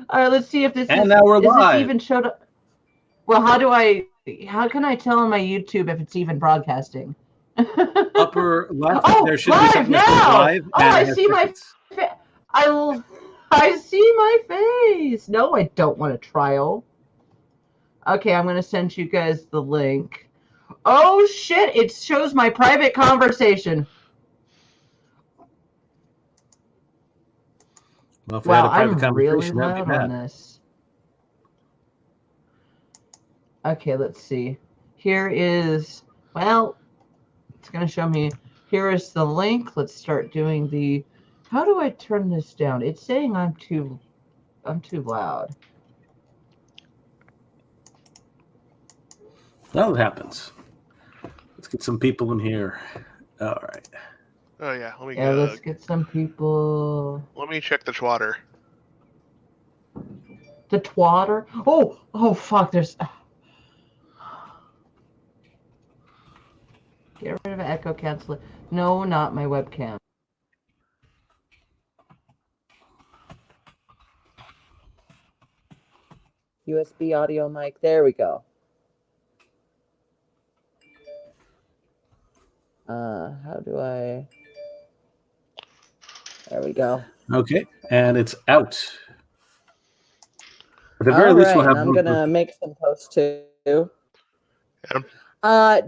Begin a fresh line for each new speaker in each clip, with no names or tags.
All right, let's see if this
And now we're
is this
live.
even showed up. Well, how can I tell on my YouTube if it's even broadcasting?
Upper left,
Oh,
there should be
live
something that says
now!
live,
Oh,
and
I
it has
see my
seconds.
I see my face. No, I don't want a trial. Okay, I'm gonna send you guys the link. Oh shit! It shows my private conversation.
Well, if we had
Wow,
a private
I'm really
conversation, that would be
loud on
bad.
this. Okay, let's see. Here is, well, it's going to show me, here is the link. Let's start doing the, how do I turn this down? It's saying I'm too loud.
Well, it happens. Let's get some people in here. All right.
Oh yeah, let me
Yeah,
go.
let's get some people.
Let me check the twatter.
The twatter. Oh, fuck, there's, get rid of echo cancel. No, not my webcam. USB audio mic. There we go. How do I? There we go.
Okay, and it's out. At the very
All
least,
right,
we'll have
and I'm gonna make some posts too.
Yep.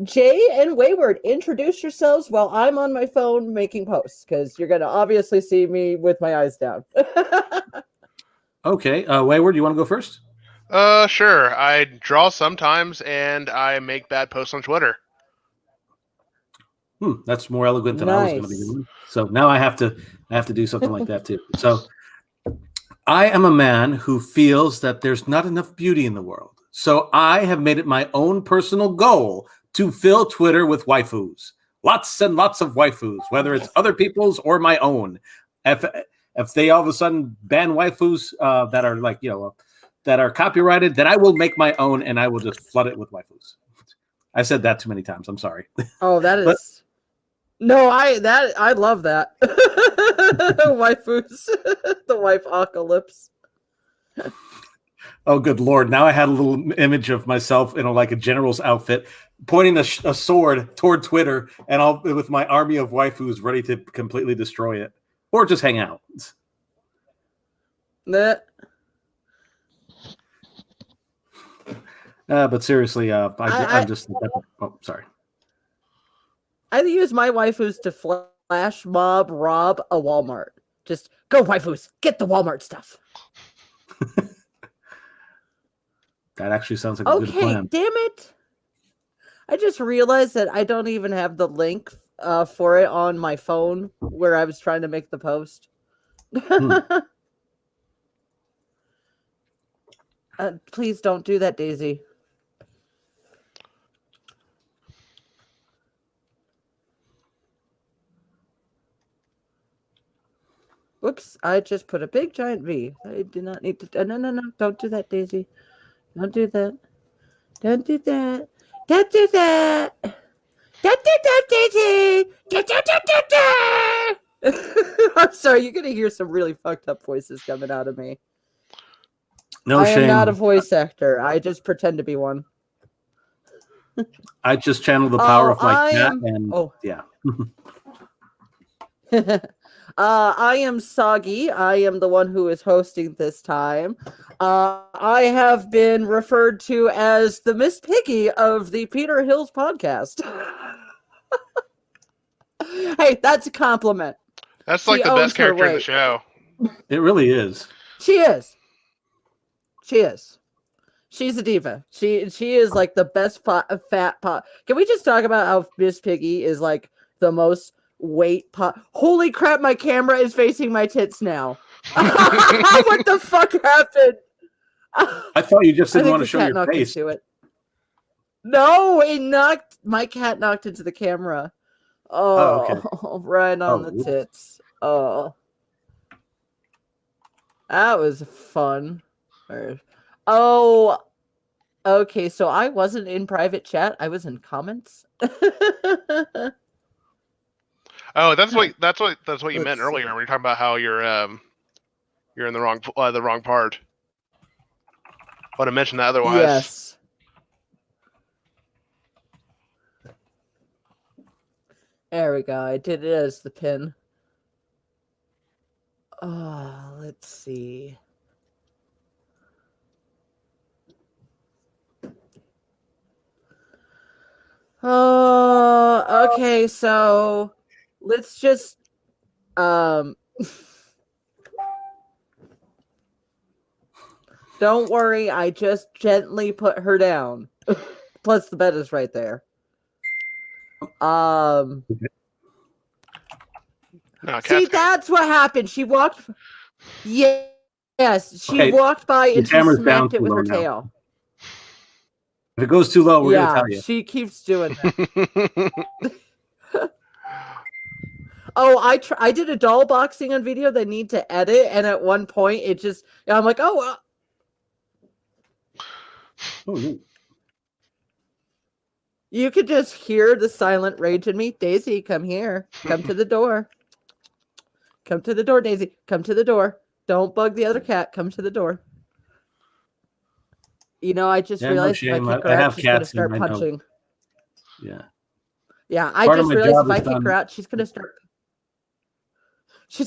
Jay and Wayward, introduce yourselves while I'm on my phone making posts, because you're gonna obviously see me with my eyes down.
Okay, Wayward, you want to go first?
Sure. I draw sometimes, and I make bad posts on Twitter.
That's more eloquent than I was going to be doing. So now I have to do something like that too. So I am a man who feels that there's not enough beauty in the world. So I have made it my own personal goal to fill Twitter with waifus. Lots and lots of waifus, whether it's other people's or my own. If they all of a sudden ban waifus that are like, that are copyrighted, then I will make my own and I will just flood it with waifus. I said that too many times. I'm sorry.
Oh, that is no, I love that. Waifus, the wife apocalypse.
Oh, good Lord. Now I had a little image of myself in like a general's outfit, pointing a sword toward Twitter, and I'll with my army of waifus ready to completely destroy it, or just hang out. But seriously, I'm just. Oh, sorry.
I use my waifus to flash mob rob a Walmart. Just go, waifus, get the Walmart stuff.
That actually sounds like a good plan.
Okay, damn it. I just realized that I don't even have the link for it on my phone where I was trying to make the post. Please don't do that, Daisy. Whoops, I just put a big giant V. I do not need to. No. Don't do that, Daisy. Don't do that. Don't do that. Don't do that. Don't do that, Daisy. I'm sorry, you're going to hear some really fucked up voices coming out of me.
No shame.
I am not a voice actor. I just pretend to be one.
I just channel the power of my cat and yeah.
I am Soggy. I am the one who is hosting this time. I have been referred to as the Miss Piggy of the Peter Hills podcast. Hey, that's a compliment.
That's like the best character in the show.
It really is.
She is. She's a diva. She is like the best fat pot. Can we just talk about how Miss Piggy is like the most weight pot? Holy crap! My camera is facing my tits now. What the fuck happened?
I thought you just didn't want to show your face.
No, my cat knocked into the camera. Oh, okay. Right on the tits. Oh, that was fun. Oh, okay. So I wasn't in private chat. I was in comments.
Oh, that's what you meant
Let's
earlier when you're talking about how you're in the wrong part. But I mentioned that otherwise.
Yes. There we go. I did it as the pin. Oh, let's see. Oh, okay. So let's just don't worry. I just gently put her down. Plus, the bed is right there.
No,
See,
Cat's
that's what happened. She walked. Yes, she
Okay,
walked by
the
and she
camera's down
smacked it
too
with
low
her
now.
tail.
If it goes too low, we're gonna
Yeah,
tell you.
she keeps doing that. Oh, I did a doll boxing on video they need to edit, and at one point it just I'm like, oh.
Oh, neat.
You could just hear the silent rage in me. Daisy, come here. Come to the door. Come to the door, Daisy. Come to the door. Don't bug the other cat. Come to the door. You know, I just
Yeah, no
realized if I
shame.
kick her
I
out,
have
she's gonna
cats,
start
and I know.
punching.
Yeah.
Yeah, I
Part of
just
my
realized
job
if I
is
kick her
done.
out, she's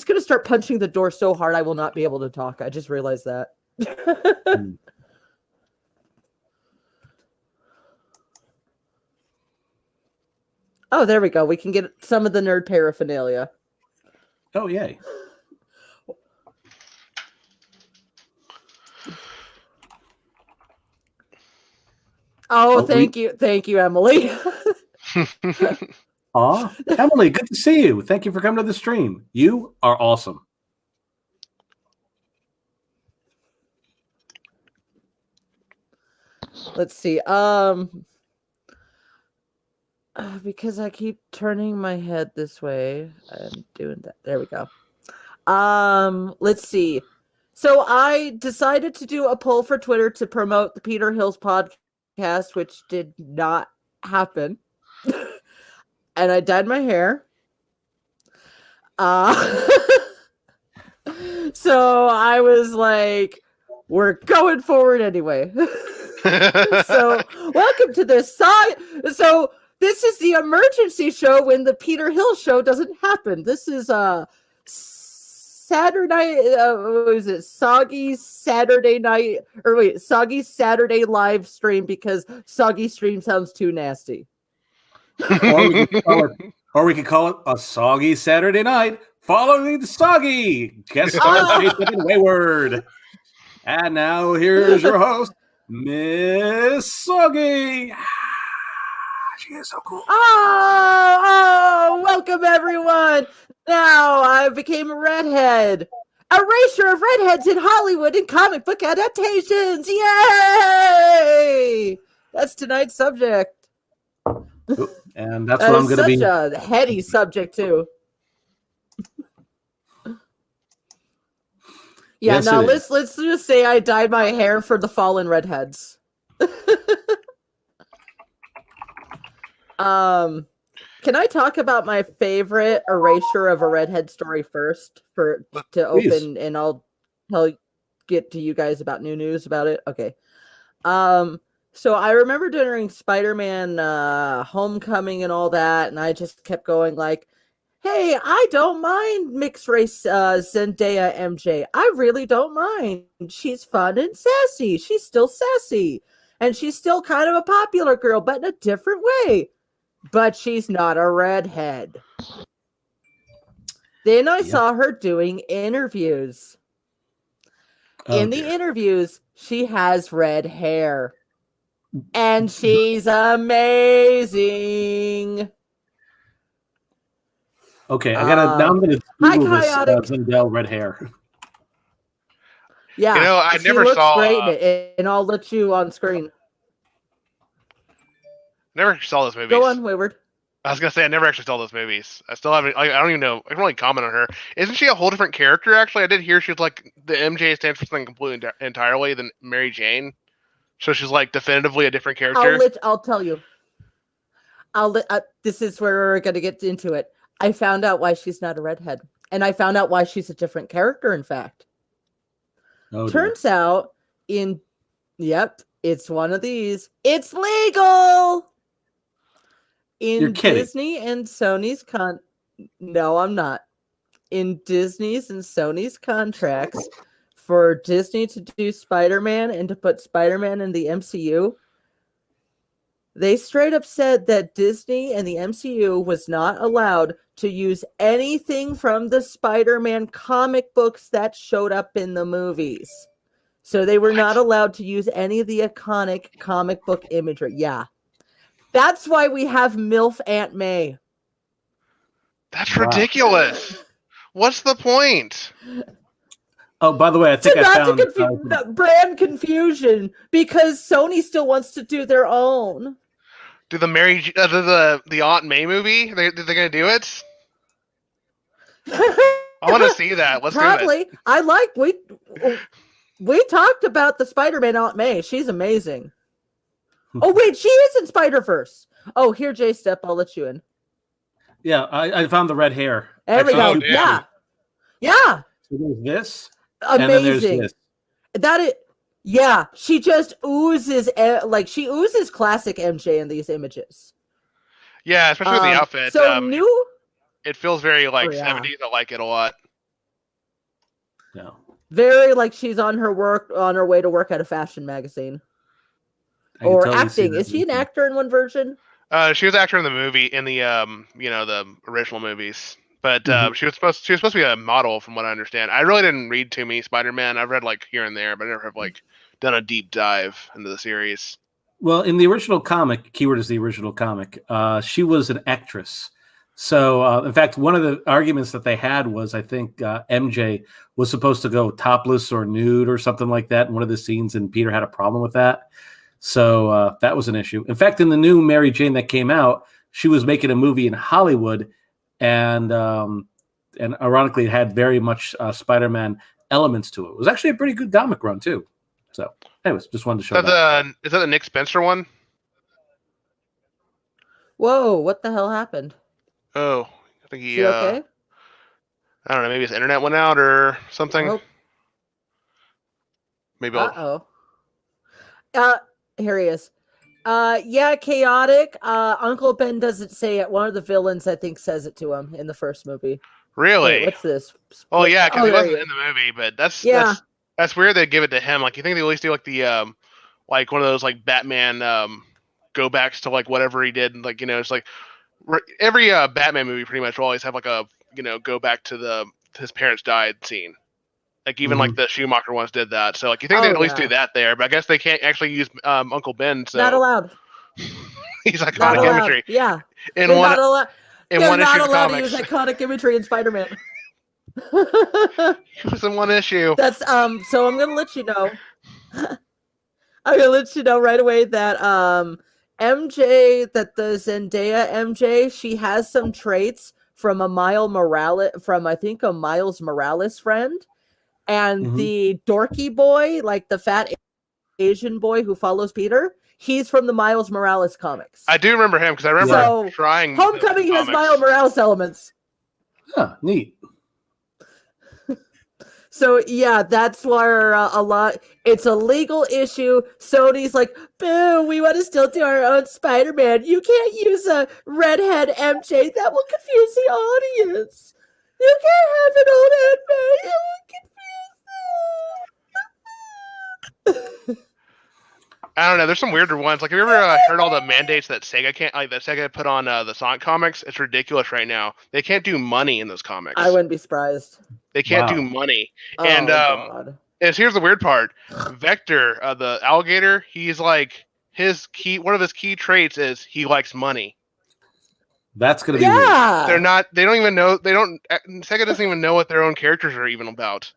gonna start punching the door so hard I will not be able to talk. I just realized that. Oh, there we go. We can get some of the nerd paraphernalia.
Oh, yay.
Oh, thank you, Emily.
Aw, Emily, good to see you. Thank you for coming to the stream. You are awesome.
Let's see. Because I keep turning my head this way, I'm doing that. There we go. Let's see. So I decided to do a poll for Twitter to promote the Peter Hills podcast, which did not happen. And I dyed my hair. So I was like, we're going forward anyway. So welcome to this side. So this is the emergency show when the Peter Hill show doesn't happen. This is Saturday night. What is it? Soggy Saturday night, or wait, Soggy Saturday live stream, because Soggy stream sounds too nasty.
Or we could call it a Soggy Saturday night following the Soggy. Guest star Jason Wayward. And now here's your host, Miss Soggy. She is so cool.
Oh, welcome everyone. Now I became a redhead. Erasure of redheads in Hollywood and comic book adaptations. Yay! That's tonight's subject.
And that's what I'm going to be.
Such a heady subject too. Yeah,
Yes,
now
it is.
let's just say I dyed my hair for the fallen redheads. Can I talk about my favorite erasure of a redhead story first to
Please.
open, and I'll get to you guys about new news about it? Okay. So I remember during Spider-Man Homecoming and all that, and I just kept going like, hey, I don't mind mixed race Zendaya MJ. I really don't mind. She's fun and sassy. She's still sassy. And she's still kind of a popular girl, but in a different way. But she's not a redhead. Then I saw her doing interviews. In the interviews, she has red hair. And she's amazing.
Okay, now I'm going to Google this Zendaya red hair.
Yeah,
you know, I
she
never
looks
saw.
Great, and I'll let you on screen.
Never saw those movies.
Go on, Wayward.
I was gonna say I never actually saw those movies. I still haven't. I don't even know. I can only comment on her. Isn't she a whole different character? Actually, I did hear she's like the MJ stands for something completely entirely than Mary Jane. So she's like definitively a different character.
I'll tell you. This is where we're gonna get into it. I found out why she's not a redhead. And I found out why she's a different character, in fact.
Oh,
Turns out it's one of these. It's legal in Disney and Sony's No, I'm not. In Disney's and Sony's contracts for Disney to do Spider-Man and to put Spider-Man in the MCU, they straight up said that Disney and the MCU was not allowed to use anything from the Spider-Man comic books that showed up in the movies. So they were not allowed to use any of the iconic comic book imagery. Yeah. That's why we have MILF Aunt May.
That's ridiculous. What's the point?
Oh, by the way, I think I found
brand confusion because Sony still wants to do their own.
Do the Aunt May movie? They're gonna do it? I want to see that. Let's
Probably.
do it.
We talked about the Spider-Man Aunt May. She's amazing. Oh wait, she is in Spider-Verse. Oh, here, J-Step, I'll let you in.
Yeah, I found the red hair.
There we go. Yeah.
So there's this.
Amazing.
And then there's this.
Yeah, she just oozes she oozes classic MJ in these images.
Yeah, especially with the outfit.
So
it feels very 70s. I like it a lot.
Yeah.
Very like she's on her way to work at a fashion magazine. Or acting. Is she an actor in one version?
She was an actor in the movie in the the original movies. But she was supposed to be a model, from what I understand. I really didn't read too many Spider-Man. I've read here and there, but I never have done a deep dive into the series.
Well, in the original comic, keyword is the original comic. She was an actress. So, in fact, one of the arguments that they had was, I think MJ was supposed to go topless or nude or something like that in one of the scenes, and Peter had a problem with that. So that was an issue. In fact, in the new Mary Jane that came out, she was making a movie in Hollywood. And ironically, it had very much Spider-Man elements to it. It was actually a pretty good comic run too. So, anyways, just wanted to show that.
Is that the Nick Spencer one?
Whoa! What the hell happened?
Oh, I think he.
Okay?
I don't know. Maybe his internet went out or something.
Oh.
Maybe.
Here he is. Yeah, chaotic. Uncle Ben doesn't say it. One of the villains, I think, says it to him in the first movie.
Really?
Wait, what's this?
Oh yeah, because he wasn't in the movie, but that's weird. They give it to him. You think they at least do the one of those Batman go backs to whatever he did. It's every Batman movie pretty much will always have a go back to his parents died scene. Even the Schumacher ones did that. So you think they'd at least do that there, but I guess they can't actually use Uncle Ben. So
not allowed.
He's iconic imagery.
Yeah.
They're not allowed
to use iconic imagery in Spider-Man.
He was in one issue.
That's so I'm gonna let you know. I'm gonna let you know right away that MJ, that the Zendaya MJ, she has some traits from a Miles Morales friend. And the dorky boy, the fat Asian boy who follows Peter, he's from the Miles Morales comics.
I do remember him because I remember trying.
Homecoming has Miles Morales elements.
Huh, neat.
So yeah, that's why it's a legal issue. Sony's boo, we want to still do our own Spider-Man. You can't use a redhead MJ. That will confuse the audience. You can't have an old Aunt May. It will confuse
I don't know. There's some weirder ones. Have you ever heard all the mandates that Sega can't, that Sega put on the Sonic comics? It's ridiculous right now. They can't do money in those comics.
I wouldn't be surprised.
They can't do money.
Oh,
and
God.
Here's the weird part. Vector, the alligator, he's one of his key traits is he likes money.
That's gonna be weird.
They don't even know. Sega doesn't even know what their own characters are even about.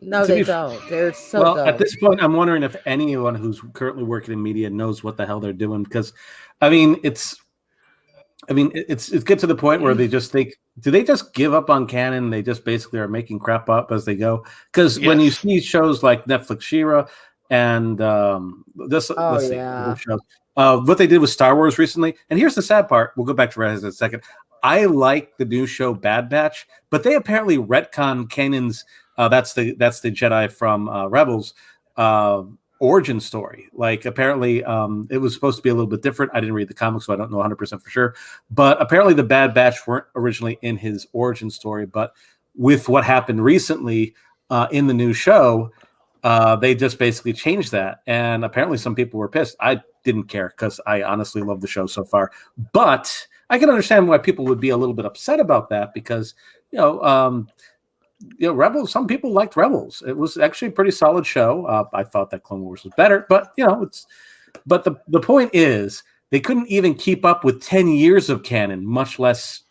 No, they don't. They're so dumb.
At this point, I'm wondering if anyone who's currently working in media knows what the hell they're doing. Because, it's get to the point where they just think, do they just give up on canon? They just basically are making crap up as they go. Because when you see shows like Netflix She-Ra and let's see, what they did with Star Wars recently. And here's the sad part. We'll go back to Red in a second. I like the new show Bad Batch, but they apparently retcon Kanan's. That's the Jedi from Rebels origin story. Like apparently, it was supposed to be a little bit different. I didn't read the comics, so I don't know 100% for sure. But apparently, the Bad Batch weren't originally in his origin story. But with what happened recently in the new show, they just basically changed that. And apparently, some people were pissed. I didn't care because I honestly love the show so far. But I can understand why people would be a little bit upset about that because Rebels. Some people liked Rebels. It was actually a pretty solid show. I thought that Clone Wars was better, but But the point is, they couldn't even keep up with 10 years of canon, much less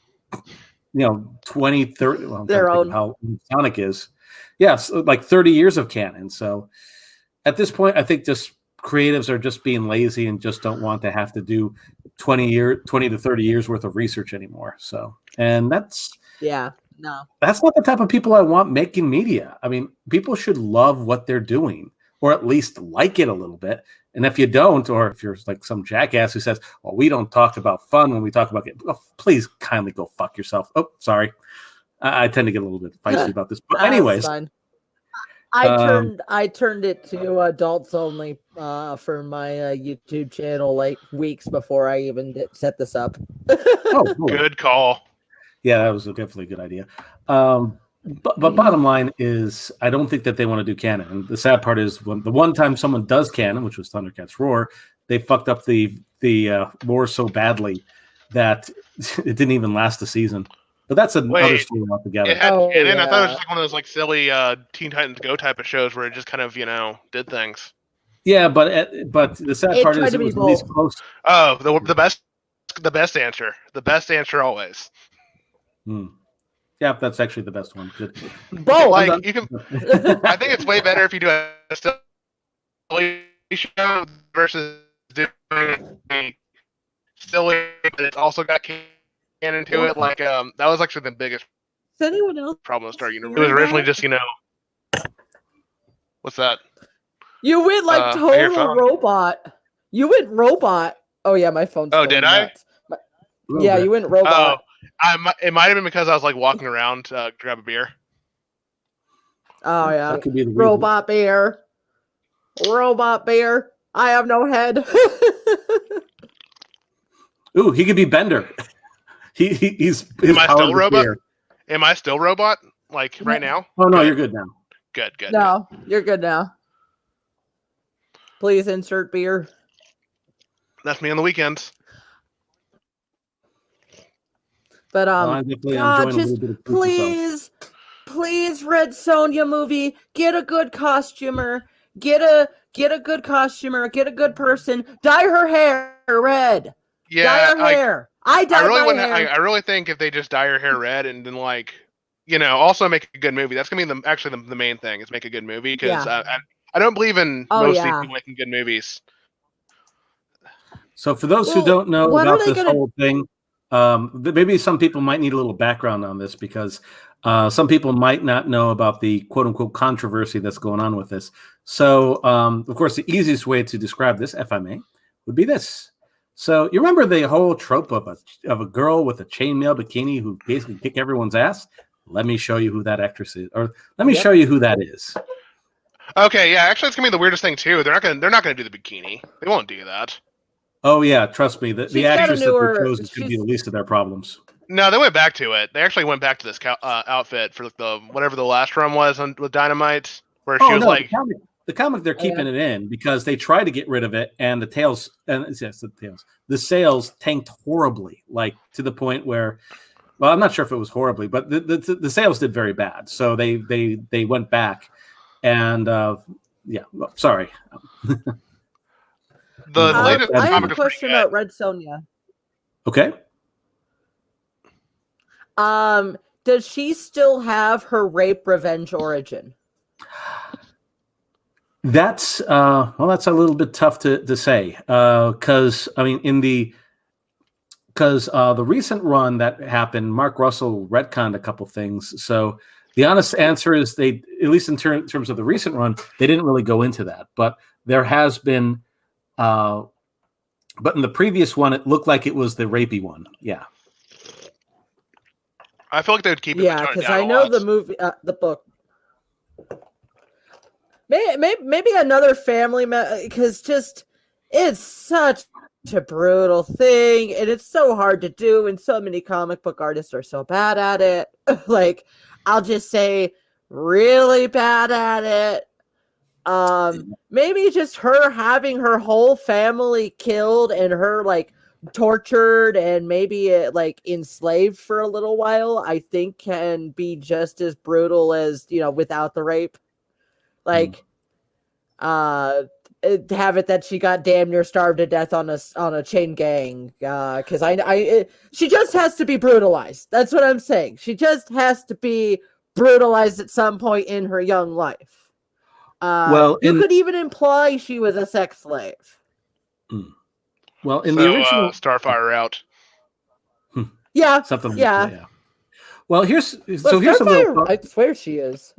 20, 30. Well,
Their own.
How Sonic is. Yes, like 30 years of canon. So at this point, I think just creatives are just being lazy and just don't want to have to do 20 to 30 years worth of research anymore. So, and that's not the type of people I want making media. I mean, people should love what they're doing or at least like it a little bit. And if you don't, or if you're like some jackass who says, well, we don't talk about fun when we talk about it, please kindly go fuck yourself. Oh, sorry. I tend to get a little bit feisty about this. But anyways,
I turned it to adults only for my YouTube channel like weeks before I even set this up.
oh, cool.
Good call.
Yeah, that was definitely a good idea. But bottom line is, I don't think that they want to do canon. And the sad part is, when the one time someone does canon, which was Thundercats Roar, they fucked up the lore so badly that it didn't even last a season. But that's another story altogether.
I thought it was like one of those like silly Teen Titans Go type of shows where it just kind of did things.
Yeah, but the sad part is it was at least close.
Oh, the best answer. The best answer always.
Yeah, that's actually the best one. Good.
Both.
Like you can. I think it's way better if you do a silly show versus doing a silly, but it's also got canon to it. Like that was actually the biggest.
Is anyone else
problem with Star Universe? It was originally just what's that?
You went like total robot. You went robot. Oh yeah, my phone's.
Oh, did nuts.
Yeah, you went robot.
Oh. It might have been because I was like walking around to grab a beer.
Oh yeah, that could be the robot bear. Robot bear. I have no head.
Ooh, he could be Bender. He's.
Am I still robot? Am I still robot? Like right now?
Oh no, you're good now.
Good.
No, you're good now. Please insert beer.
That's me on the weekends.
But God, just please, Red Sonja movie, get a good costumer, get a good costumer, get a good person, dye her hair red.
Yeah,
dye her hair. I
really think if they just dye her hair red and then also make a good movie, that's gonna be the main thing is make a good movie because I don't believe in most people making good movies.
So for those who don't know about this whole thing. Maybe some people might need a little background on this because some people might not know about the quote unquote controversy that's going on with this. So, of course, the easiest way to describe this, if I may, would be this. So you remember the whole trope of a girl with a chainmail bikini who basically kick everyone's ass? Let me show you who that actress is, or let me show you who that is.
Okay, yeah, actually, it's gonna be the weirdest thing too. They're not gonna do the bikini. They won't do that.
Oh yeah, trust me. The actress that they chose is going to be the least of their problems.
No, they went back to it. They actually went back to this outfit for whatever the last run was with Dynamite, where she was like.
The comic they're keeping it in because they tried to get rid of it, and the sales tanked horribly, like to the point where, well, I'm not sure if it was horribly, but the sales did very bad. So they went back, and sorry.
I have a question about Red Sonja.
Okay.
Does she still have her rape revenge origin?
That's that's a little bit tough to say because I mean the recent run that happened, Mark Russell retconned a couple things. So the honest answer is they, at least in terms of the recent run, they didn't really go into that. But there has been. But in the previous one, it looked like it was the rapey one. Yeah.
I feel like they would keep it.
Yeah, because I know the movie, the book. Maybe another family because just it's such a brutal thing, and it's so hard to do, and so many comic book artists are so bad at it. Like, I'll just say, really bad at it. Maybe just her having her whole family killed and her like tortured and maybe like enslaved for a little while, I think can be just as brutal as, without the rape. Like, have it that she got damn near starved to death on a chain gang. Because she just has to be brutalized. That's what I'm saying. She just has to be brutalized at some point in her young life. You could even imply she was a sex slave.
Well, in the original
Starfire out.
Yeah,
something.
Yeah.
Well, here's Starfire,
I swear she is.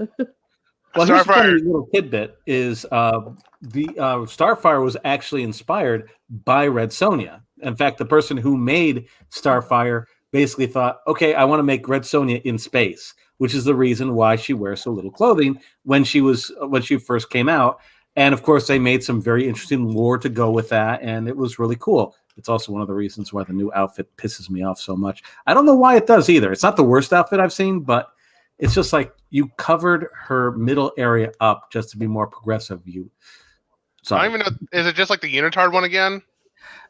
Well, here's a funny little tidbit: is the Starfire was actually inspired by Red Sonja. In fact, the person who made Starfire basically thought, "Okay, I want to make Red Sonja in space," which is the reason why she wears so little clothing when she first came out. And of course, they made some very interesting lore to go with that, and it was really cool. It's also one of the reasons why the new outfit pisses me off so much. I don't know why it does either. It's not the worst outfit I've seen, but it's just like you covered her middle area up just to be more progressive.
I don't even know. Is it just like the unitard one again?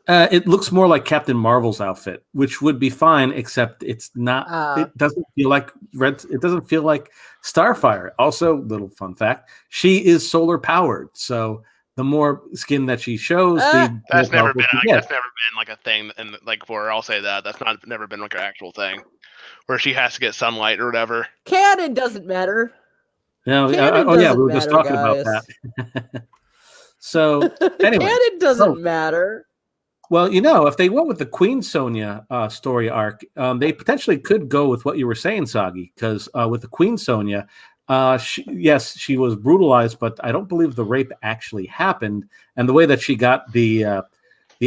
It looks more like Captain Marvel's outfit, which would be fine, except it's not. It doesn't feel like red. It doesn't feel like Starfire. Also, little fun fact: she is solar powered, so the more skin that she shows,
that's never been like a thing. And like for I'll say that's never been like an actual thing where she has to get sunlight or whatever.
Canon doesn't matter.
No, we were just talking about that. So anyway,
canon doesn't matter.
Well, if they went with the Queen Sonja story arc, they potentially could go with what you were saying, Soggy, because with the Queen Sonja, she was brutalized, but I don't believe the rape actually happened. And the way that she got the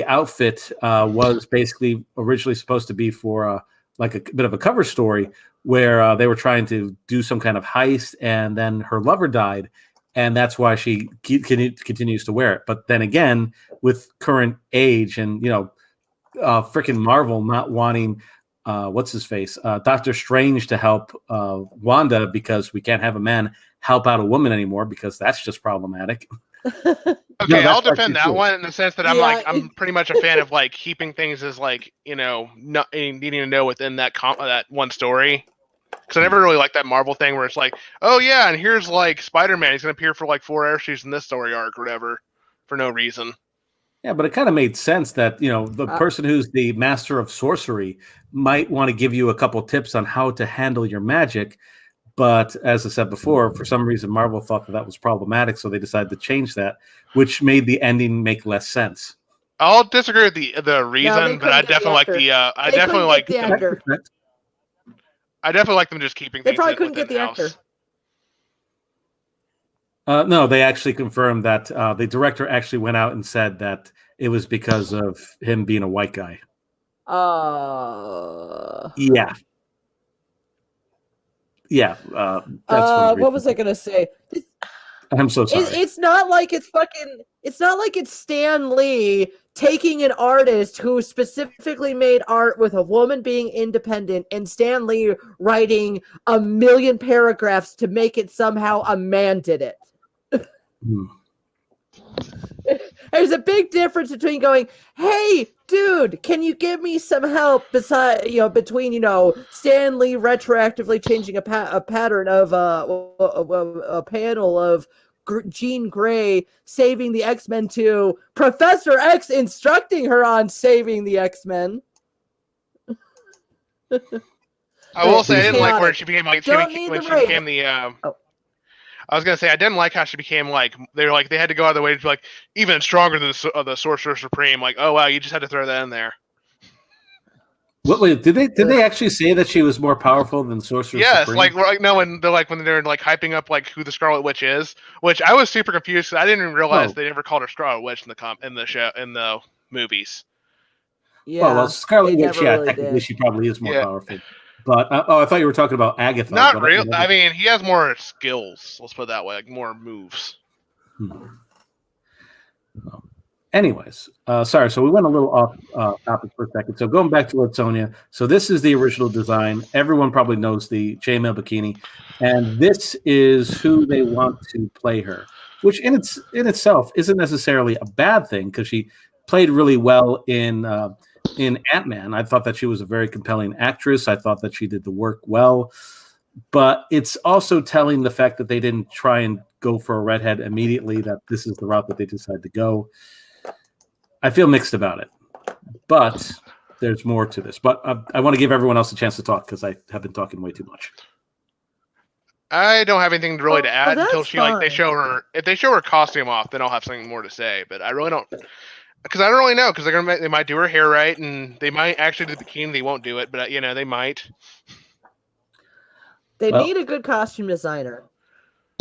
outfit was basically originally supposed to be for like a bit of a cover story where they were trying to do some kind of heist, and then her lover died. And that's why she continues to wear it. But then again, with current age and, freaking Marvel not wanting, what's his face, Doctor Strange to help Wanda because we can't have a man help out a woman anymore because that's just problematic.
Okay, I'll defend that one in the sense that I'm pretty much a fan of like keeping things as like, not needing to know within that one story. Because I never really liked that Marvel thing where it's like, oh yeah, and here's like Spider-Man. He's going to appear for like 4 issues in this story arc or whatever for no reason.
Yeah, but it kind of made sense that, the person who's the master of sorcery might want to give you a couple tips on how to handle your magic. But as I said before, for some reason, Marvel thought that was problematic. So they decided to change that, which made the ending make less sense.
I'll disagree with the reason, but I definitely like I definitely like the actor. I definitely like them just keeping.
They probably couldn't get the actor.
No, they actually confirmed that the director actually went out and said that it was because of him being a white guy. Yeah. Yeah.
What was I gonna say?
I'm so sorry.
It's not like it's Stan Lee taking an artist who specifically made art with a woman being independent and Stan Lee writing 1 million paragraphs to make it somehow a man did it. There's a big difference between going, hey, dude, can you give me some help between, Stan Lee retroactively changing a pattern of a panel of Jean Grey saving the X-Men to Professor X instructing her on saving the X-Men.
I will say I didn't like where she became like I was gonna say I didn't like how she became like they had to go out of the way to be like even stronger than the Sorcerer Supreme. Like, oh wow, you just had to throw that in there.
Wait, did they actually say that she was more powerful than Sorcerer Supreme?
Yes, when they're like hyping up like who the Scarlet Witch is, which I was super confused because I didn't even realize they never called her Scarlet Witch in the movies.
Yeah,
Scarlet Witch, technically she probably is more powerful. But I thought you were talking about Agatha.
Not real. I mean, he has more skills. Let's put it that way, like more moves.
Well, anyways, sorry. So we went a little off topic for a second. So going back to Red Sonja. So this is the original design. Everyone probably knows the chainmail bikini, and this is who they want to play her, which in itself isn't necessarily a bad thing because she played really well in Ant-Man. I thought that she was a very compelling actress. I thought that she did the work well, but it's also telling the fact that they didn't try and go for a redhead immediately, that this is the route that they decided to go. I feel mixed about it, but there's more to this. But I want to give everyone else a chance to talk because I have been talking way too much.
I don't have anything really to add until they show her. If they show her costume off, then I'll have something more to say. But I really don't, because I don't really know, because they might do her hair right, and they might actually do the bikini. They won't do it, but they might.
They need a good costume designer.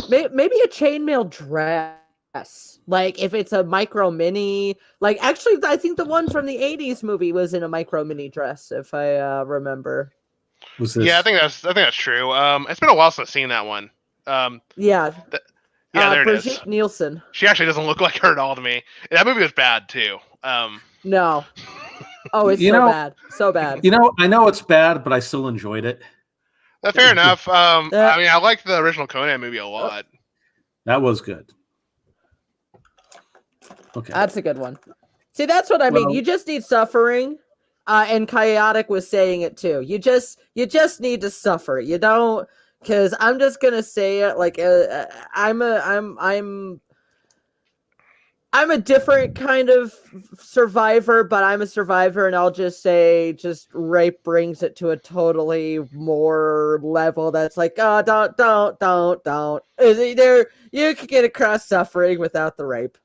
Maybe a chainmail dress. Like if it's a micro mini. Like actually, I think the one from the '80s movie was in a micro mini dress, if I remember.
Yeah, I think that's true. It's been a while since I've seen that one.
Yeah.
There it is.
Brigitte Nielsen.
She actually doesn't look like her at all to me. That movie was bad too.
No. Oh, it's bad. So bad.
I know it's bad, but I still enjoyed it.
Fair enough. I mean, I liked the original Conan movie a lot.
That was good. Okay.
That's a good one. See, that's what I mean. You just need suffering. And Chaotic was saying it too. You just need to suffer. You don't, because I'm just gonna say it like I'm a different kind of survivor, but I'm a survivor, and I'll just say, rape brings it to a totally more level. That's like, oh, don't. You could get across suffering without the rape.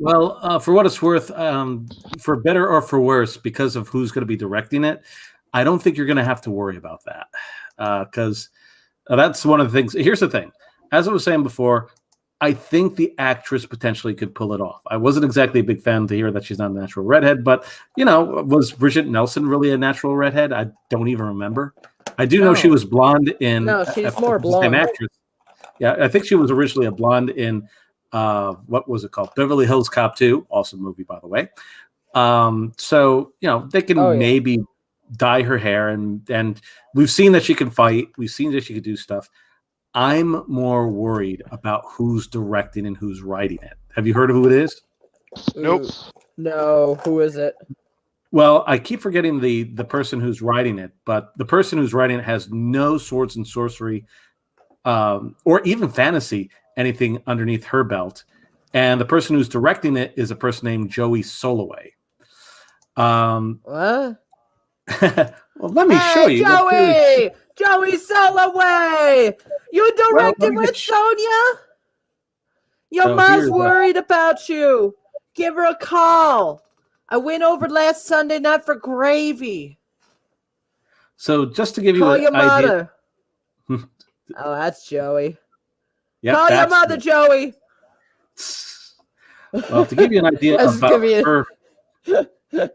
Well, for what it's worth, for better or for worse, because of who's going to be directing it, I don't think you're going to have to worry about that. Because that's one of the things. Here's the thing. As I was saying before, I think the actress potentially could pull it off. I wasn't exactly a big fan to hear that she's not a natural redhead, but, was Brigitte Nielsen really a natural redhead? I don't even remember. I do know she was blonde in...
No, she's more blonde.
Same actress. Yeah, I think she was originally a blonde in... what was it called? Beverly Hills Cop 2, awesome movie, by the way. So, they can maybe dye her hair, and we've seen that she can fight. We've seen that she can do stuff. I'm more worried about who's directing and who's writing it. Have you heard of who it is?
Nope.
No, who is it?
Well, I keep forgetting the person who's writing it, but the person who's writing it has no swords and sorcery or even fantasy anything underneath her belt. And the person who's directing it is a person named Joey Soloway.
What?
Well, let me show you.
Joey Soloway! You directed with Sonia? Your mom's worried about you. Give her a call. I went over last Sunday night for gravy.
So just to give you
an
idea.
Mother. Oh, that's Joey.
Yep,
call your mother, Joey.
Well, to give you an idea about her... to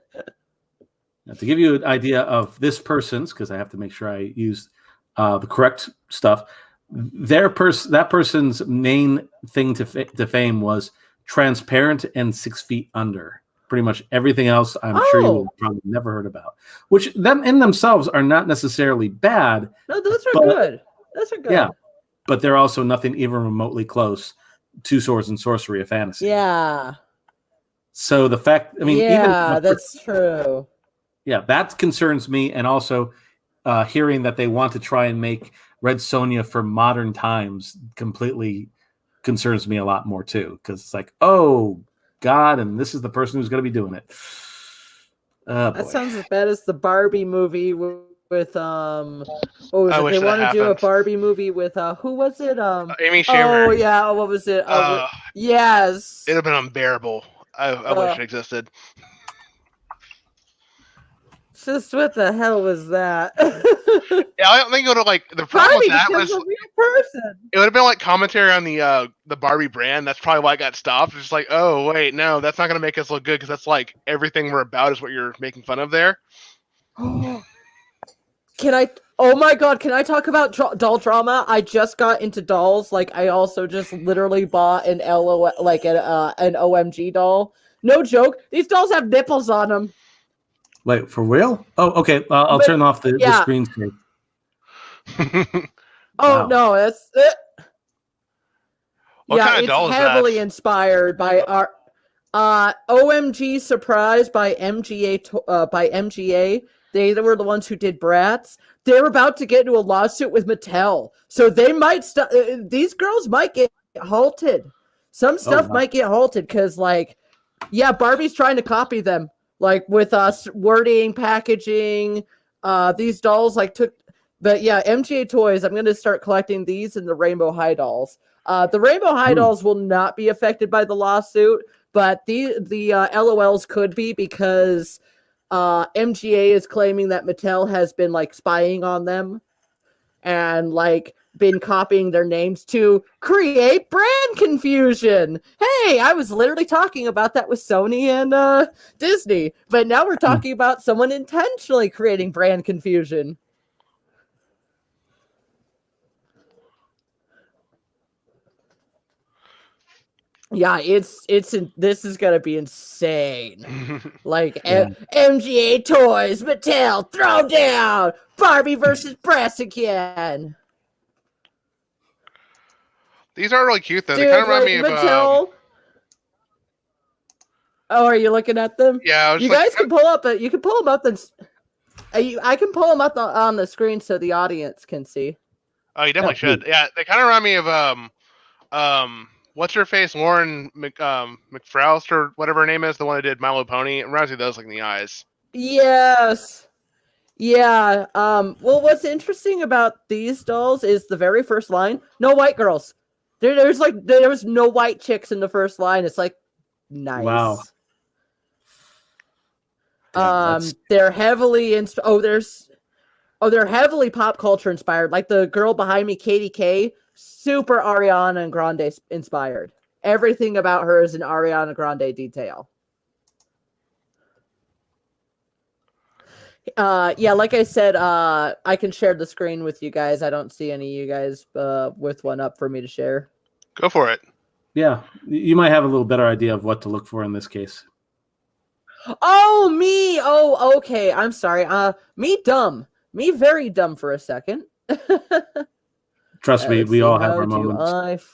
give you an idea of this person's, because I have to make sure I use the correct stuff. That person's main thing to fame was transparent and 6 feet under. Pretty much everything else, I'm sure you will probably never heard about. Which them in themselves are not necessarily bad.
No, those are good. Those are good.
Yeah, but they're also nothing even remotely close to Swords and Sorcery of Fantasy.
Yeah.
So the fact,
that's true.
Yeah, that concerns me, and also hearing that they want to try and make Red Sonja for modern times completely concerns me a lot more too, because it's like, oh God, and this is the person who's going to be doing it.
That sounds as bad as the Barbie movie with what was it? They want to do a Barbie movie with who was it?
Amy Schumer.
Oh yeah, what was it? Yes,
it'd have been unbearable. I wish it existed.
Just what the hell was that?
Yeah, I don't think it would have the problem with that was
a real person.
It would have been like commentary on the Barbie brand. That's probably why it got stopped. It's just like, oh wait, no, that's not going to make us look good because that's like everything we're about is what you're making fun of there.
Can I? Oh my god! Can I talk about doll drama? I just got into dolls. Like I also just literally bought an LO like an OMG doll. No joke. These dolls have nipples on them.
Wait, for real? Oh, okay. I'll turn off the screen screen.
Oh
Wow.
no, that's
What kind of doll
it's
is
heavily
that?
inspired by our OMG Surprise by MGA. They were the ones who did Bratz. They're about to get into a lawsuit with Mattel, so they might these girls might get halted. Some stuff might get halted because, like, yeah, Barbie's trying to copy them, like with us wording, packaging. These dolls like took, but yeah, MGA Toys. I'm gonna start collecting these and the Rainbow High dolls. The Rainbow High dolls will not be affected by the lawsuit, but the LOLs could be because MGA is claiming that Mattel has been like spying on them and like been copying their names to create brand confusion. Hey, I was literally talking about that with Sony and Disney, but now we're talking about someone intentionally creating brand confusion. Yeah, this is gonna be insane. Like MGA Toys, Mattel, throw down, Barbie versus Brass again.
These are really cute though.
Dude,
they kind of remind me
Mattel.
of.
Oh, are you looking at them?
Yeah,
you guys can pull up. You can pull them up and. I can pull them up on the screen so the audience can see.
Oh, you definitely should. Yeah, they kind of remind me of what's her face, Lauren McFroust or whatever her name is, the one who did My Little Pony. It reminds me of those, like in the eyes.
Yes. Yeah. Well, what's interesting about these dolls is the very first line: no white girls. There was no white chicks in the first line. It's like nice.
Wow.
They're heavily they're heavily pop culture inspired. Like the girl behind me, Katie K, super Ariana Grande inspired. Everything about her is an Ariana Grande detail. Yeah, like I said, I can share the screen with you guys. I don't see any of you guys with one up for me to share.
Go for it.
Yeah, you might have a little better idea of what to look for in this case.
Oh, me. Oh, okay. I'm sorry. Me dumb. Me very dumb for a second.
Trust me, we all have our moments.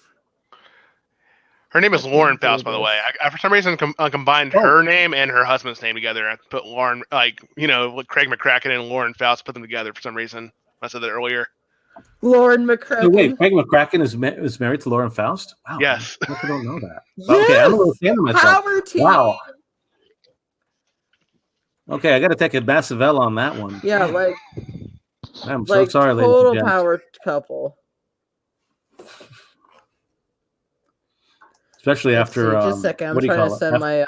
Her name is Lauren Faust, by the way. I for some reason combined her name and her husband's name together. I put Lauren, like, Craig McCracken and Lauren Faust, put them together for some reason. I said that earlier.
Lauren McCracken.
So wait, Craig McCracken is married to Lauren Faust? Wow.
Yes.
I don't know that.
Yes!
Okay, I'm a little fan of myself.
Power team.
Wow. Okay, I got to take a massive L on that one.
Yeah, like
I'm so sorry, ladies
total
and gents.
power couple.
Especially after
just a second. I'm trying to send my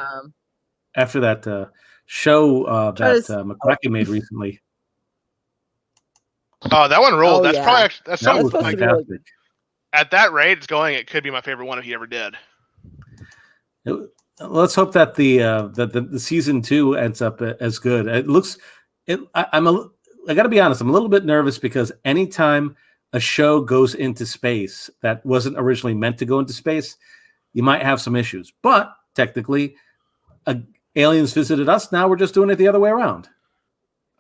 after that show that McCracken made recently.
Oh, that one rolled.
Oh,
that's
yeah.
probably that's
That was
something
fantastic.
like, at that rate it's going. It could be my favorite one if he ever did.
Let's hope that the season 2 ends up as good. It looks. I got to be honest. I'm a little bit nervous because anytime a show goes into space that wasn't originally meant to go into space, you might have some issues. But technically, aliens visited us. Now we're just doing it the other way around.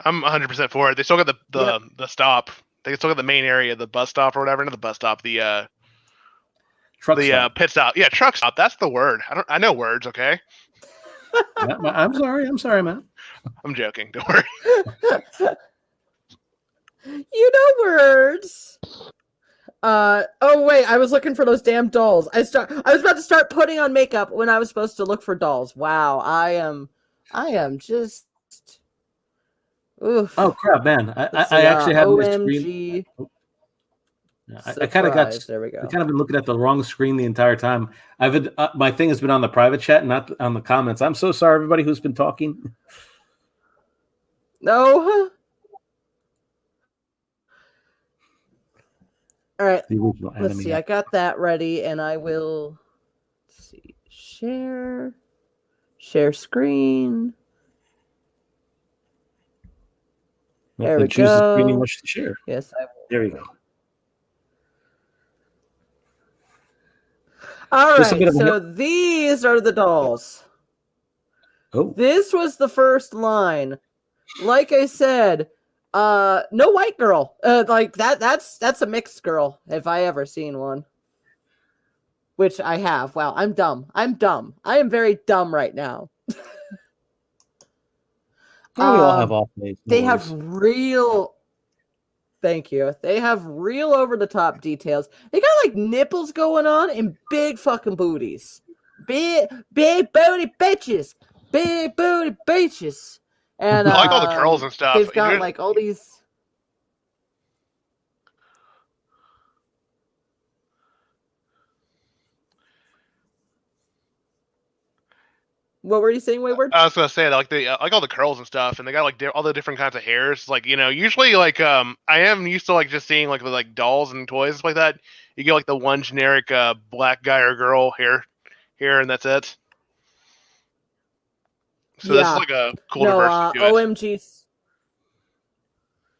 I'm 100% for it. They still got the stop. They still got the main area, the bus stop or whatever. Not the bus stop. The
truck stop.
Pit stop. Yeah, truck stop. That's the word. I know words. Okay.
Yeah, I'm sorry, man.
I'm joking. Don't worry.
You know words. Oh wait, I was looking for those damn dolls. I was about to start putting on makeup when I was supposed to look for dolls. Wow, I am just. Oof.
Oh crap, man! I actually have my screen. I kind of got.
There we go.
I kind of been looking at the wrong screen the entire time. My thing has been on the private chat, not on the comments. I'm so sorry, everybody who's been talking.
No. All right. Let's see. I got that ready, and I will see. Share screen. There we
chooses pretty
go.
much to share.
Yes, I will.
There you go.
All
Just a bit
right,
of a
so these are the dolls.
Oh,
This was the first line. Like I said, no white girl. Like that's a mixed girl if I ever seen one. Which I have. Wow, I'm dumb. I am very dumb right now.
we all have off days. No
They
worries.
have real. Thank you. They have real over the top details. They got like nipples going on and big fucking booties. Big booty bitches. Big booty bitches. And
I like all the curls and stuff.
They've got like all these. What were you saying, Wayward?
I was gonna say like like all the curls and stuff, and they got like all the different kinds of hairs. Like usually like I am used to like just seeing like with like dolls and toys and stuff like that. You get like the one generic black guy or girl hair, and that's it. So this is like a cool diversity to it.
OMGs.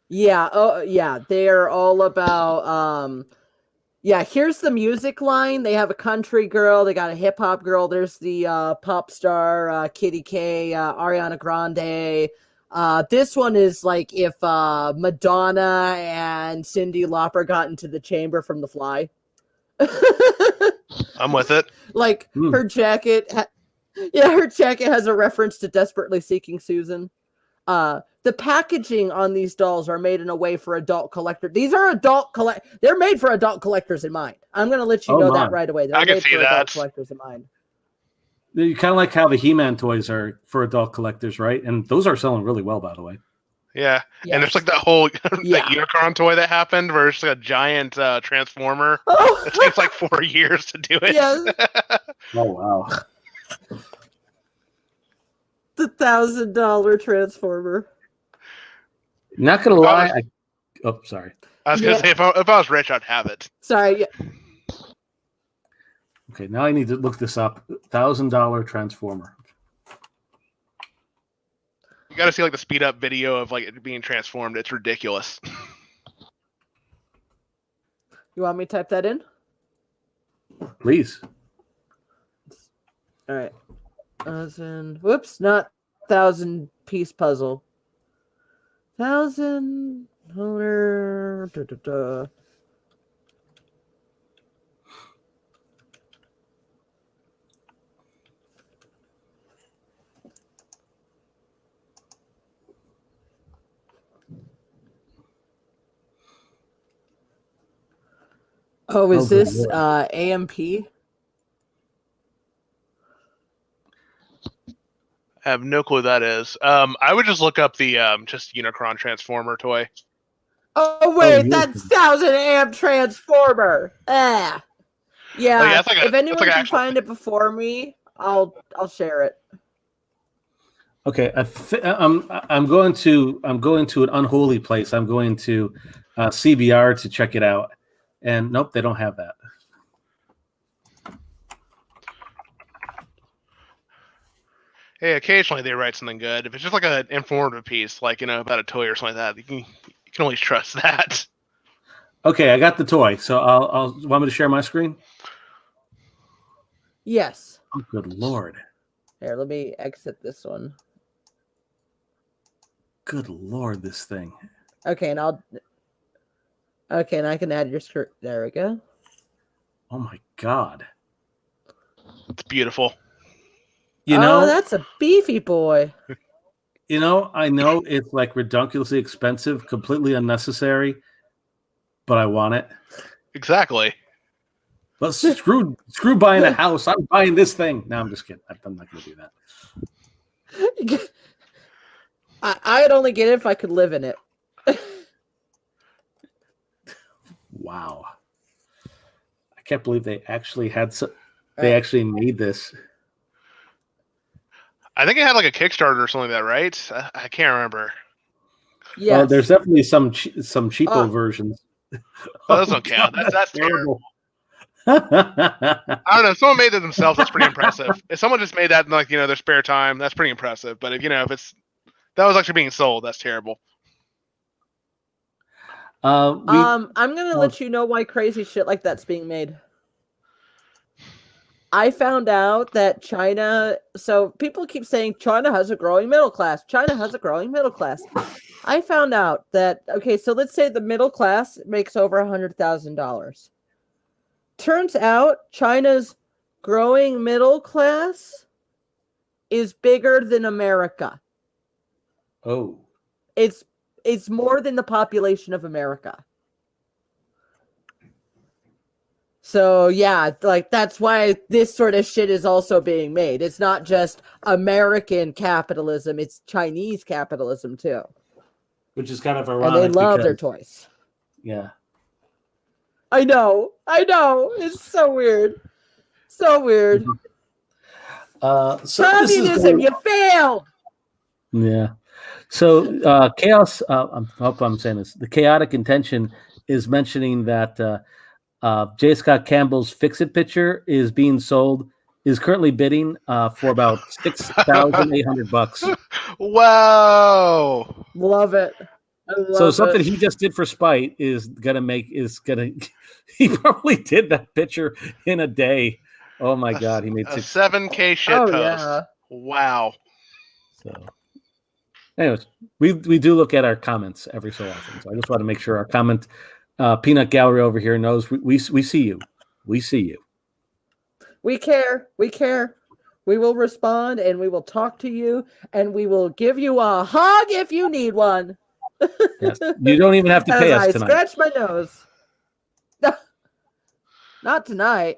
Yeah, oh yeah, they're all about yeah, here's the music line. They have a country girl, they got a hip hop girl, there's the pop star Kitty K, Ariana Grande. This one is like if Madonna and Cyndi Lauper got into the chamber from The Fly.
I'm with it.
Like her jacket her jacket has a reference to Desperately Seeking Susan. The packaging on these dolls are made in a way for adult collectors. These are they're made for adult collectors in mind. I'm going to let you know that right away. They're made for adult collectors in mind.
You kind of like how the He-Man toys are for adult collectors, right? And those are selling really well, by the way.
Yeah. Yes. And there's like that whole that Unicron toy that happened where it's like a giant transformer. It takes like 4 years to do it.
Yes.
Oh, wow.
The $1,000 transformer.
Not gonna lie. Sorry.
I was gonna say if I was rich, I'd have it.
Sorry. Yeah.
Okay, now I need to look this up. $1,000 transformer.
You got to see like the speed up video of like it being transformed. It's ridiculous.
You want me to type that in?
Please.
All right. Whoops, not 1,000-piece puzzle. 1,000 owner. Oh, is this AMP?
I have no clue what that is. I would just look up the just Unicron Transformer toy.
Oh wait, that's 1,000 amp Transformer. Yeah. Like if anyone can find it before me, I'll share it.
Okay, I'm going to an unholy place. I'm going to CBR to check it out, and nope, they don't have that.
Hey, occasionally they write something good. If it's just like an informative piece, like about a toy or something like that, you can always trust that.
Okay, I got the toy. So I'll want me to share my screen?
Yes.
Oh, good Lord.
Here, let me exit this one.
Good Lord, this thing.
Okay, and I can add your screen. There we go.
Oh my God.
It's beautiful.
That's a beefy boy.
I know it's like ridiculously expensive, completely unnecessary, but I want it.
Exactly.
But screw buying a house. I'm buying this thing. No, I'm just kidding. I'm not going to do that.
I'd only get it if I could live in it.
Wow. I can't believe they actually had they actually made this.
I think it had like a Kickstarter or something like that, right? I can't remember.
Yeah.
Well, there's definitely some cheapo versions.
Oh, those don't count. That's terrible. I don't know. If someone made it themselves, that's pretty impressive. If someone just made that in like their spare time, that's pretty impressive. But if that was actually being sold, that's terrible.
I'm gonna let you know why crazy shit like that's being made. I found out that China. So people keep saying China has a growing middle class. China has a growing middle class. I found out that so let's say the middle class makes over $100,000. Turns out China's growing middle class is bigger than America.
Oh.
It's more than the population of America. So yeah, like that's why this sort of shit is also being made. It's not just American capitalism, it's Chinese capitalism too.
Which is kind of ironic.
And they love their toys.
Yeah.
I know. It's so weird. So weird. Communism, you failed.
Yeah. So chaos. I hope I'm saying this. The chaotic intention is mentioning that J. Scott Campbell's Fix-It picture is currently bidding for about $6,800.
Wow.
Love it.
So something he just did for spite he probably did that picture in a day. Oh my God, he made
7K shit post. Yeah. Wow.
So anyways, we do look at our comments every so often. So I just want to make sure our comment peanut gallery over here knows we see you. We see you.
We care. We will respond and we will talk to you and we will give you a hug if you need one.
Yes. You don't even have to pay us tonight.
I scratch my nose. Not tonight.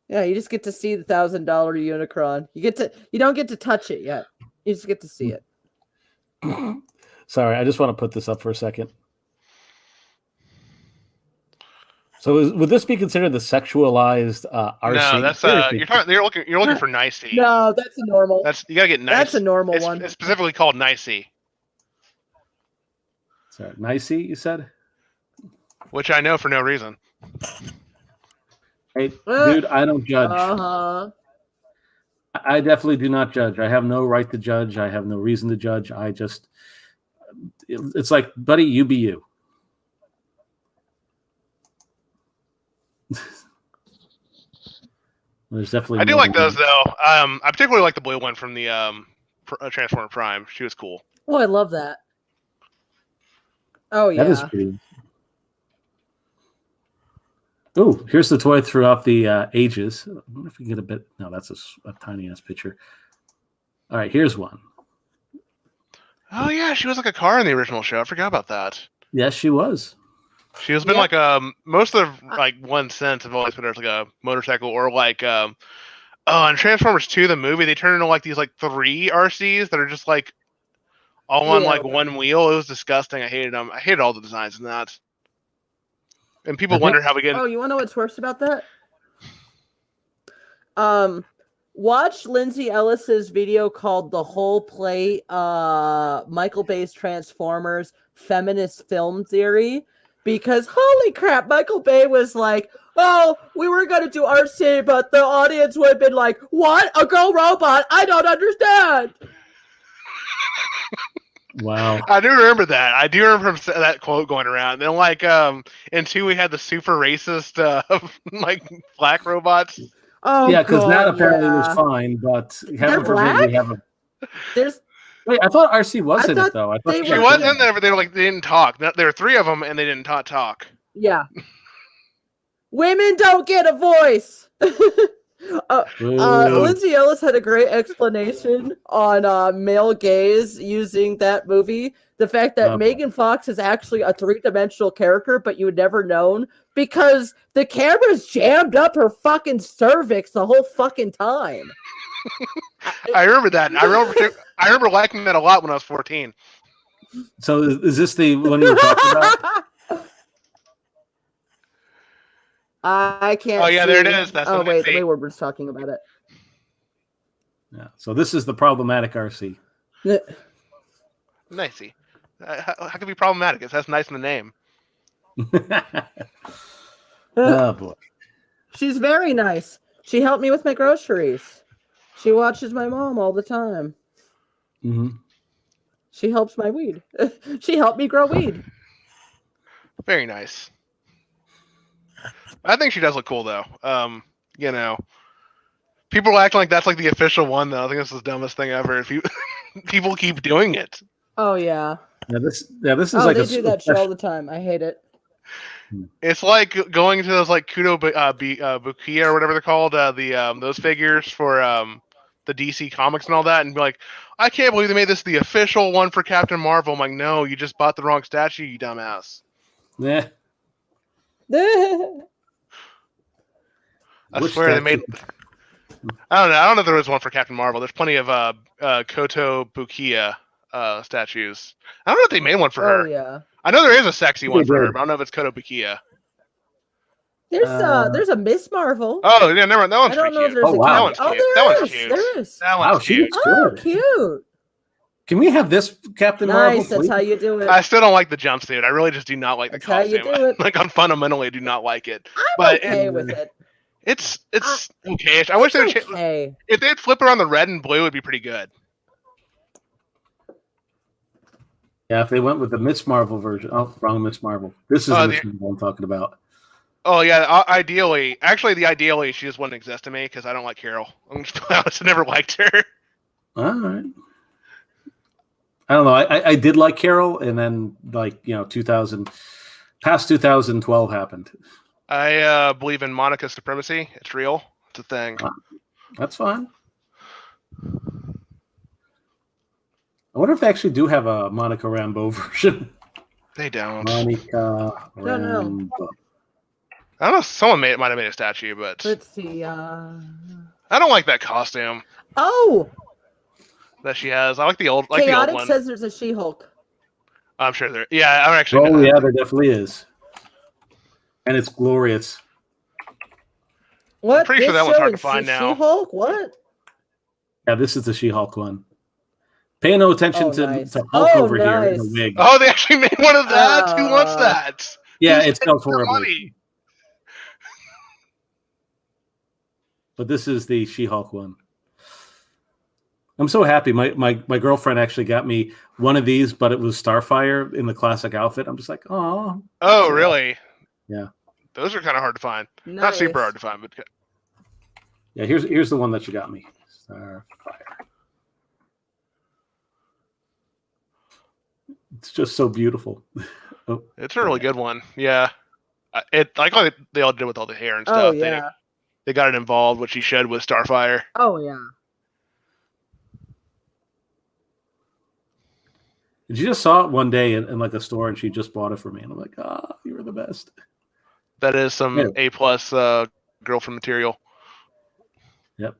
Yeah, you just get to see the $1,000 Unicron. You don't get to touch it yet. You just get to see it.
Sorry, I just want to put this up for a second. So, would this be considered the sexualized RC?
No, that's you're looking for nicey.
No, that's a normal.
You gotta get nice.
That's a normal one.
It's specifically called nicey.
Sorry, nicey, you said?
Which I know for no reason.
Hey, dude, I don't judge. I definitely do not judge. I have no right to judge. I have no reason to judge. It's like, buddy, you be you. There's definitely.
I do like those though. I particularly like the blue one from the Transformer Prime. She was cool.
Oh, I love that. Oh yeah.
That is pretty. Oh, here's the toy throughout the ages. I wonder if we can get a bit. No, that's a tiny ass picture. All right, here's one.
Oh yeah, she was like a car in the original show. I forgot about that.
Yes, she was.
She has been like most of like one sense have always been like a motorcycle or like in Transformers 2 the movie they turned into like these like 3 RCs that are just like all on like one wheel. It was disgusting. I hated them. I hated all the designs in that. And people wonder how we get.
Oh, you want to know what's worse about that? Watch Lindsay Ellis's video called "The Whole Plate," Michael Bay's Transformers feminist film theory. Because holy crap, Michael Bay was like, "Oh, we were gonna do RC, but the audience would have been like, what? A girl robot? I don't understand."
Wow.
I do remember that. I do remember that quote going around. Then like in 2 we had the super racist like black robots.
Oh
yeah, because that apparently was fine, but
they're black?
Wait, I thought RC was in it though. I thought
she was in there, but they didn't talk. There were 3 of them, and they didn't talk.
Yeah. Women don't get a voice. Lindsay Ellis had a great explanation on male gaze using that movie. The fact that Megan Fox is actually a 3-dimensional character, but you would never known because the camera's jammed up her fucking cervix the whole fucking time.
I remember that. I remember liking that a lot when I was 14.
So is this the one you were talking about?
I can't.
Oh yeah,
see.
There it is. That's
the way Wardward's talking about it.
Yeah. So this is the problematic RC.
Nicey. How can it be problematic? It has nice in the name.
Oh boy.
She's very nice. She helped me with my groceries. She watches my mom all the time.
Mm-hmm.
She helps my weed. She helped me grow weed.
Very nice. I think she does look cool though. You know, people acting like that's like the official one though. I think that's the dumbest thing ever. If you people keep doing it.
Oh yeah.
This is
Oh,
like
they do that shit all the time. I hate it.
It's like going to those like Bukiya or whatever they're called, those figures for the DC comics and all that, and be like, I can't believe they made this the official one for Captain Marvel. I'm like, no, you just bought the wrong statue, you dumbass.
Yeah.
I
Which
swear they
statue?
made. I don't know if there was one for Captain Marvel. There's plenty of Koto Bukiya statues. I don't know if they made one for her.
Oh yeah.
I know there is a sexy one for her,
did.
but I don't know if it's Koto Bukiya.
There's a Miss Marvel.
Oh yeah, never mind. That one's
I don't
pretty
know if
cute.
there's
Oh,
a
wow.
That
Captain.
one's
Oh,
cute. That
there
one's
is.
cute.
There is.
That
Wow,
one's
she
cute.
looks
Oh,
good.
cute.
Can we have this Captain Marvel?
Nice. That's
please?
how you do it.
I still don't like the jumpsuit. I really just do not like
That's
the
how you
costume.
do it.
Like, I fundamentally do not like it.
I'm
But
okay with it.
It's okay. I wish
It's
they'd
okay.
if they'd flip around the red and blue, it'd be pretty good.
Yeah, if they went with the Miss Marvel version. Oh, wrong Miss Marvel. This is the Miss Marvel I'm talking about.
Oh yeah, ideally, she just wouldn't exist to me because I don't like Carol. I'm just honest, I never liked her.
All right. I don't know. I did like Carol, and then 2012 happened.
I believe in Monica supremacy. It's real. It's a thing.
That's fine. I wonder if they actually do have a Monica Rambeau version.
They don't.
Monica
Don't know.
Rambeau.
I don't know. Someone might have made a statue, but
Let's see.
I don't like that costume
Oh,
that she has. I like the old
Chaotic
one.
says there's a She-Hulk.
I'm sure there. Yeah, I'm actually.
Oh yeah, there definitely is, and it's glorious.
What?
I'm pretty sure
This
that one's hard
show
to find
is
now.
She-Hulk? What?
Yeah, this is the She-Hulk one. Pay no attention
Oh,
to,
nice.
to Hulk
Oh,
over here in
nice.
the wig.
Oh, they actually made one of that. Who wants that?
Yeah,
Who's
it
paying
sells
for
horribly.
money?
But this is the She-Hulk one. I'm so happy. My girlfriend actually got me one of these, but it was Starfire in the classic outfit. I'm just like, oh.
Oh, really?
Yeah.
Those are kind of hard to find.
Nice.
Not super hard to find, but
Yeah, here's the one that you got me. Starfire. It's just so beautiful. Oh,
it's a really good one. Yeah. It like they all did with all the hair and stuff.
Oh yeah.
They got it involved, which she showed with Starfire.
Oh yeah.
And she just saw it one day in like a store, and she just bought it for me. And I'm like, you were the best.
That is some A+ girlfriend material.
Yep.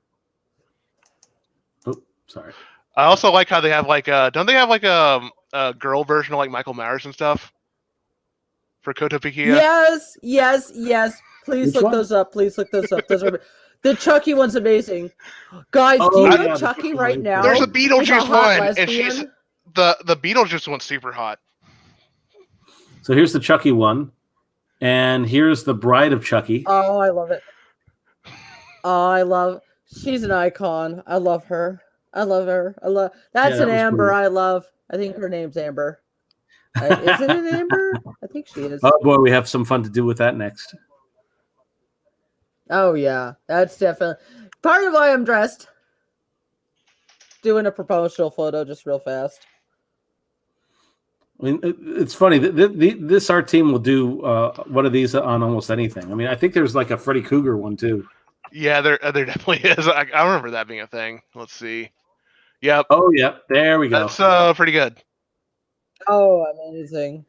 Oh, sorry.
I also like how they have don't they have like a girl version of like Michael Myers and stuff for Koto Bukiya?
Yes. Please
Which
look
one?
those up. Those are the Chucky one's amazing. Guys, do you know Chucky right now?
There's a
She's
Beetlejuice
hot
one, and
lesbian.
she's the Beetlejuice one's super hot.
So here's the Chucky one, and here's the Bride of Chucky.
Oh, I love it. She's an icon. I love her. That's
Yeah,
an
that was
Amber
cool.
I love. I think her name's Amber. Is it an Amber? I think she is.
Oh boy, we have some fun to do with that next.
Oh yeah, that's definitely part of why I'm dressed. Doing a promotional photo just real fast.
I mean, it's funny. This art team will do one of these on almost anything. I mean, I think there's like a Freddy Krueger one too.
Yeah, there definitely is. I remember that being a thing. Let's see. Yep.
Oh, yeah. There we go.
That's pretty good.
Oh, amazing.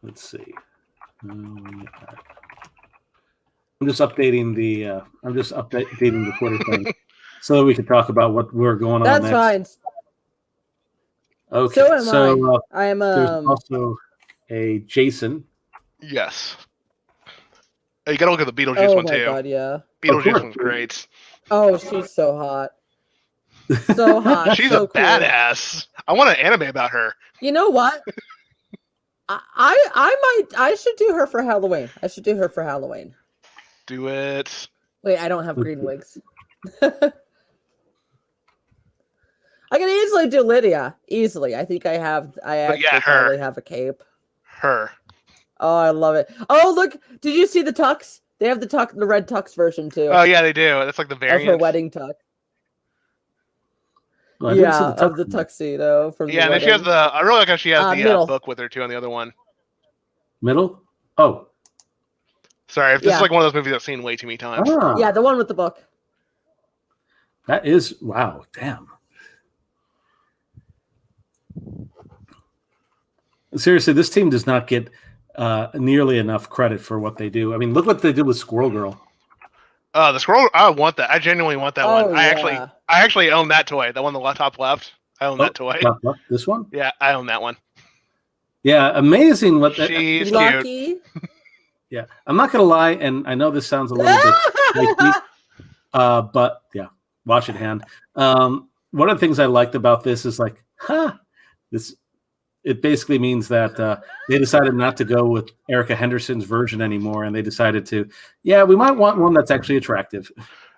Let's see. I'm just updating the Twitter thing so that we can talk about what we're going on
That's
next.
fine.
Okay.
So I am.
There's also a Jason.
Yes. You gotta look at the Beetlejuice one
my
too.
God, yeah.
Beetlejuice one's great.
Oh, she's so hot. So hot.
She's
so
a
cool.
badass. I want an anime about her.
You know what? I should do her for Halloween.
Do it.
Wait, I don't have green wigs. I can easily do Lydia. Easily. I think I actually
her.
probably have a cape.
Her.
Oh, I love it. Oh, look. Did you see the tux? They have the red tux version too.
Oh yeah, they do. That's like the
Of
variant.
her wedding tux.
Oh, I didn't see the
Of the tuxedo from the
and then
wedding.
she has I really like how she has the book with her too on the other one.
Middle? Oh.
Sorry, this is like one of those movies I've seen way too many times.
Ah,
Yeah, the one with the book.
that is wow, damn. Seriously, this team does not get nearly enough credit for what they do. I mean, look what they did with Squirrel Girl.
The Squirrel, I want that. I genuinely want that one. I actually own that toy. The one on the top left. I own that toy.
This one?
Yeah, I own that one.
Yeah, amazing. What
she's
lucky.
Cute.
Yeah, I'm not gonna lie, and I know this sounds a little bit like but yeah, wash it hand. One of the things I liked about this is like, this. It basically means that they decided not to go with Erica Henderson's version anymore, and they decided to, we might want one that's actually attractive.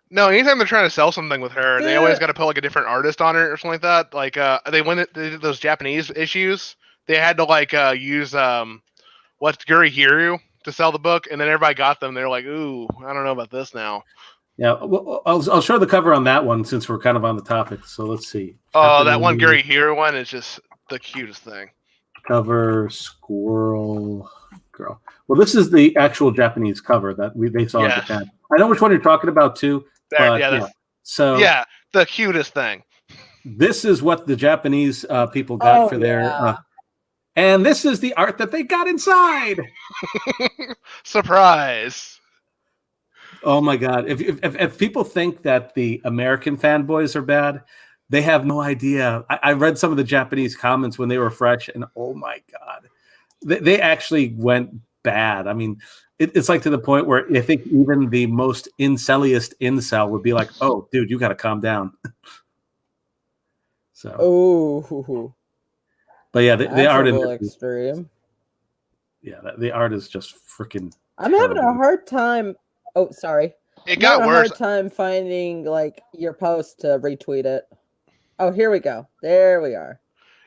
No, anytime they're trying to sell something with her, they always got to put like a different artist on it or something like that. Like they did those Japanese issues, they had to like use what's Guri Hiru to sell the book, and then everybody got them. They're like, ooh, I don't know about this now.
Yeah, well, I'll show the cover on that one since we're kind of on the topic. So let's see.
Oh, that one Guri Hiru one is just the cutest thing.
Cover Squirrel Girl. Well, this is the actual Japanese cover that they saw in Japan. I know which one you're talking about too. So
the cutest thing.
This is what the Japanese people got for their, and this is the art that they got inside.
Surprise!
Oh my God! If people think that the American fanboys are bad, they have no idea. I read some of the Japanese comments when they were fresh, and oh my God, they actually went bad. I mean, it's like to the point where I think even the most inceliest incel would be like, "Oh, dude, you got to calm down." So, but yeah, the art in
extreme.
Yeah, the art is just freaking.
I'm having a hard time. Oh, sorry.
It got worse.
A hard time finding like your post to retweet it. Oh, here we go. There we are.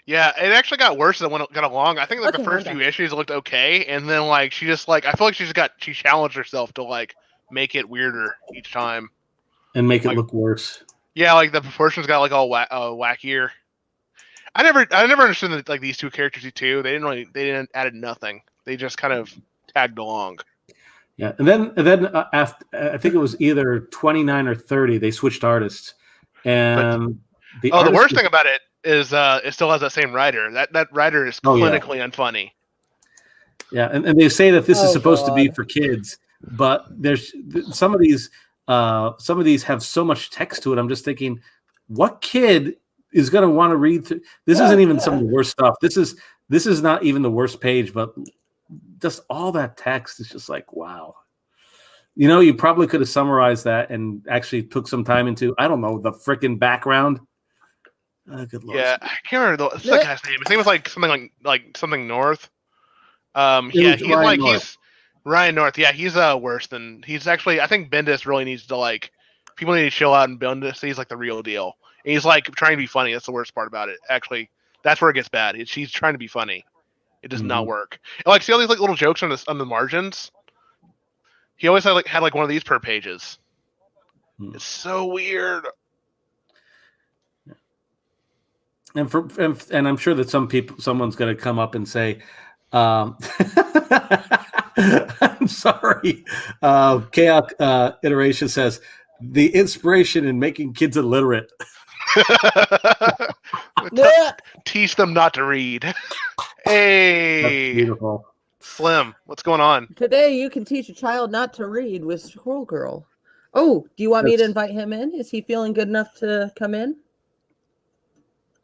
Yeah, it actually got worse than when it got along. I think like the first few issues looked okay, and then like she just like I feel like she challenged herself to like make it weirder each time
and make it look worse.
Yeah, like the proportions got like all wackier. I never understood that like these two characters too. They didn't added nothing. They just kind of tagged along.
Yeah, and then after I think it was either 29 or 30, they switched artists, and
the worst thing about it is it still has that same writer. That writer is clinically unfunny.
Yeah, and they say that this is supposed to be for kids, but there's some of these have so much text to it. I'm just thinking, what kid is going to want to read through? This isn't even some of the worst stuff. This is not even the worst page, but just all that text is just like, wow. You know, you probably could have summarized that and actually took some time into, I don't know, the freaking background. Good Lord.
Yeah, I can't remember the guy's name. His name was like something like something North. He's Ryan North. Yeah, he's worse than he's actually. I think Bendis really needs to like people need to chill out and Bendis. He's like the real deal. And he's like trying to be funny. That's the worst part about it. Actually, that's where it gets bad. She's trying to be funny. It does not work. And, like, see all these like little jokes on the margins. He always had like one of these per pages. It's so weird.
And I'm sure that someone's going to come up and say, I'm sorry. Chaos Iteration says the inspiration in making kids illiterate.
Teach them not to read. Hey,
that's beautiful.
Slim, what's going on?
Today you can teach a child not to read with Squirrel Girl. Oh, do you want me to invite him in? Is he feeling good enough to come in?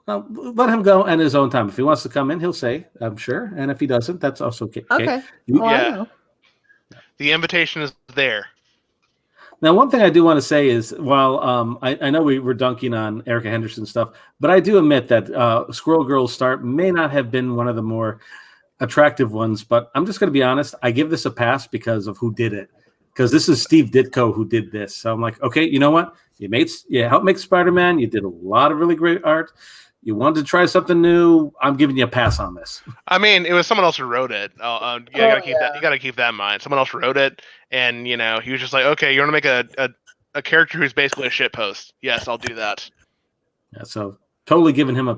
Let him go at his own time. If he wants to come in, he'll say, I'm sure. And if he doesn't, that's also okay.
Okay.
I know. The invitation is there.
Now, one thing I do want to say is, while I know we were dunking on Erica Henderson stuff, but I do admit that Squirrel Girl's start may not have been one of the more attractive ones, but I'm just going to be honest. I give this a pass because of who did it. because this is Steve Ditko who did this. So I'm like, okay, you know what? You helped make Spider-Man. You did a lot of really great art. You wanted to try something new. I'm giving you a pass on this.
I mean, it was someone else who wrote it. You gotta keep that. You gotta keep that in mind. Someone else wrote it, and he was just like, okay, you want to make a character who's basically a shitpost. Yes, I'll do that.
Yeah, so totally giving him a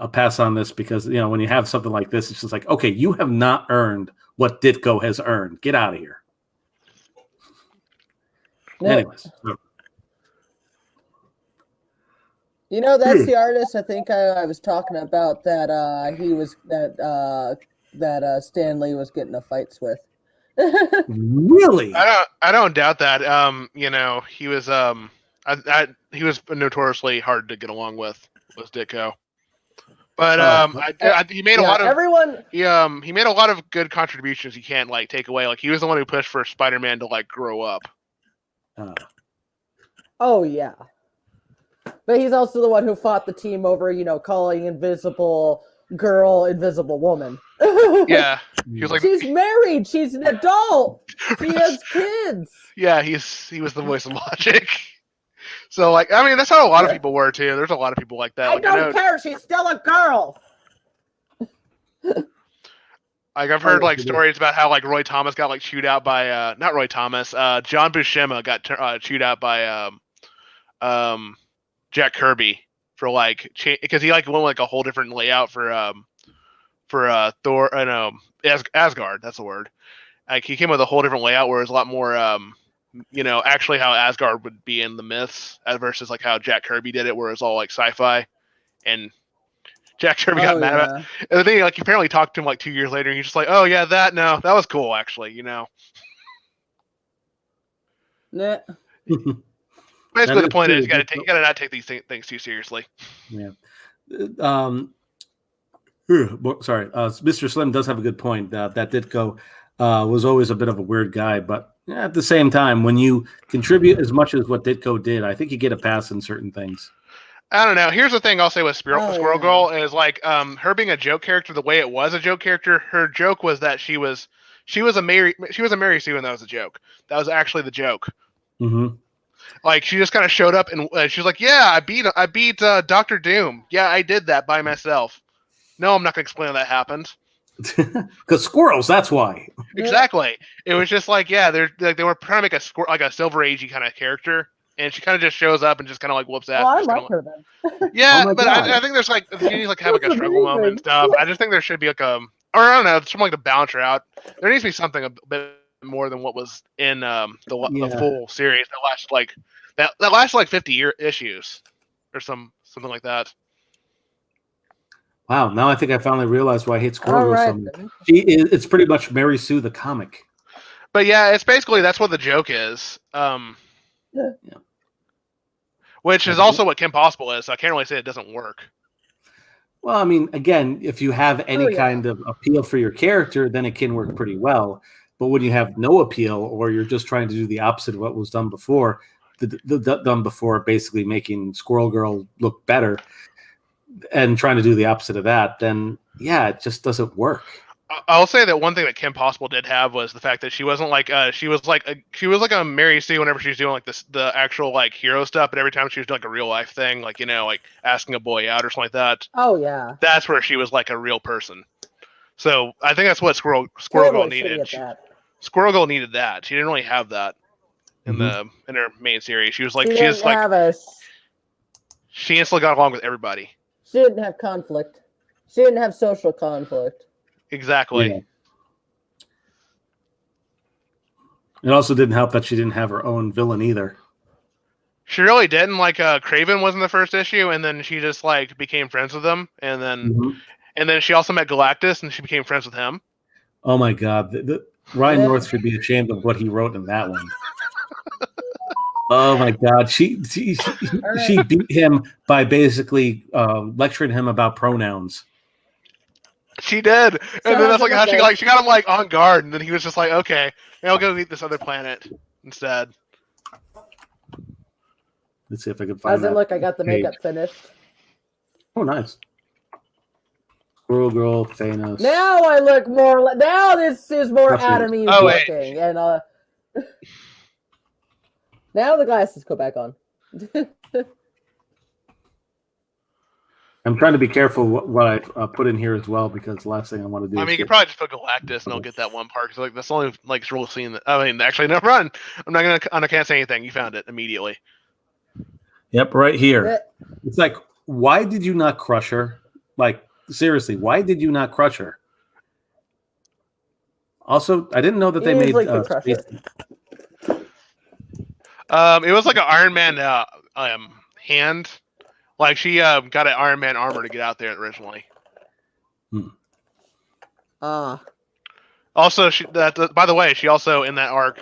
pass on this because when you have something like this, it's just like, okay, you have not earned what Ditko has earned. Get out of here.
No.
Anyways.
That's the artist I think I was talking about that Stan Lee was getting a fights with.
Really?
I don't doubt that. He was he was notoriously hard to get along with, was Ditko. But he made a lot of
everyone.
He made a lot of good contributions. You can't take away. He was the one who pushed for Spider-Man to grow up.
Oh yeah, but he's also the one who fought the team over calling Invisible Girl Invisible Woman.
Yeah, he was
she's married. She's an adult. She has kids.
Yeah, he was the voice of logic. So, that's how a lot of people were, too. There's a lot of people like that.
I don't care. She's still a girl.
I've heard, stories about how, Roy Thomas got, chewed out by, not Roy Thomas, John Buscema got chewed out by, Jack Kirby for, because he, went with, a whole different layout for Thor, Asgard, that's the word. He came with a whole different layout where it was a lot more, actually how Asgard would be in the myths versus how Jack Kirby did it, where it's all sci-fi. And Jack Kirby got mad about it. And the thing, he apparently talked to him 2 years later, and he's just like, "Oh yeah, that was cool, actually."
Nah.
Basically, the point is you gotta not take these things too seriously.
Yeah. Sorry, Mr. Slim does have a good point. That Ditko was always a bit of a weird guy, but at the same time, when you contribute as much as what Ditko did, I think you get a pass in certain things.
I don't know. Here's the thing I'll say with Squirrel Girl is her being a joke character. The way it was a joke character, her joke was that she was a Mary Sue, and that was a joke. That was actually the joke.
Mm-hmm.
She just kind of showed up and she was like, "Yeah, I beat Dr. Doom. Yeah, I did that by myself." No, I'm not gonna explain how that happened.
Because squirrels, that's why.
Exactly. It was just they were trying to make a Silver Agey kind of character, and she kind of just shows up and just kind of whoops ass.
Oh, I like her then.
Yeah, but I think there's you need to have a struggle moment and stuff. I just think there should be or I don't know, something to balance her out. There needs to be something a bit more than what was in the full series that lasted 50 issues or something like that.
Wow, now I think I finally realized why I hate Squirrel Girl so much. It's pretty much Mary Sue the comic.
But yeah, it's basically that's what the joke is. Which is also what Kim Possible is, so I can't really say it doesn't work.
Well, I mean, again, if you have any kind of appeal for your character, then it can work pretty well. But when you have no appeal, or you're just trying to do the opposite of what was done before, done before basically making Squirrel Girl look better, and trying to do the opposite of that, then it just doesn't work.
I'll say that one thing that Kim Possible did have was the fact that she wasn't she was like a Mary Sue whenever she was doing the actual hero stuff, but every time she was doing a real life thing, asking a boy out or something like that.
Oh yeah,
that's where she was a real person. So I think that's what Squirrel Girl needed. Squirrel Girl needed that. She didn't really have that in in her main series. She was she instantly got along with everybody.
She didn't have conflict. She didn't have social conflict.
Exactly.
Yeah. It also didn't help that she didn't have her own villain either.
She really didn't. Craven was in the first issue, and then she just became friends with him, and then she also met Galactus, and she became friends with him.
Oh my God, Ryan North should be ashamed of what he wrote in that one. Oh my God, she beat him by basically lecturing him about pronouns.
She did, and then that's how she got him on guard, and then he was just like, "Okay, I'll go eat this other planet instead."
Let's see if I can find.
How's it look? I got the makeup finished.
Oh, nice. Squirrel Girl, Thanos.
Now I look more. Now this is more
Roughly.
Adam Eve
Oh, wait.
looking, and now the glasses go back on.
I'm trying to be careful what I put in here as well, because the last thing I want to do.
I
is
mean, you
get-
could probably just put Galactus, and I'll get that one part. Cause like that's the only like real scene that. I mean, actually, no, run. I'm not gonna. I can't say anything. You found it immediately.
Yep, right here. It's like, why did you not crush her? Like, seriously, why did you not crush her? Also, I didn't know that they made
Crusher.
It was like an Iron Man hand. Like she got an Iron Man armor to get out there originally. Also, she by the way, she also in that arc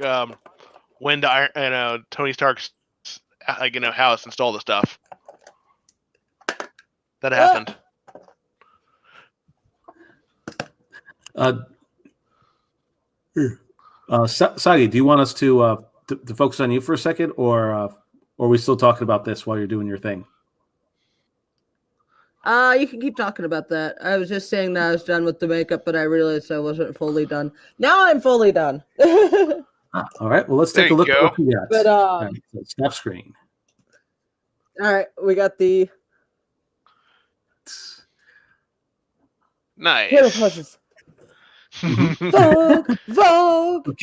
went to Tony Stark's house and stole the stuff. That happened.
Soggy, do you want us to focus on you for a second, or are we still talking about this while you're doing your thing?
You can keep talking about that. I was just saying that I was done with the makeup, but I realized I wasn't fully done. Now I'm fully done.
All right. Well, let's take a look at what we got.
But
right, so snap screen.
All right, we got the
Nice.
hero poses. Vogue, Vogue.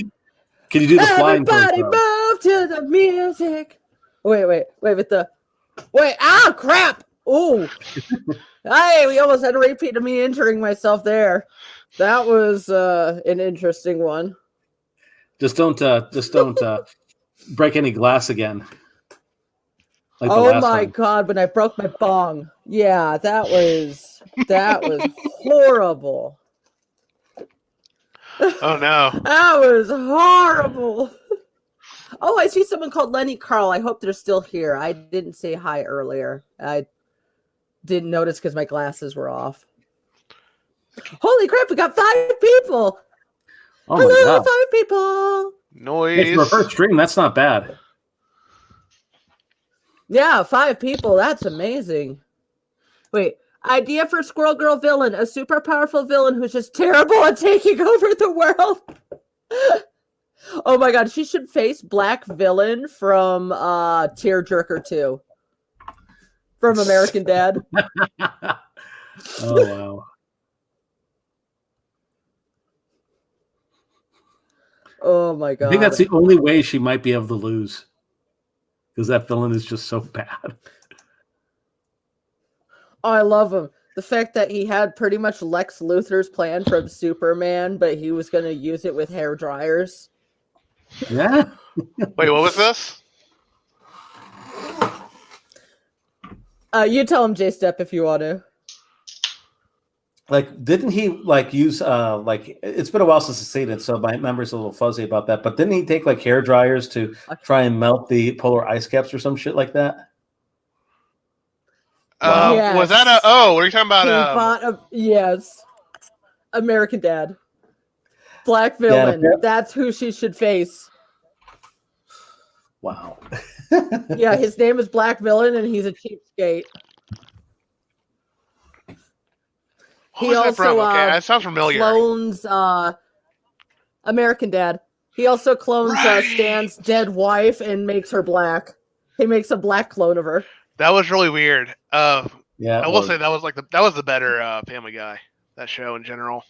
Can you do the flying pose?
Everybody move to the music. Wait, with the ah, crap. Ooh. Hey, we almost had a repeat of me injuring myself there. That was an interesting one.
Just don't break any glass again. Like
oh my god, when I broke my bong. Yeah, that was horrible.
Oh no.
That was horrible. Oh, I see someone called Lenny Carl. I hope they're still here. I didn't say hi earlier. I didn't notice because my glasses were off. Holy crap, we got 5 people.
Oh
hello,
my god.
5 people.
Noise.
Hey, for a first stream, that's not bad.
Yeah, 5 people. That's amazing. Wait, idea for Squirrel Girl villain. A super powerful villain who's just terrible at taking over the world. Oh my god, she should face Black Villain from Tearjerker 2. From American Dad.
Oh wow.
Oh my god.
I think that's the only way she might be able to lose. Because that villain is just so bad.
Oh, I love him. The fact that he had pretty much Lex Luthor's plan from Superman, but he was going to use it with hair dryers.
Yeah.
Wait, what was this?
You tell him, J-Step, if you want to.
Like, didn't he use like, it's been a while since I've seen it, so my memory's a little fuzzy about that. But didn't he take like hair dryers to try and melt the polar ice caps or some shit like that?
Wow.
Yes.
Was that what are you talking about?
Yes. American Dad. Black Villain.
Yeah.
That's who she should face.
Wow.
Yeah, his name is Black Villain, and he's a cheapskate. He also
that sounds familiar.
clones American Dad. He also clones Stan's dead wife and makes her black. He makes a black clone of her.
That was really weird.
Yeah,
I will say that was the better Family Guy, that show in general.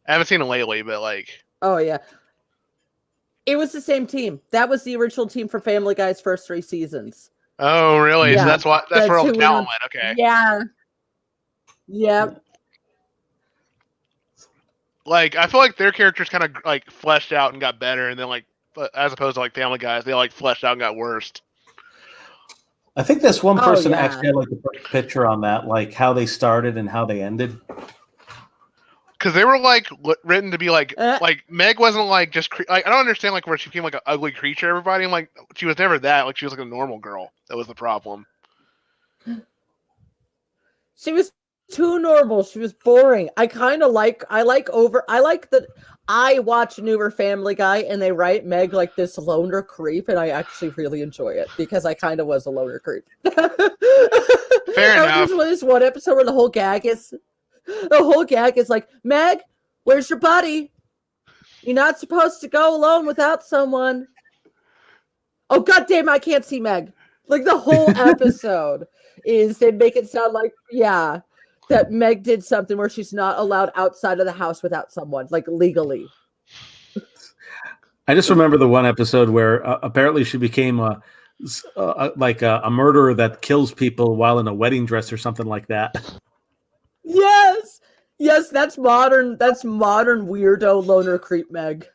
I haven't seen it lately, but like.
Oh yeah, it was the same team. That was the original team for Family Guy's first 3 seasons.
Oh really?
Yeah,
so that's where all the talent went. Okay.
Yeah. Yep.
Like I feel like their characters kind of like fleshed out and got better, and then like as opposed to like Family Guys, they like fleshed out and got worse.
I think this one person
yeah.
actually had like the perfect picture on that, like how they started and how they ended.
Because they were like written to be like Meg wasn't like just like I don't understand like where she became like an ugly creature. Everybody, I'm like she was never that. Like she was like a normal girl. That was the problem.
She was too normal. She was boring. I watch newer Family Guy and they write Meg like this loner creep, and I actually really enjoy it because I kind of was a loner creep.
Fair enough.
Usually this one episode where the whole gag is The whole gag is like, Meg, where's your buddy? You're not supposed to go alone without someone. Oh, goddamn, I can't see Meg. Like, the whole episode is they make it sound like, yeah, that Meg did something where she's not allowed outside of the house without someone, like, legally.
I just remember the one episode where apparently she became a murderer that kills people while in a wedding dress or something like that.
Yes, that's modern weirdo loner creep Meg.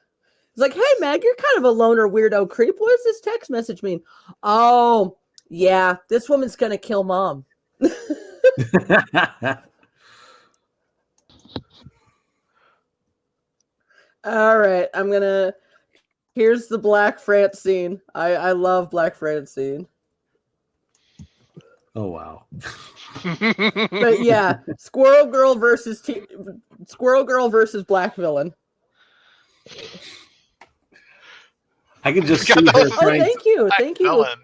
It's like, hey Meg, you're kind of a loner weirdo creep. What does this text message mean? Oh, yeah, this woman's gonna kill mom. All right, here's the Black Francine. I love Black Francine.
Oh wow.
But yeah, Squirrel Girl versus Black Villain.
I can just see
God,
her.
Thank you.
Villain.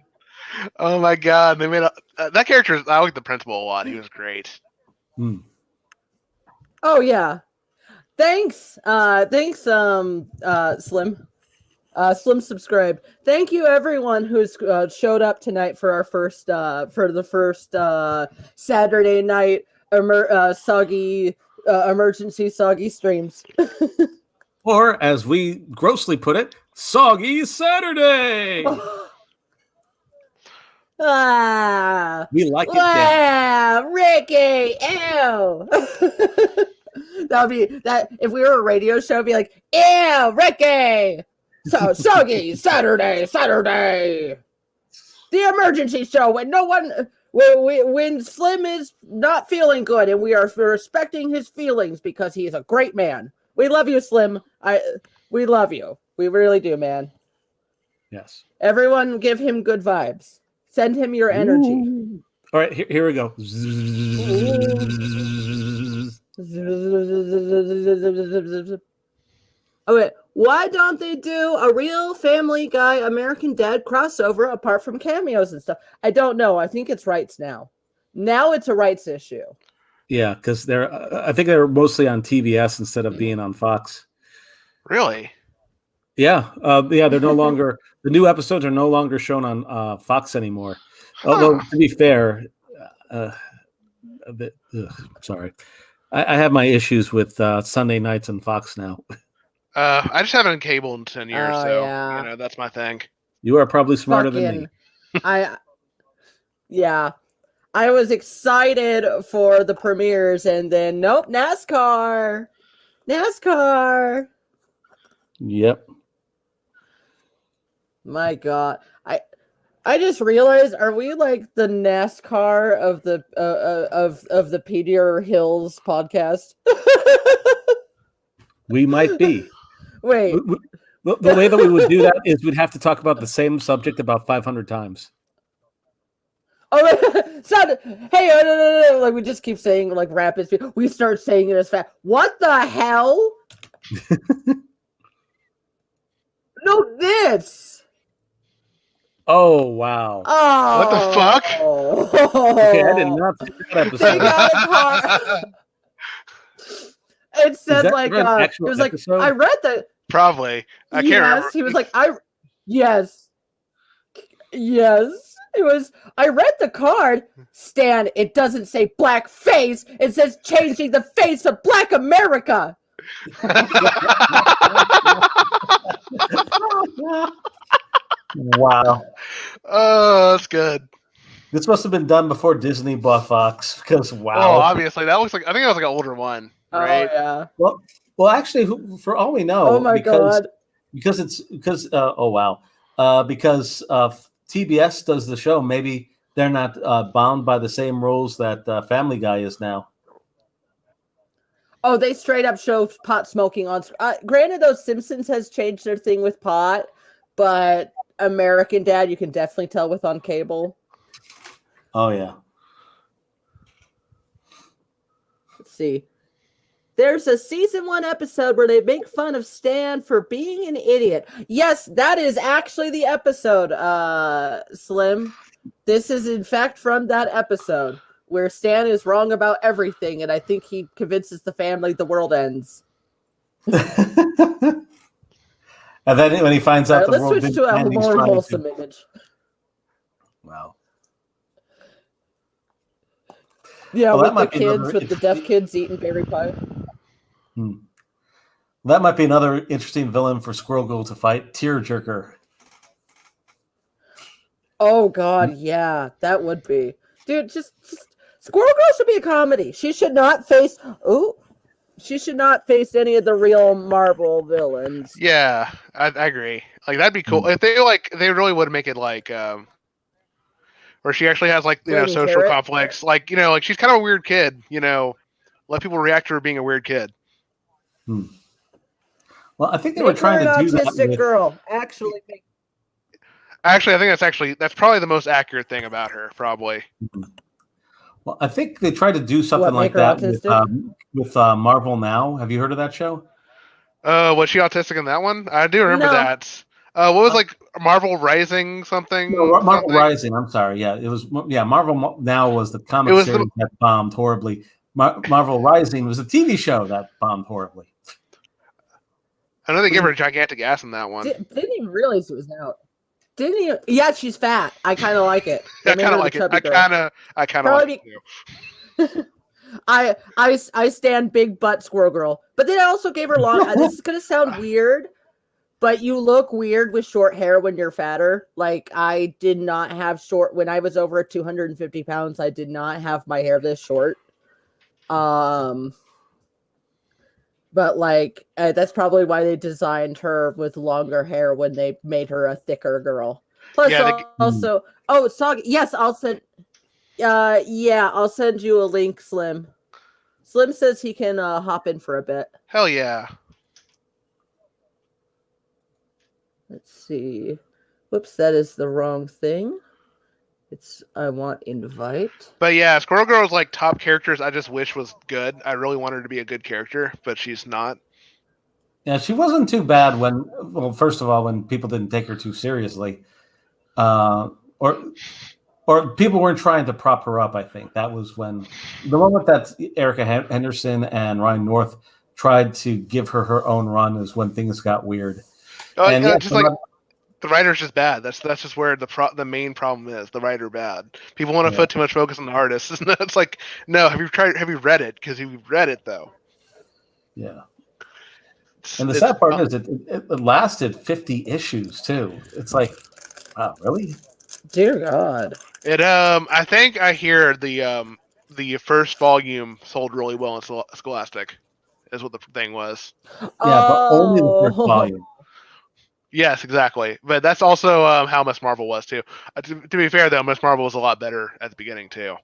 Oh my god, they made that character. I like the principal a lot. He was great.
Hmm.
Oh yeah, thanks, Slim. Slim subscribe. Thank you everyone who's showed up tonight for our first Saturday night emergency soggy streams.
Or as we grossly put it, Soggy Saturday. We like it.
Wow, Ricky, ew. That'd be that if we were a radio show, it'd be like, ew, Ricky. So Soggy Saturday, the emergency show when when Slim is not feeling good, and we are respecting his feelings because he is a great man. We love you, Slim. We love you. We really do, man.
Yes.
Everyone, give him good vibes. Send him your energy.
Ooh. All right, here we go.
Okay, why don't they do a real Family Guy American Dad crossover apart from cameos and stuff? I don't know. I think it's rights now. Now it's a rights issue.
Yeah, because I think they're mostly on TBS instead of being on Fox.
Really?
Yeah, they're no longer. The new episodes are no longer shown on Fox anymore. Although to be fair, a bit. Sorry, I have my issues with Sunday nights on Fox now.
I just haven't cable in 10 years, so that's my thing.
You are probably smarter than me.
I was excited for the premieres, and then nope, NASCAR.
Yep.
My God, I just realized, are we like the NASCAR of the of the Peter Hills podcast?
We might be.
Wait.
The way that we would do that is we'd have to talk about the same subject about 500 times.
Oh, hey, no. Like, we just keep saying, like, rapid speed. We start saying it as fast. What the hell? No, this.
Oh, wow.
Oh.
What the fuck?
Okay, I did not see that episode.
They got a car. It said, like, it was like,
episode?
I read that.
Probably. I can't remember.
He was like, yes. It was, I read the card. Stan, it doesn't say black face. It says changing the face of Black America.
Wow.
Oh, that's good.
This must have been done before Disney bought Fox, because wow.
Oh, obviously. That looks like, I think that was like an older one, right?
Oh, yeah.
Well, actually, for all we know,
oh my God.
because TBS does the show, maybe they're not bound by the same rules that Family Guy is now.
Oh, they straight up show pot smoking on. Granted, though, Simpsons has changed their thing with pot, but American Dad, you can definitely tell with on cable.
Oh yeah.
Let's see. There's a season 1 episode where they make fun of Stan for being an idiot. Yes, that is actually the episode, Slim. This is in fact from that episode where Stan is wrong about everything, and I think he convinces the family the world ends.
And then when he finds out the
let's
world
switch
didn't
to a
end, he's
more
trying
wholesome
to...
image.
Wow.
Yeah,
Well, that
with the
might be
kids,
another
with the deaf kids eating berry pie.
That might be another interesting villain for Squirrel Girl to fight. Tearjerker.
Oh God, yeah, that would be, dude. Just Squirrel Girl should be a comedy. She should not face. She should not face any of the real Marvel villains.
Yeah, I agree. Like that'd be cool if they really would make it like where she actually has like
Flaming
social
Carrot.
conflicts. Like like she's kind of a weird kid. Let people react to her being a weird kid.
Well, I think they were trying to do that with...
girl.
Actually, I think that's probably the most accurate thing about her. Probably.
Well, I think they tried to do something like that with Marvel Now. Have you heard of that show?
Was she autistic in that one? I do remember that. What was like Marvel Rising something?
No, Marvel Rising. I'm sorry. Yeah, it was. Yeah, Marvel Now was the comic series that bombed horribly. Marvel Rising was a TV show that bombed horribly.
I know they gave her a gigantic ass in that one.
Didn't even realize it was out. Didn't you? Yeah, she's fat. I kind of like it.
I kind of like it. I kind of like it.
I stand big butt Squirrel Girl, but then I also gave her long. This is gonna sound weird, but you look weird with short hair when you're fatter. Like I did not have short when I was over 250 pounds. I did not have my hair this short. But like that's probably why they designed her with longer hair when they made her a thicker girl. Plus, also, Soggy. Yes, I'll send. I'll send you a link, Slim. Slim says he can hop in for a bit.
Hell yeah.
Let's see. Whoops, that is the wrong thing. I want invite.
But yeah, Squirrel Girl's like top characters I just wish was good. I really want her to be a good character, but she's not.
Yeah, she wasn't too bad first of all, when people didn't take her too seriously. Or people weren't trying to prop her up, I think. That was when the moment that Erica Henderson and Ryan North tried to give her own run is when things got weird.
The writer's just bad. That's just where the main problem is. The writer bad. People want to put too much focus on the artist. It's like, no, have you read it? Because you've read it though.
Yeah. And the sad part is it lasted 50 issues too. It's like, wow, really?
Dear God.
It I think I hear the first volume sold really well in Scholastic, is what the thing was.
Yeah, but only the first volume.
Yes, exactly. But that's also how Miss Marvel was too. To be fair though, Miss Marvel was a lot better at the beginning too.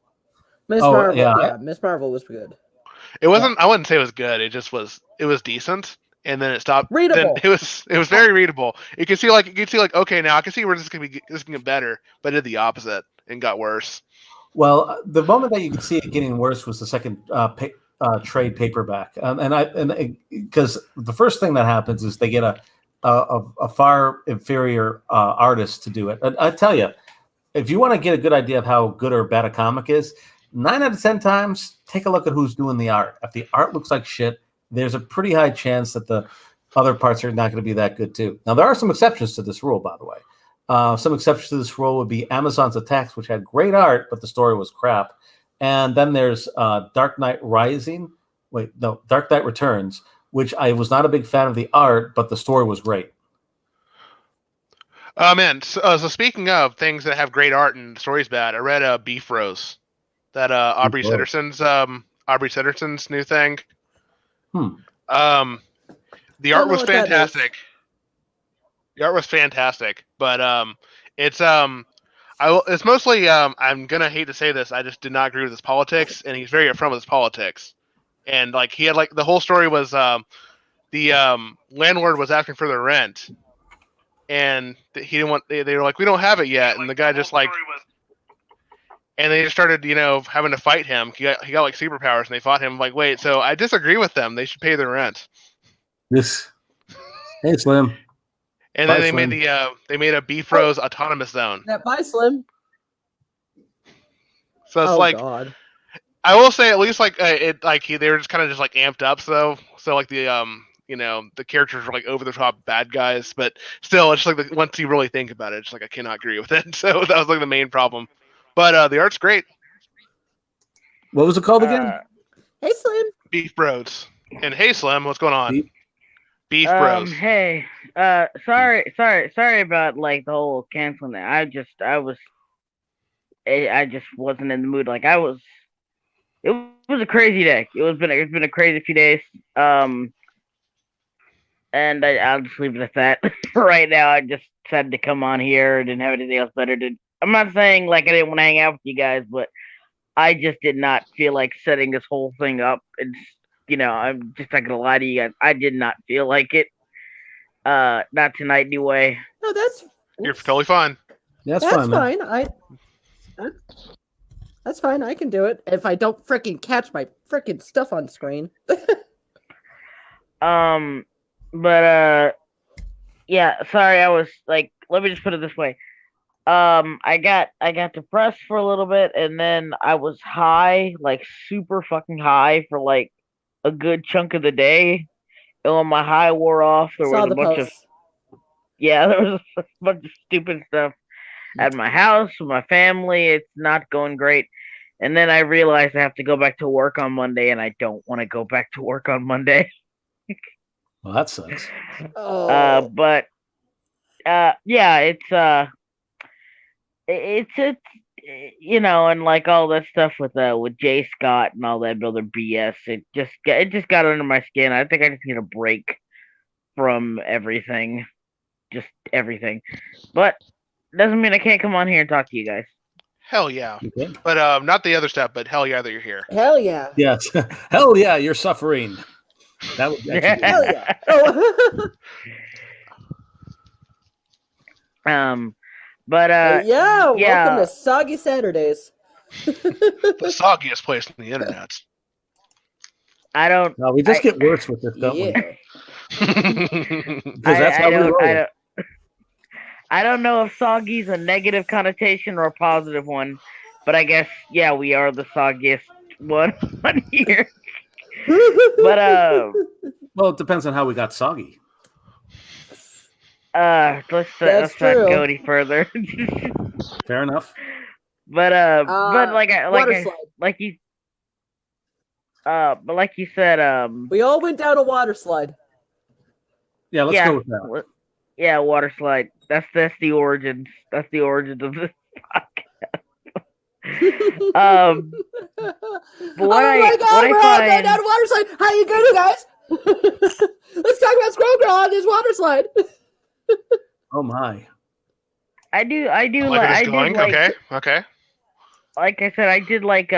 Miss Marvel was good.
It wasn't. I wouldn't say it was good. It just was. It was decent, and then it stopped.
Readable.
Then it was very readable. You can see okay, now I can see where this can get better, but it did the opposite and got worse.
Well, the moment that you could see it getting worse was the second trade paperback, because the first thing that happens is they get a far inferior artist to do it. And I tell you, if you want to get a good idea of how good or bad a comic is, 9 out of 10 times, take a look at who's doing the art. If the art looks like shit, there's a pretty high chance that the other parts are not going to be that good too. Now, there are some exceptions to this rule, by the way. Some exceptions to this rule would be Amazon's Attacks, which had great art, but the story was crap. And then there's Dark Knight Returns, which I was not a big fan of the art, but the story was great.
Man. So speaking of things that have great art and the story's bad, I read Beef Rose, that Aubrey Sitterson's new thing. The art was fantastic. The art was fantastic, but it's mostly I'm gonna hate to say this, I just did not agree with his politics, and he's very upfront with his politics. And like he had like the whole story was the landlord was asking for the rent, and he didn't want. They were like, we don't have it yet, and the guy just like, and they just started having to fight him. He got like superpowers, and they fought him. Like, wait, so I disagree with them. They should pay their rent.
Hey, Slim.
And then they made a Beef Rose autonomous zone.
Bye, Slim.
So it's
God.
I will say at least like they were just kind of just like amped up so like the the characters were like over the top bad guys, but still it's just like once you really think about it, it's like I cannot agree with it. So that was like the main problem. But the art's great.
What was it called again?
Hey, Slim.
Beef Bros. And hey Slim, what's going on?
Beef-
Beef Bros.
Hey, sorry about like the whole canceling that. I just wasn't in the mood. Like it was a crazy day. It's been a crazy few days. And I'll just leave it at that for right now. I just decided to come on here. I didn't have anything else better to. I'm not saying like I didn't want to hang out with you guys, but I just did not feel like setting this whole thing up. It's I'm just not gonna lie to you guys. I did not feel like it. Not tonight anyway.
No,
You're totally fine.
That's
fine.
man.
That's fine. I can do it if I don't freaking catch my freaking stuff on screen.
But yeah. Sorry, I was like. Let me just put it this way. I got depressed for a little bit, and then I was high, like super fucking high for like a good chunk of the day. And when my high wore off, there was a bunch of stupid stuff at my house with my family. It's not going great. And then I realized I have to go back to work on Monday, and I don't want to go back to work on Monday.
Well, that sucks.
Oh.
But yeah, it's and like all that stuff with Jay Scott and all that other BS. It just got under my skin. I think I just need a break from everything, just everything. But doesn't mean I can't come on here and talk to you guys.
Hell yeah.
Okay.
But not the other stuff, but hell yeah that you're here.
Hell yeah.
Yes. Hell yeah, you're suffering. That would actually
Hell yeah. Oh.
But
welcome to Soggy Saturdays.
The soggiest place on the internet.
I don't.
No, we just get worse with this, don't we?
Yeah.
Because that's how we roll.
I don't know if soggy's a negative connotation or a positive one, but I guess we are the soggiest one here. But
well, it depends on how we got soggy.
let's not go any further.
Fair enough.
But like you said,
we all went down a water slide.
Yeah, let's go with that.
Yeah, water slide. That's the origins. That's the origins of this podcast. But what I
going down a water slide. How you doing, guys? Let's talk about Squirrel Girl on this water slide.
Oh my!
I do
Okay.
Like I said, I do like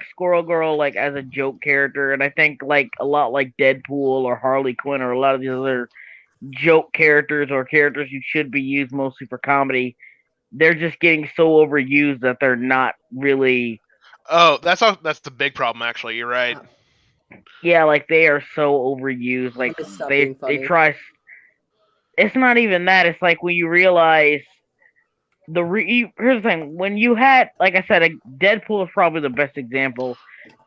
Squirrel Girl like as a joke character, and I think like a lot like Deadpool or Harley Quinn or a lot of these other joke characters or characters who should be used mostly for comedy. They're just getting so overused that they're not really.
Oh, that's the big problem. Actually, you're right.
Yeah, like they are so overused. Like they try. It's not even that. It's like when you realize here's the thing. When you had, like I said, Deadpool is probably the best example.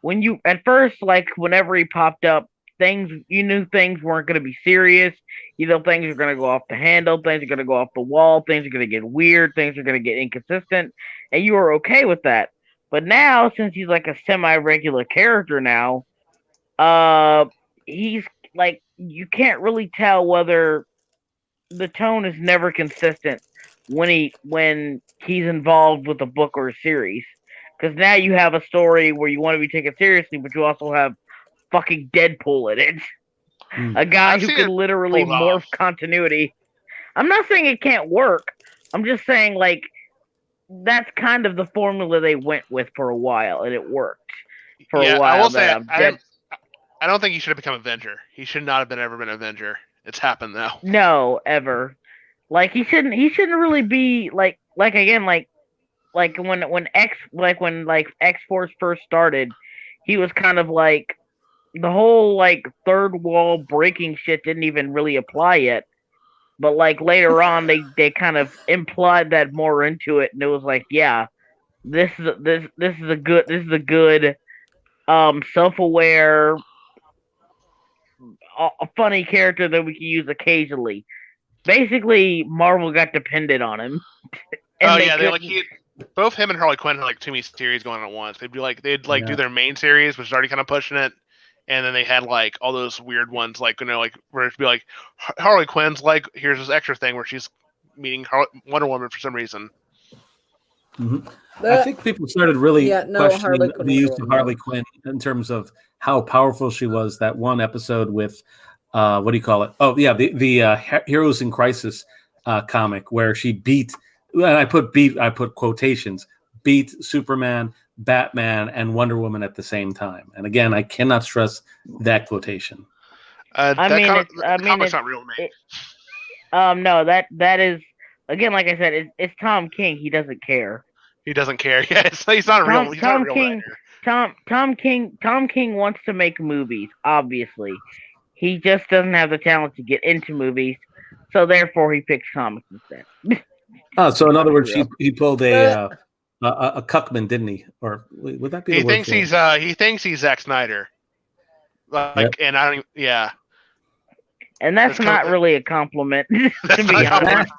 When you at first, like whenever he popped up, you knew things weren't going to be serious. You know things are going to go off the handle. Things are going to go off the wall. Things are going to get weird. Things are going to get inconsistent, and you were okay with that. But now, since he's like a semi-regular character now, he's like you can't really tell whether the tone is never consistent when he's involved with a book or a series. Because now you have a story where you want to be taken seriously, but you also have fucking Deadpool in it. A guy who can literally morph continuity. I'm not saying it can't work. I'm just saying, like, that's kind of the formula they went with for a while, and it worked for a while.
I will say, I don't think he should have become Avenger. He should not have ever been Avenger. It's happened now.
No, ever. Like he shouldn't really be like when X-Force first started, he was kind of like the whole like third wall breaking shit didn't even really apply yet. But like later on they kind of implied that more into it, and it was like, yeah, this is a good self-aware, a funny character that we can use occasionally. Basically, Marvel got dependent on him.
And both him and Harley Quinn had like too many series going on at once. They'd do their main series, which is already kind of pushing it, and then they had like all those weird ones, like where it'd be like Harley Quinn's like here's this extra thing where she's meeting Wonder Woman for some reason.
Mm-hmm. I think people started really questioning the use of Harley Quinn in terms of how powerful she was. That one episode with what do you call it? Oh yeah, the Heroes in Crisis comic where she beat. And I put quotations, beat Superman, Batman, and Wonder Woman at the same time. And again, I cannot stress that quotation.
Comic's not real to me.
No, that is, again, like I said, it's Tom King. He doesn't care.
He doesn't care. Yeah, he's not a real. He's not a real writer.
Tom King wants to make movies. Obviously, he just doesn't have the talent to get into movies, so therefore he picks comics instead.
Oh, so in other words, he pulled a Cuckman, didn't he? Or would that be?
He thinks he's Zack Snyder. And I don't even, yeah.
And that's not really a compliment, to be honest.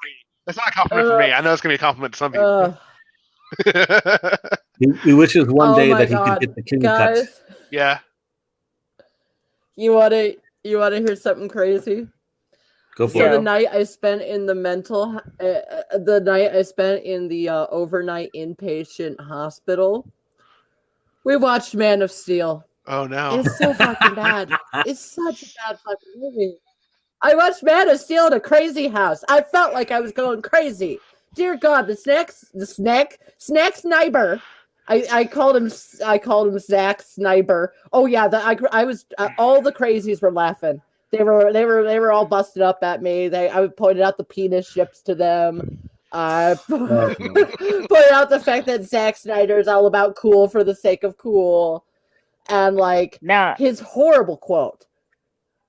That's not a compliment for me. I know it's gonna be a compliment to some people.
He wishes one day that he could get the king cut.
Yeah.
You wanna hear something crazy?
Go for it.
So the night I spent in the overnight inpatient hospital, we watched Man of Steel.
Oh no!
It's so fucking bad. It's such a bad fucking movie. I watched Man of Steel in a crazy house. I felt like I was going crazy. Dear God, the snack sniper. I called him Zack Sniper. Oh yeah, I was all the crazies were laughing. They were all busted up at me. I pointed out the penis ships to them. I pointed out the fact that Zack Snyder is all about cool for the sake of cool, and his horrible quote.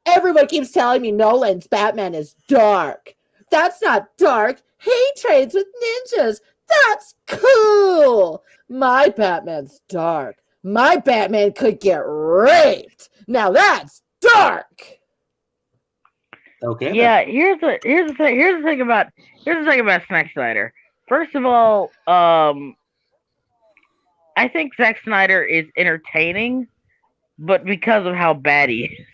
Everyone keeps telling me Nolan's Batman is dark. That's not dark. He trades with ninjas. That's cool. My Batman's dark. My Batman could get raped. Now that's dark.
Okay.
Yeah, here's the thing about Zack Snyder. First of all, I think Zack Snyder is entertaining, but because of how bad he is.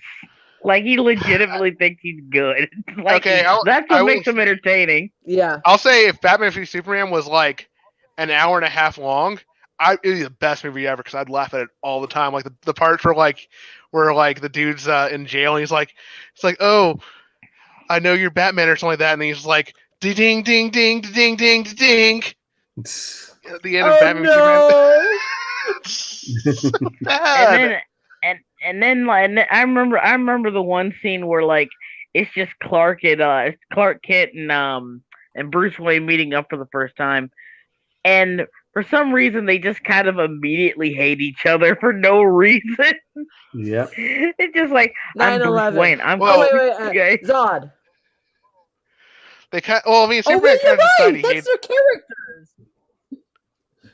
Like, he legitimately thinks he's good. That's what makes him entertaining.
Yeah.
I'll say if Batman v Superman was like an hour and a half long, it would be the best movie ever because I'd laugh at it all the time. Like the parts where the dude's in jail and it's like, oh, I know you're Batman or something like that, and he's like, ding, ding, ding, ding, ding, ding, ding. At the end of Batman v Superman. So bad.
And then I remember the one scene where it's just Clark Kent and Bruce Wayne meeting up for the first time, and for some reason they just kind of immediately hate each other for no reason.
Yeah,
it's just like, I'm Bruce Wayne.
Wait, Zod.
They Superman
you're right. That's their characters.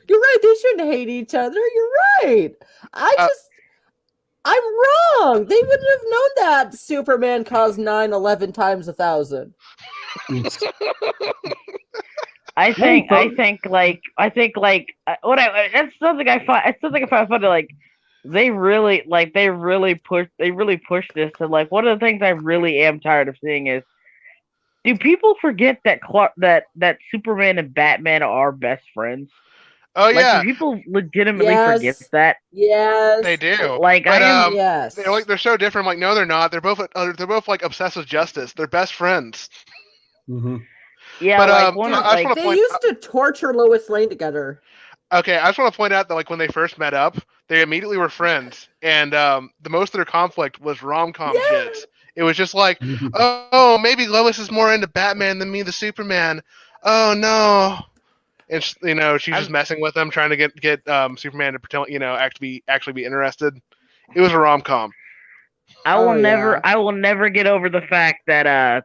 You're right. They shouldn't hate each other. You're right. I'm wrong. They wouldn't have known that Superman caused 9/11 times 1,000.
I think that's something I find funny. They really push this, and one of the things I really am tired of seeing is, do people forget that Superman and Batman are best friends?
Oh yeah,
do people legitimately forget that?
Yes,
they do.
Yes,
they're so different. No, they're not. They're both obsessed with justice. They're best friends.
Mm-hmm.
Yeah,
but they used to torture Lois Lane together.
Okay, I just want to point out that when they first met up, they immediately were friends, and the most of their conflict was rom-com shit. It was just like, oh, maybe Lois is more into Batman than me, the Superman. Oh no. And she's just messing with him, trying to get Superman to pretend, actually be interested. It was a rom-com.
I will never get over the fact that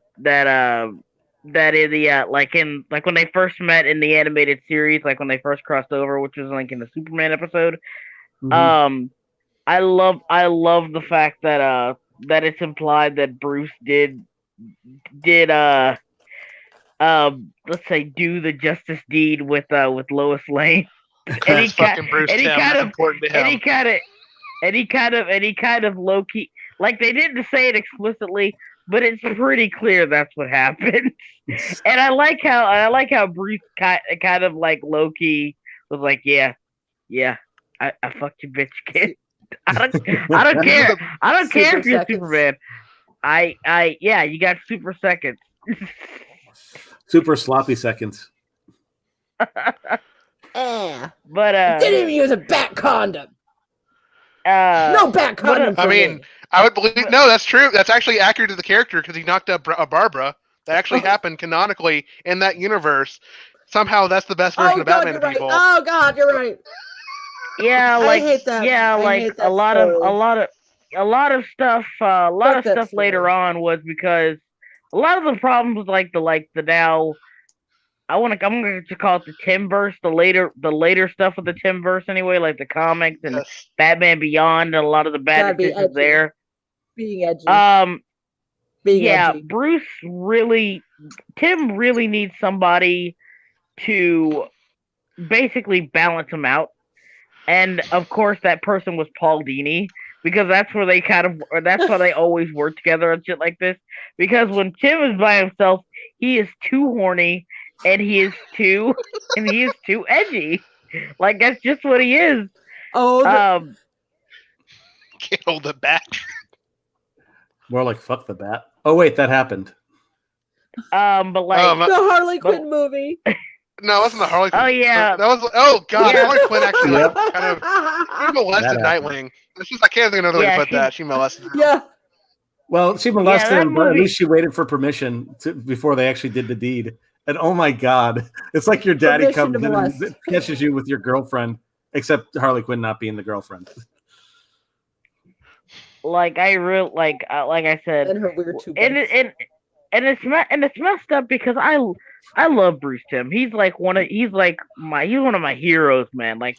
that in the like when they first met in the animated series, like when they first crossed over, which was like in the Superman episode.
Mhm.
I love the fact that that it's implied that Bruce did let's say do the justice deed with Lois Lane. and he
It's fucking Bruce
and he
Timm.
kind
That's
of
important to
and
him.
he kind of low key, like, they didn't say it explicitly, but it's pretty clear that's what happened. And I like how Bruce kind of like low key was like, yeah, I fucked you, bitch, kid. I don't care. I don't care if you're Superman. Yeah, you got super seconds.
Super sloppy seconds.
But
didn't even use a bat condom.
No
No bat condom.
I mean,
me.
I would believe no. That's true. That's actually accurate to the character because he knocked up a Barbara. That actually happened canonically in that universe. Somehow, that's the best version of Batman to people.
Oh God, you're right.
Yeah, like
I hate that.
yeah,
I
like
hate that
a lot of stuff. A lot of stuff later on was because a lot of the problems with like the now. I'm going to call it the Timverse, the later stuff with the Timverse anyway, like the comics and Batman Beyond, and a lot of the bad decisions there.
Being edgy.
Being edgy. Tim really needs somebody to basically balance him out. And of course that person was Paul Dini, because that's where that's why they always work together and shit like this. Because when Tim is by himself, he is too horny and he is too edgy. Like, that's just what he is.
Can't hold it back.
More like fuck the bat. Oh wait, that happened.
But like
the Harley Quinn movie.
No, it wasn't the Harley Quinn.
Oh yeah,
that was. Oh God,
yeah.
Harley Quinn actually kind of she molested Nightwing. I can't think of another way to put that. She molested him.
Yeah.
Well, she molested him, but at least she waited for permission before they actually did the deed. And oh my God, it's like your daddy comes in and catches you with your girlfriend, except Harley Quinn not being the girlfriend.
Like like I said,
and her weird two
and it's messed up because I love Bruce Timm. He's one of my heroes, man. Like,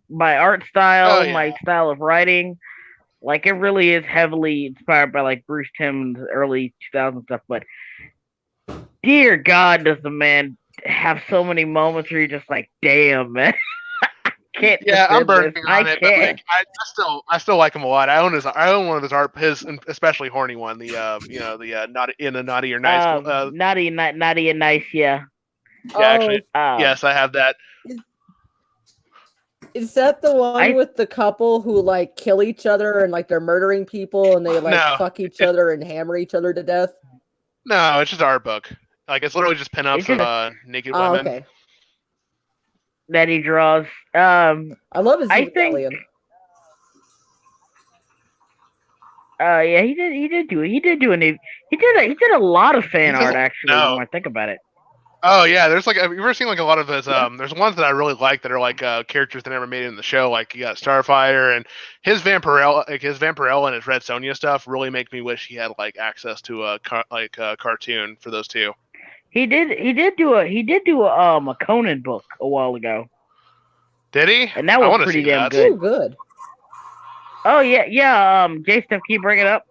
my art style, my style of writing, like, it really is heavily inspired by like Bruce Timm's early 2000s stuff. But dear God, does the man have so many moments where you're just like, damn, man. Can't
I'm burning on it, but like, I still like him a lot. I own one of his art, his especially horny one. The not in a naughty or nice.
Naughty and nice, yeah.
Yeah, actually, yes, I have that.
Is that the one with the couple who like kill each other and like they're murdering people and they like fuck each other and hammer each other to death?
No, it's just an art book. Like, it's literally just pinups of naked women.
Okay.
That he draws.
I love his Evangelion.
Yeah, he did a lot of fan art, actually, when I think about it.
Oh yeah, there's like, have you ever seen like a lot of his there's ones that I really like that are like characters that never made it in the show, like you got Starfire and his Vampirella, and his Red Sonja stuff really make me wish he had like access to a cartoon for those two.
He did do a Conan book a while ago.
Did he?
And that was pretty damn good.
Too good.
Oh yeah. J Steph, can you bring it up?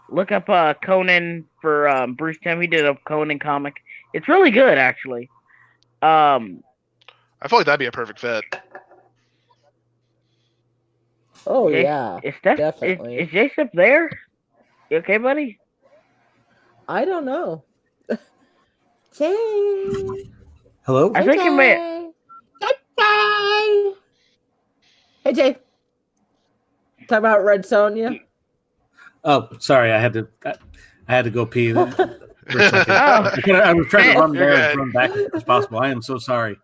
Look up Conan for Bruce Timm. He did a Conan comic. It's really good, actually.
I feel like that'd be a perfect fit.
Oh yeah, definitely.
Is J Steph there? You okay, buddy?
I don't know. Jay.
Hello?
I think you may.
Jay. Hey, Jay. Talk about Red Sonja.
Oh, sorry. I had to go pee. For a second. I was trying to run there and run back as much as possible. I am so sorry.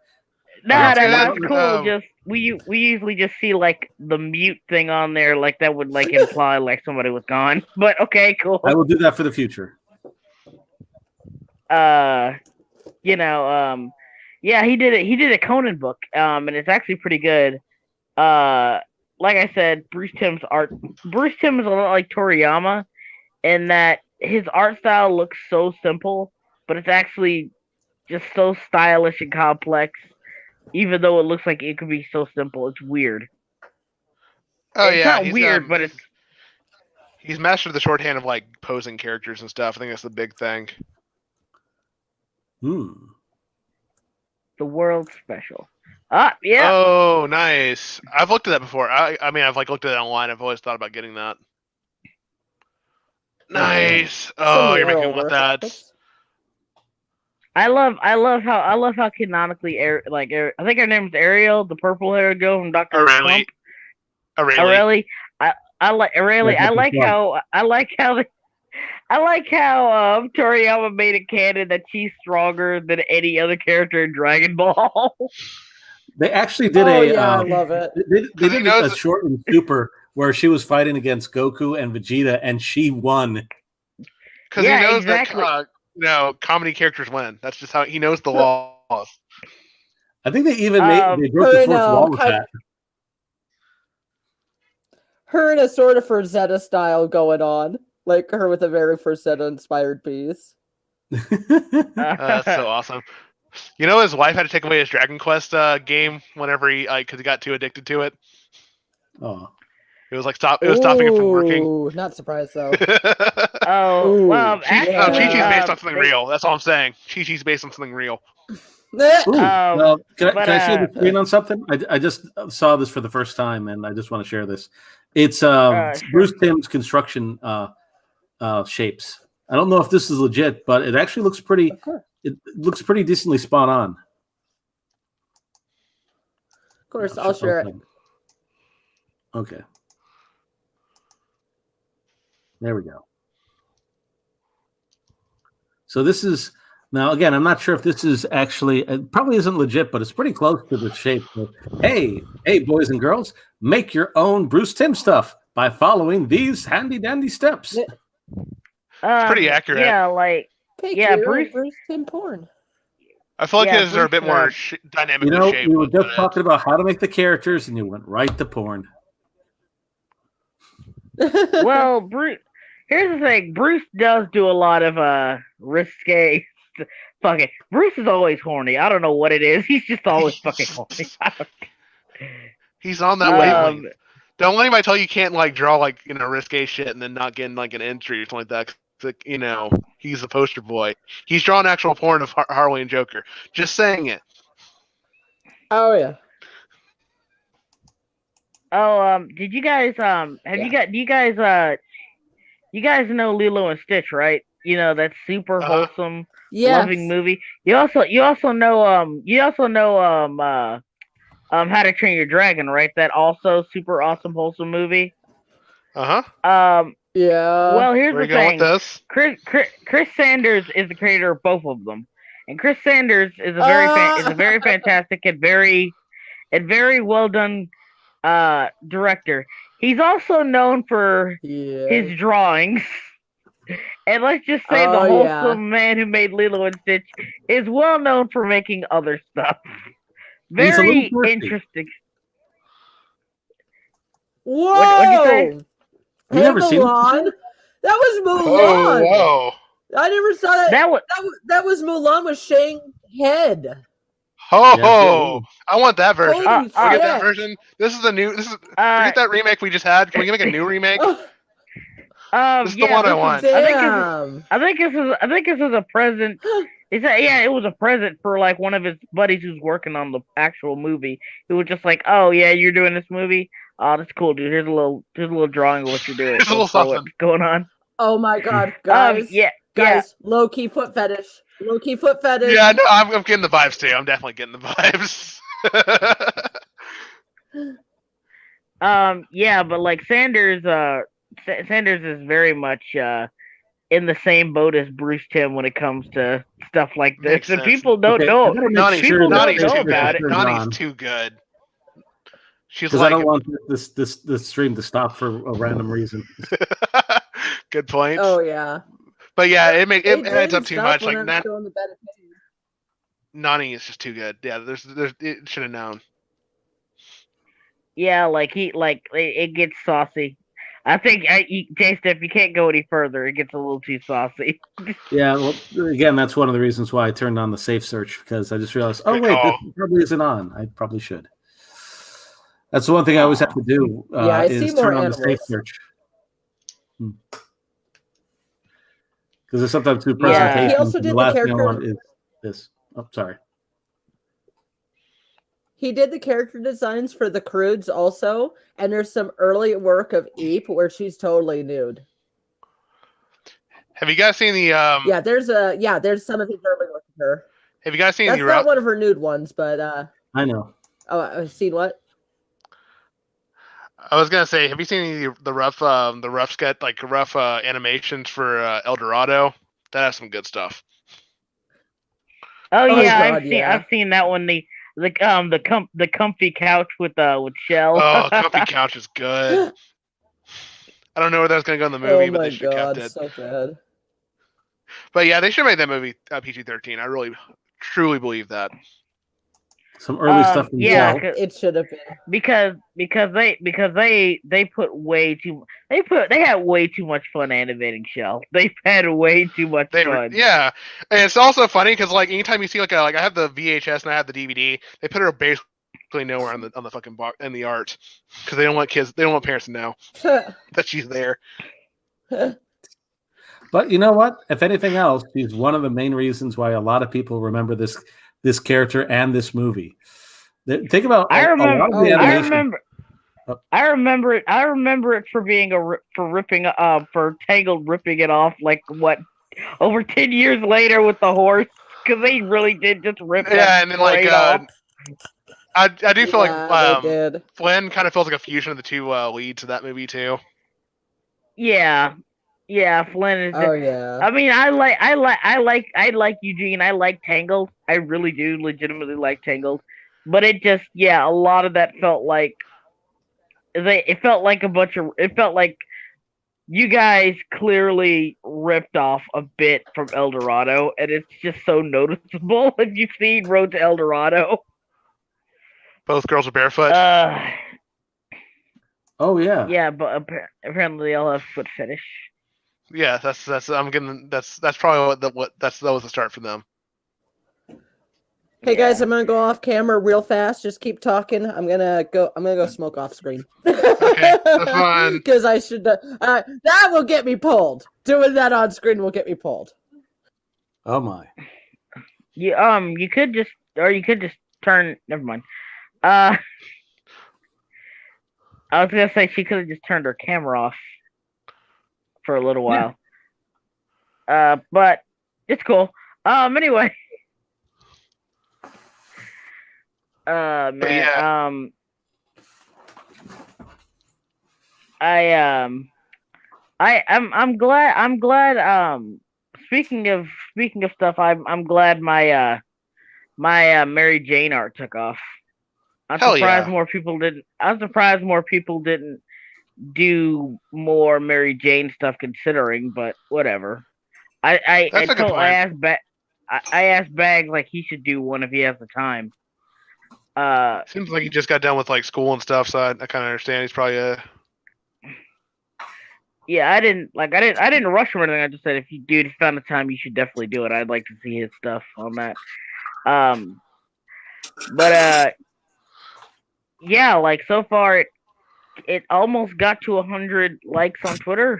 That's cool. Just we usually just see like the mute thing on there, like that would like imply like somebody was gone. But okay, cool.
I will do that for the future.
Yeah, he did a Conan book, and it's actually pretty good. Like I said, Bruce Timm is a lot like Toriyama in that his art style looks so simple, but it's actually just so stylish and complex. Even though it looks like it could be so simple, it's weird.
Oh
It's
yeah,
not weird, but
he's mastered the shorthand of like posing characters and stuff. I think that's the big thing.
Hmm.
The world special. Yeah.
Oh, nice. I've looked at that before. I mean, I've like looked at it online. I've always thought about getting that. Nice. Oh, you're making me want that.
I love how canonically I think her name's Ariel, the purple haired girl from Dr.
Aurelie.
Slump. Aurelie. I like Aurelie. I like how Toriyama made it canon that she's stronger than any other character in Dragon Ball.
They actually did
I love it.
They did a short and super where she was fighting against Goku and Vegeta, and she won.
Because he knows that comedy characters win. That's just how he knows the laws.
I think they even they broke the fourth wall with that.
Her in a sort of Zeta style going on, like her with the very first Zeta inspired piece.
That's so awesome. You know, his wife had to take away his Dragon Quest game whenever because he got too addicted to it.
Oh,
it was like stopping him from working.
Not surprised though.
Well,
Chi-Chi's based on something real. That's all I'm saying. Chi-Chi's based on something real.
Can I share the screen on something? I just saw this for the first time, and I just want to share this. It's Bruce Timm's construction shapes. I don't know if this is legit, but it actually looks pretty. It looks pretty decently spot on.
Of course, I'll share it.
Okay. There we go. So this is now again. I'm not sure if this is actually. It probably isn't legit, but it's pretty close to the shape. So, hey, boys and girls, make your own Bruce Timm stuff by following these handy dandy steps.
It's pretty accurate.
Yeah, like
Bruce Timm porn.
I feel like his are a bit more dynamic. Shape.
We were just talking about how to make the characters, and you went right to porn.
Well, Bruce. Here's the thing. Bruce does do a lot of risque. Fuck it. Bruce is always horny. I don't know what it is. He's just always fucking horny.
He's on that wavelength. Don't let anybody tell you can't like draw like risque shit and then not getting like an entry or something like that. Like, he's the poster boy. He's drawn actual porn of Harley and Joker. Just saying it.
Oh yeah.
Oh, did you guys you guys know Lilo and Stitch, right? That super wholesome, loving movie. You also know How to Train Your Dragon, right? That also super awesome, wholesome movie.
Yeah.
Well, here's the thing.
Chris
Sanders is the creator of both of them, and Chris Sanders is a very fantastic and very well done director. He's also known for his drawings. And let's just say the wholesome man who made Lilo and Stitch is well known for making other stuff. Very interesting.
Whoa!
What'd you say?
You never seen
Mulan? That was Mulan.
Whoa!
I never saw that. That was Mulan with Shang head.
Oh, I want that version.
Holy
Can we get that version? Forget that remake we just had. Can we make a new remake? This is the one I want.
I think this is a present. It was a present for like one of his buddies who's working on the actual movie. He was just like, "Oh yeah, you're doing this movie? Oh, that's cool, dude. Here's a little drawing of what you're doing.
Here's a little something
going on."
Oh my god, guys!
Guys,
low key foot fetish. Low key foot fetish.
Yeah, no, I'm getting the vibes too. I'm definitely getting the vibes.
Yeah, but like Sanders is very much in the same boat as Bruce Timm when it comes to stuff like this. And people don't know. People don't know about it.
Nani's too good. She's
like, I don't want this stream to stop for a random reason.
Good point.
Oh yeah.
But yeah, it adds up too much. Like Nani is just too good. Yeah, it should have known.
Yeah, it gets saucy. I think Jason, if you can't go any further, it gets a little too saucy.
Yeah, well, again, that's one of the reasons why I turned on the safe search, because I just realized, oh
Good
wait, this
call.
probably isn't on. I probably should. That's the one thing I always have to do.
Yeah, I see
is
more
turn on the safe
animals.
search. Because there's sometimes two
Yeah.
presentations.
He also
and
did
the
the
last thing I
character.
want is this. Oh, sorry.
He did the character designs for the Croods also, and there's some early work of Eep where she's totally nude.
Have you guys seen the?
Yeah, there's some of his early work of her.
Have you guys seen
That's
the?
not one of her nude ones, but
I know.
oh, I've seen what?
I was gonna say, have you seen the rough sketch, like rough animations for El Dorado? That has some good stuff.
Oh yeah,
God,
I've seen that one. The comfy couch with Shell.
Oh, comfy couch is good. I don't know where that was gonna go in the movie, but they should have kept it.
So bad.
But yeah, they should have made that movie PG-13. I really, truly believe that.
Some early stuff.
Yeah,
it should have been
because they put way too they had way too much fun animating Shell. They've had way too much fun.
Yeah, and it's also funny because like anytime you see like I have the VHS and I have the DVD, they put her basically nowhere on the fucking box in the art because they don't want parents to know that she's there.
But you know what? If anything else, she's one of the main reasons why a lot of people remember this character and this movie. Think about
I remember it for being for Tangled ripping it off like what over 10 years later with the horse, because they really did just rip it.
Yeah, and then like
off.
I do feel like
did.
Flynn kind of feels like a fusion of the two leads of that movie too.
Yeah, Flynn is.
Oh yeah.
I mean, I like Eugene. I like Tangled. I really do legitimately like Tangled. But it just, a lot of that felt like it felt like you guys clearly ripped off a bit from El Dorado, and it's just so noticeable if you've seen Road to El Dorado.
Both girls are barefoot.
Oh yeah.
Yeah, but apparently they all have foot fetish.
Yeah, that's probably that was the start for them.
Hey guys, I'm gonna go off camera real fast. Just keep talking. I'm gonna go smoke off screen.
Okay, that's fine.
Because I should. That will get me pulled. Doing that on screen will get me pulled.
Oh my.
You could just turn. Never mind. I was gonna say she could have just turned her camera off for a little while. But it's cool. Anyway. Man.
Yeah.
I'm glad. Speaking of stuff, I'm glad my Mary Jane art took off. I'm surprised more people didn't. I'm surprised more people didn't do more Mary Jane stuff, considering. But whatever. I asked Bags like he should do one if he has the time.
Seems like he just got done with like school and stuff, so I kind of understand. He's probably
Yeah, I didn't rush him or anything. I just said if you found the time, you should definitely do it. I'd like to see his stuff on that. But yeah, like so far it almost got to 100 likes on Twitter.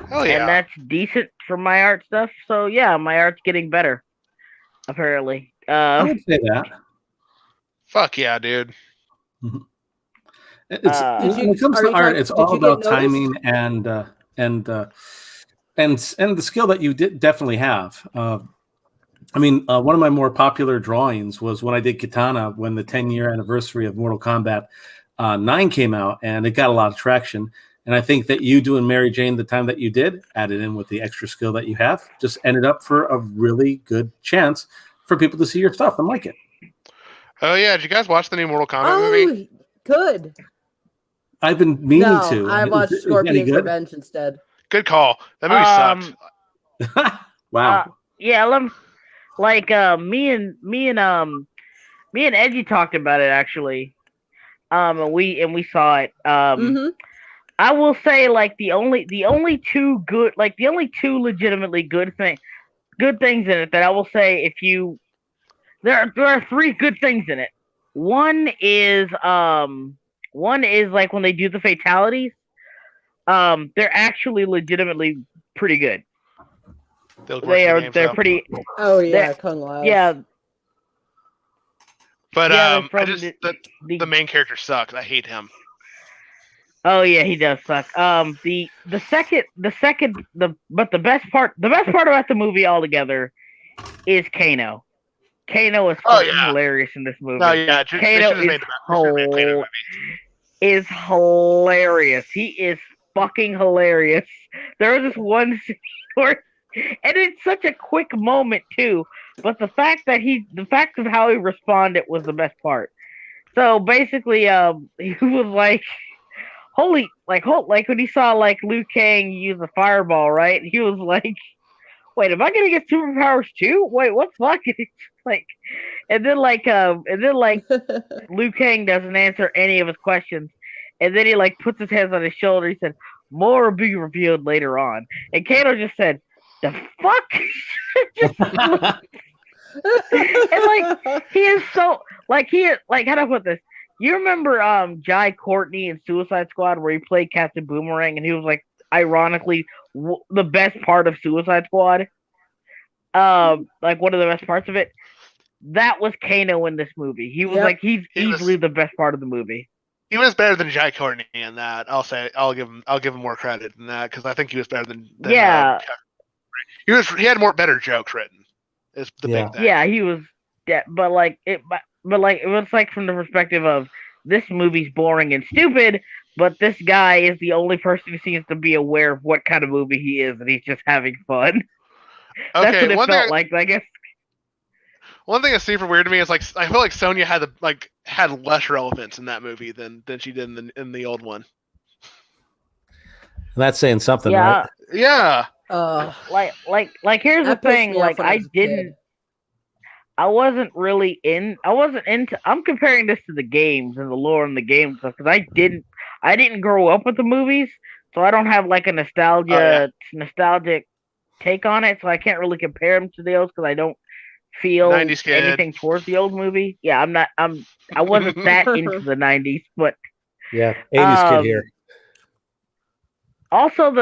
Hell yeah.
And that's decent for my art stuff. So yeah, my art's getting better. Apparently.
I would say that.
Fuck yeah, dude.
When it comes to art, it's all about timing and the skill that you definitely have. I mean, one of my more popular drawings was when I did Katana when the 10-year anniversary of Mortal Kombat 9 came out, and it got a lot of traction. And I think that you doing Mary Jane the time that you did, added in with the extra skill that you have, just ended up for a really good chance for people to see your stuff and like it.
Oh yeah, did you guys watch the new Mortal Kombat movie?
Good.
I've been meaning to.
I watched Scorpion's Revenge instead.
Good call. That movie
sucked. Wow.
Yeah, me and Edgy talked about it actually. And we saw it. I will say like the only two legitimately good things in it that I will say there are three good things in it. One is like when they do the fatalities, they're actually legitimately pretty good. They're pretty.
Oh yeah, Kung Lao.
Yeah.
But
yeah,
the main character sucks. I hate him.
Oh yeah, he does suck. The best part about the movie altogether is Kano. Kano is hilarious in this movie.
Oh yeah,
Kano is hilarious. He is fucking hilarious. There was this one scene where, and it's such a quick moment too. But the fact of how he responded was the best part. So basically, he was like, like when he saw like Liu Kang use a fireball, right? He was like, "Wait, am I gonna get superpowers too? Wait, what's fucking like?" And then Liu Kang doesn't answer any of his questions, and then he like puts his hands on his shoulder. He said, "More will be revealed later on." And Kano just said, "The fuck." And like he is so like how do I put this? You remember Jai Courtney in Suicide Squad where he played Captain Boomerang and he was like ironically the best part of Suicide Squad? Like one of the best parts of it. That was Kano in this movie. He was he's easily the best part of the movie.
He was better than Jai Courtney in that. I'll give him more credit than that because I think he was better than he had better jokes written. Is the big thing.
Yeah, he was. Yeah, but it was like from the perspective of this movie's boring and stupid, but this guy is the only person who seems to be aware of what kind of movie he is, and he's just having fun.
Okay,
that's what it felt like. I guess.
One thing that's super weird to me is like I feel like Sonya had less relevance in that movie than she did in the old one.
That's saying something, right?
Yeah.
Like here's the thing. Like I wasn't into. I'm comparing this to the games and the lore and the games stuff because I didn't grow up with the movies, so I don't have like a nostalgic take on it. So I can't really compare them to the old because I don't feel anything towards the old movie. Yeah, I wasn't that into the 90s, but
yeah, 80s kid here.
Also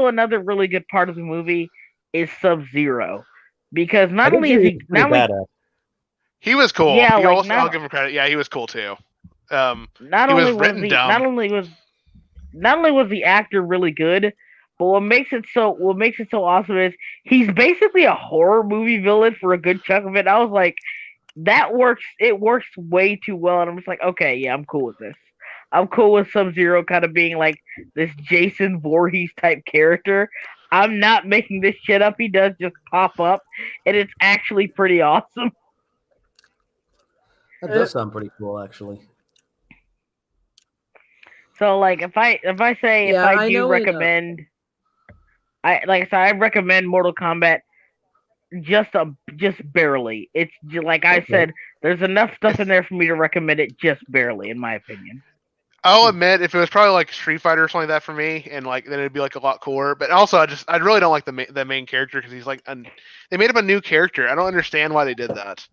another really good part of the movie is Sub-Zero because not only is
he was cool.
Yeah,
I'll give him credit. Yeah, he was cool too. Not only was the actor really good, but what makes it so awesome is he's basically a horror movie villain for a good chunk of it. I was like, that works. It works way too well, and I'm just like, okay, yeah, I'm cool with this. I'm cool with Sub-Zero kind of being like this Jason Voorhees type character. I'm not making this shit up. He does just pop up, and it's actually pretty awesome.
That does sound pretty cool, actually.
So, like, if I recommend Mortal Kombat just barely. It's like I said, there's enough stuff in there for me to recommend it just barely, in my opinion.
I'll admit, if it was probably like Street Fighter or something like that for me, and like then it'd be like a lot cooler. But also, I really don't like the main character because he's like they made him a new character. I don't understand why they did that.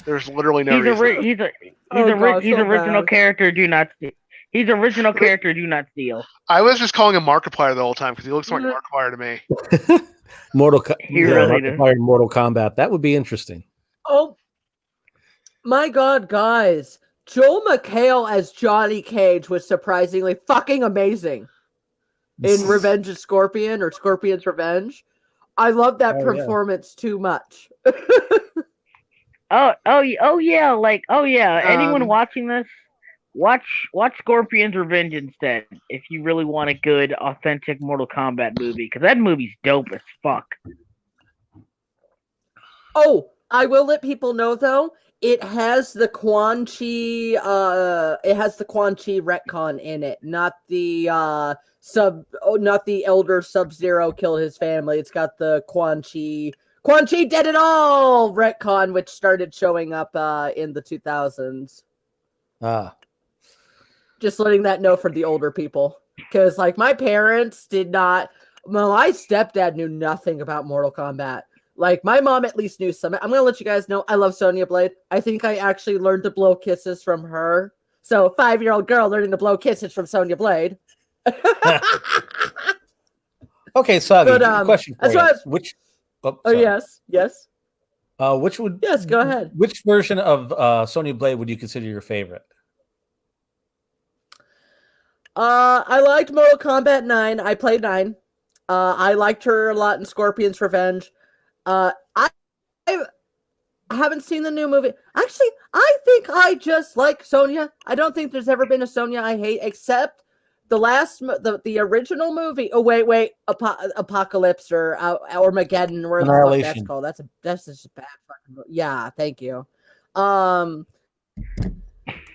There's literally no reason.
He's original character. Do not steal. He's original character. Do not steal.
I was just calling him Markiplier the whole time because he looks like Markiplier to me.
Mortal Kombat. That would be interesting.
Oh my god, guys. Joel McHale as Johnny Cage was surprisingly fucking amazing in Revenge of Scorpion or Scorpion's Revenge. I love that performance too much.
Anyone watching this, watch Scorpion's Revenge instead if you really want a good, authentic Mortal Kombat movie because that movie's dope as fuck.
Oh, I will let people know though. It has the Quan Chi retcon in it, not the Elder Sub-Zero killed his family. It's got the Quan Chi did it all retcon, which started showing up in the 2000s. Just letting that know for the older people. because like my parents did not. Well, my stepdad knew nothing about Mortal Kombat. Like my mom at least knew some. I'm gonna let you guys know I love Sonya Blade. I think I actually learned to blow kisses from her. So 5-year-old girl learning to blow kisses from Sonya Blade.
Okay, Soggy,
But,
question for
that's
you.
why I was-
Which?
Oh
sorry.
yes.
Which would?
Yes, go ahead.
Which version of Sonya Blade would you consider your favorite?
I liked Mortal Kombat 9. I played 9. I liked her a lot in Scorpion's Revenge. I haven't seen the new movie. Actually, I think I just like Sonya. I don't think there's ever been a Sonya I hate, except the original movie. Oh wait, Apocalypse or Armageddon, where the fuck that's called. That's just a bad fucking movie. Yeah, thank you.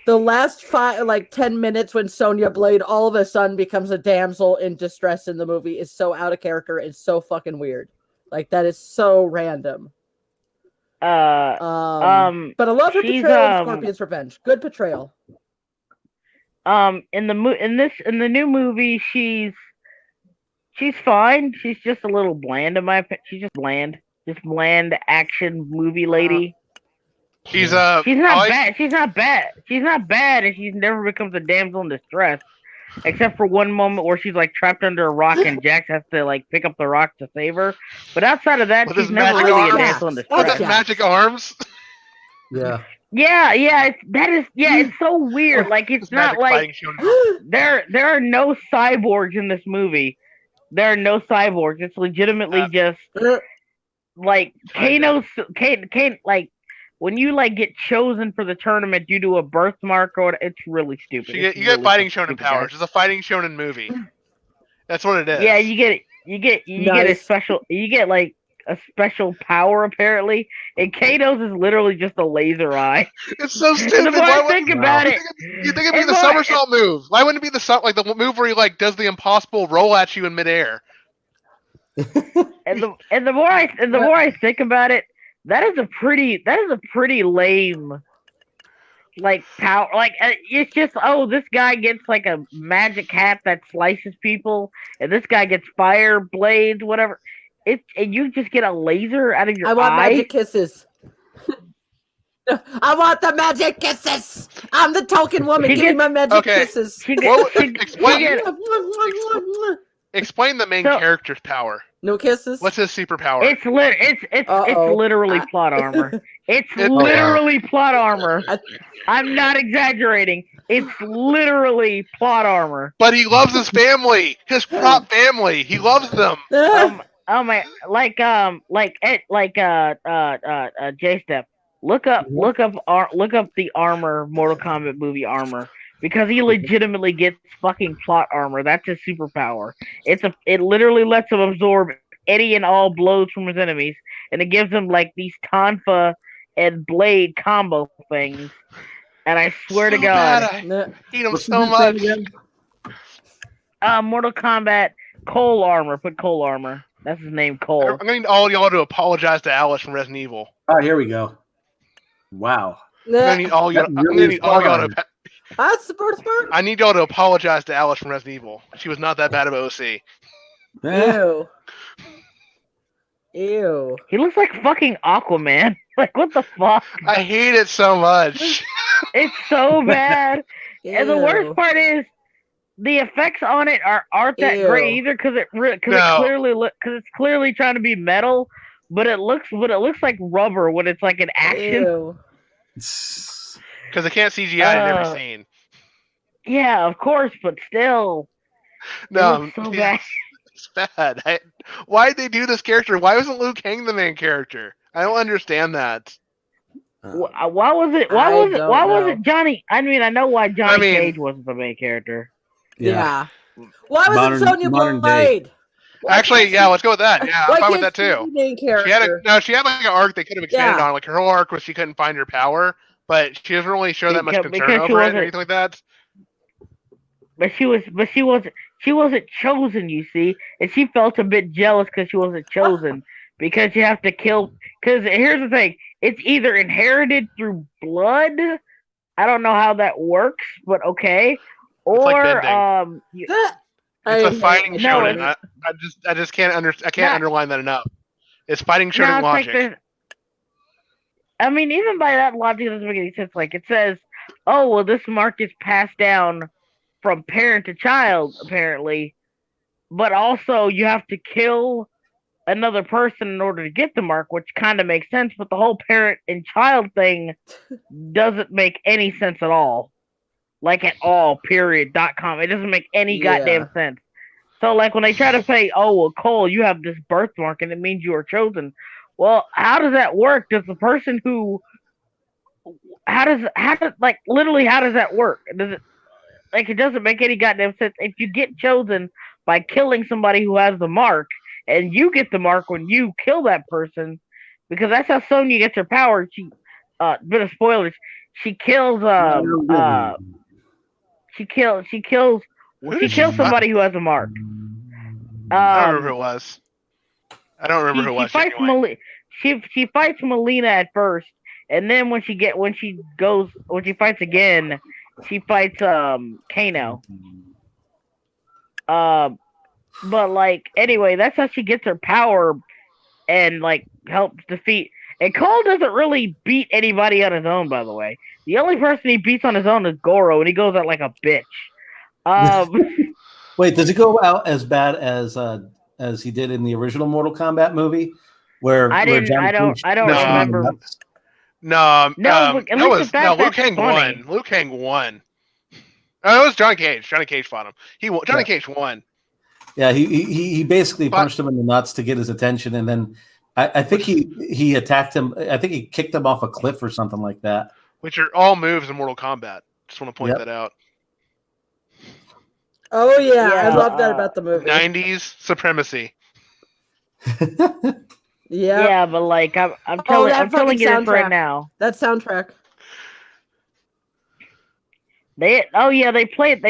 The last 10 minutes when Sonya Blade all of a sudden becomes a damsel in distress in the movie is so out of character. It's so fucking weird. Like that is so random. But I love her portrayal in Scorpion's Revenge. Good portrayal.
In the new movie, she's fine. She's just a little bland in my opinion. She's just bland action movie lady.
She's not
bad. She's not bad, and she's never becomes a damsel in distress, except for one moment where she's like trapped under a rock and Jax has to like pick up the rock to save her. But outside of that, she's never really a damsel in distress.
With his magic arms.
Yeah.
Yeah. It's so weird. Like it's not like there are no cyborgs in this movie. There are no cyborgs. It's legitimately just like Kano's like. When you like get chosen for the tournament due to a birthmark or it's really stupid.
You get fighting shonen powers. It's a fighting shonen movie. That's what it is.
Yeah, you get a special power apparently. And Kato's is literally just a laser eye.
It's so stupid.
The more I think about it,
you think it'd be the somersault move. Why wouldn't it be the move where he like does the impossible roll at you in midair?
and the more I think about it, that is a pretty lame like power. Like it's just this guy gets like a magic hat that slices people, and this guy gets fire blades, whatever. And you just get a laser out of your eye.
I want magic kisses. I want the magic kisses. I'm the token woman. Give me my magic kisses.
Explain the main character's power.
No kisses.
What's his superpower?
It's literally plot armor. It's literally plot armor. I'm not exaggerating. It's literally plot armur.
But he loves his family, his prop family. He loves them.
J-Step. Look up the armor, Mortal Kombat movie armor. Because he legitimately gets fucking plot armor. That's his superpower. It literally lets him absorb any and all blows from his enemies, and it gives him like these tonfa and blade combo things. And I swear to God,
I hate him so much.
Mortal Kombat Cole armor. Put Cole armor. That's his name, Cole.
I'm going to all y'all to apologize to Alice from Resident Evil.
Oh, here we go. Wow.
I'm going to need all y'all to.
That's the first part.
I need y'all to apologize to Alice from Resident Evil. She was not that bad of OC.
Ew. Ew.
He looks like fucking Aquaman. Like, what the fuck?
I hate it so much.
It's so bad. And the worst part is the effects on it aren't that great either because it's clearly trying to be metal, but it looks like rubber when it's like an action.
Ew.
Because they can't CGI in every scene.
Yeah, of course, but still.
No,
so bad.
It's bad. Why'd they do this character? Why wasn't Liu Kang the main character? I don't understand that.
Why was it Johnny? I mean, I know why Johnny Cage wasn't the main character.
Yeah. Why wasn't Sonya Blade?
Actually, let's go with that. Yeah, I'm fine with that too.
Main character?
She had like an arc they could have expanded on. Like her whole arc was she couldn't find her power, but she doesn't really show that much concern over it or anything like that.
But she wasn't chosen, you see, and she felt a bit jealous because she wasn't chosen because you have to kill. Because here's the thing: it's either inherited through blood. I don't know how that works, but okay. Or
It's a fighting
no,
shonen. I just can't underline that enough. It's fighting shonen logic.
Like I mean, even by that logic, it doesn't make any sense. Like, it says, oh, well, this mark is passed down from parent to child, apparently. But also, you have to kill another person in order to get the mark, which kind of makes sense. But the whole parent and child thing doesn't make any sense at all. Like, at all, period.com. It doesn't make any goddamn sense. So, like, when they try to say, oh, well, Cole, you have this birthmark and it means you are chosen. Well, how does that work? Does the person who, how does that work? Does it, like, it doesn't make any goddamn sense. If you get chosen by killing somebody who has the mark, and you get the mark when you kill that person, because that's how Sonya gets her power. She, bit of spoilers. She kills somebody who has a mark.
I don't remember who it was.
She fights Melina at first, and then when she fights again, she fights Kano. But like anyway, that's how she gets her power and like helps defeat. And Cole doesn't really beat anybody on his own, by the way. The only person he beats on his own is Goro, and he goes out like a bitch.
Wait, does he go out as bad as he did in the original Mortal Kombat movie?
I don't remember.
Liu Kang won. Liu Kang won. Oh, it was Johnny Cage. Johnny Cage fought him. Johnny Cage won.
Yeah, he basically punched him in the nuts to get his attention, and then I think he attacked him. I think he kicked him off a cliff or something like that.
Which are all moves in Mortal Kombat. Just want to point that out.
Oh yeah, I love that about the movie.
90s supremacy.
Yeah, but like I'm telling you this right now.
That soundtrack.
They kind of play it.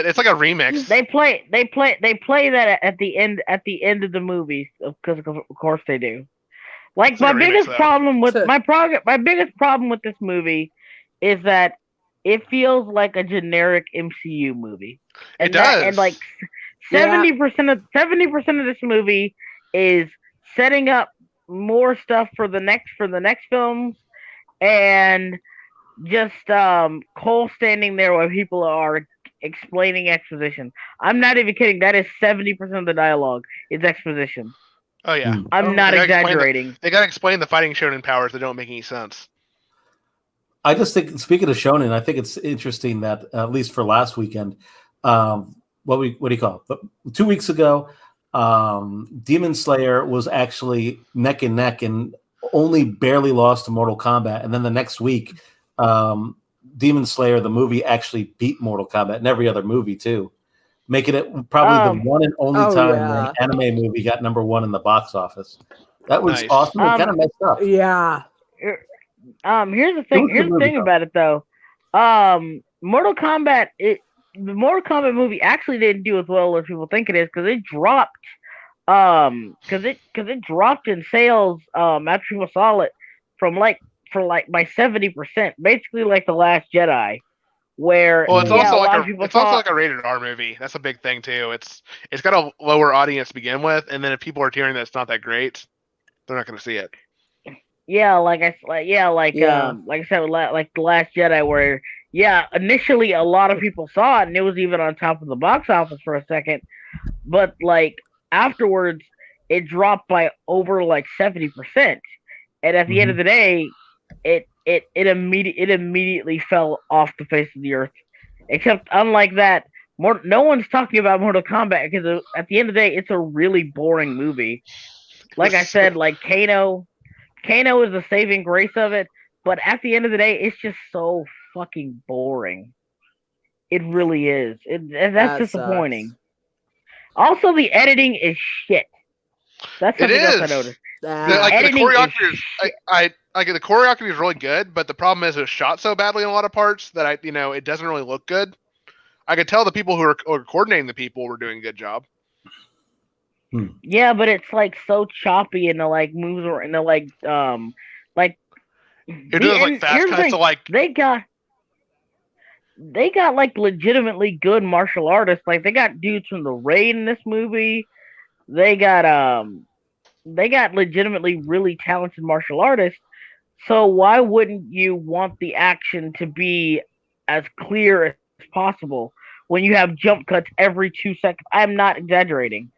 It's like a remix.
They play that at the end of the movies, because of course they do. Like my biggest problem with this movie is that it feels like a generic MCU movie. And
it does.
And like 70% of this movie is setting up more stuff for the next films, and just Cole standing there while people are explaining exposition. I'm not even kidding. That is 70% of the dialogue is exposition.
Oh yeah,
I'm not exaggerating.
They gotta explain the fighting shonen powers that don't make any sense.
I just think, speaking of shonen, I think it's interesting that at least for last weekend, what do you call it? 2 weeks ago, Demon Slayer was actually neck and neck and only barely lost to Mortal Kombat, and then the next week, Demon Slayer the movie actually beat Mortal Kombat in every other movie too, making it probably the one and only time an anime movie got #1 in the box office. That was awesome. It kind of messed up.
Yeah.
Here's the thing about it though. Mortal Kombat, the Mortal Kombat movie actually didn't do as well as people think it is, because it dropped. Because it dropped in sales after people saw it by 70%, basically like The Last Jedi, where
it's also like a rated R movie. That's a big thing too. It's got a lower audience to begin with, and then if people are hearing that it's not that great, they're not going to see it.
Yeah, like I said, like The Last Jedi, where initially a lot of people saw it, and it was even on top of the box office for a second, but like afterwards it dropped by over like 70%, and at the end of the day, it immediately fell off the face of the earth. Except unlike that, no one's talking about Mortal Kombat, because at the end of the day, it's a really boring movie. Like I said, like Kano is the saving grace of it, but at the end of the day, it's just so fucking boring. It really is. That's disappointing. Sucks. Also, the editing is shit. That's something else I noticed.
The choreography is really good, but the problem is it was shot so badly in a lot of parts that it doesn't really look good. I could tell the people who are coordinating the people were doing a good job.
Yeah, but it's like so choppy, and the like moves are, and the like
it does like fast cuts to like
they got like legitimately good martial artists. Like they got dudes from the Raid in this movie. They got legitimately really talented martial artists. So why wouldn't you want the action to be as clear as possible when you have jump cuts every 2 seconds? I'm not exaggerating.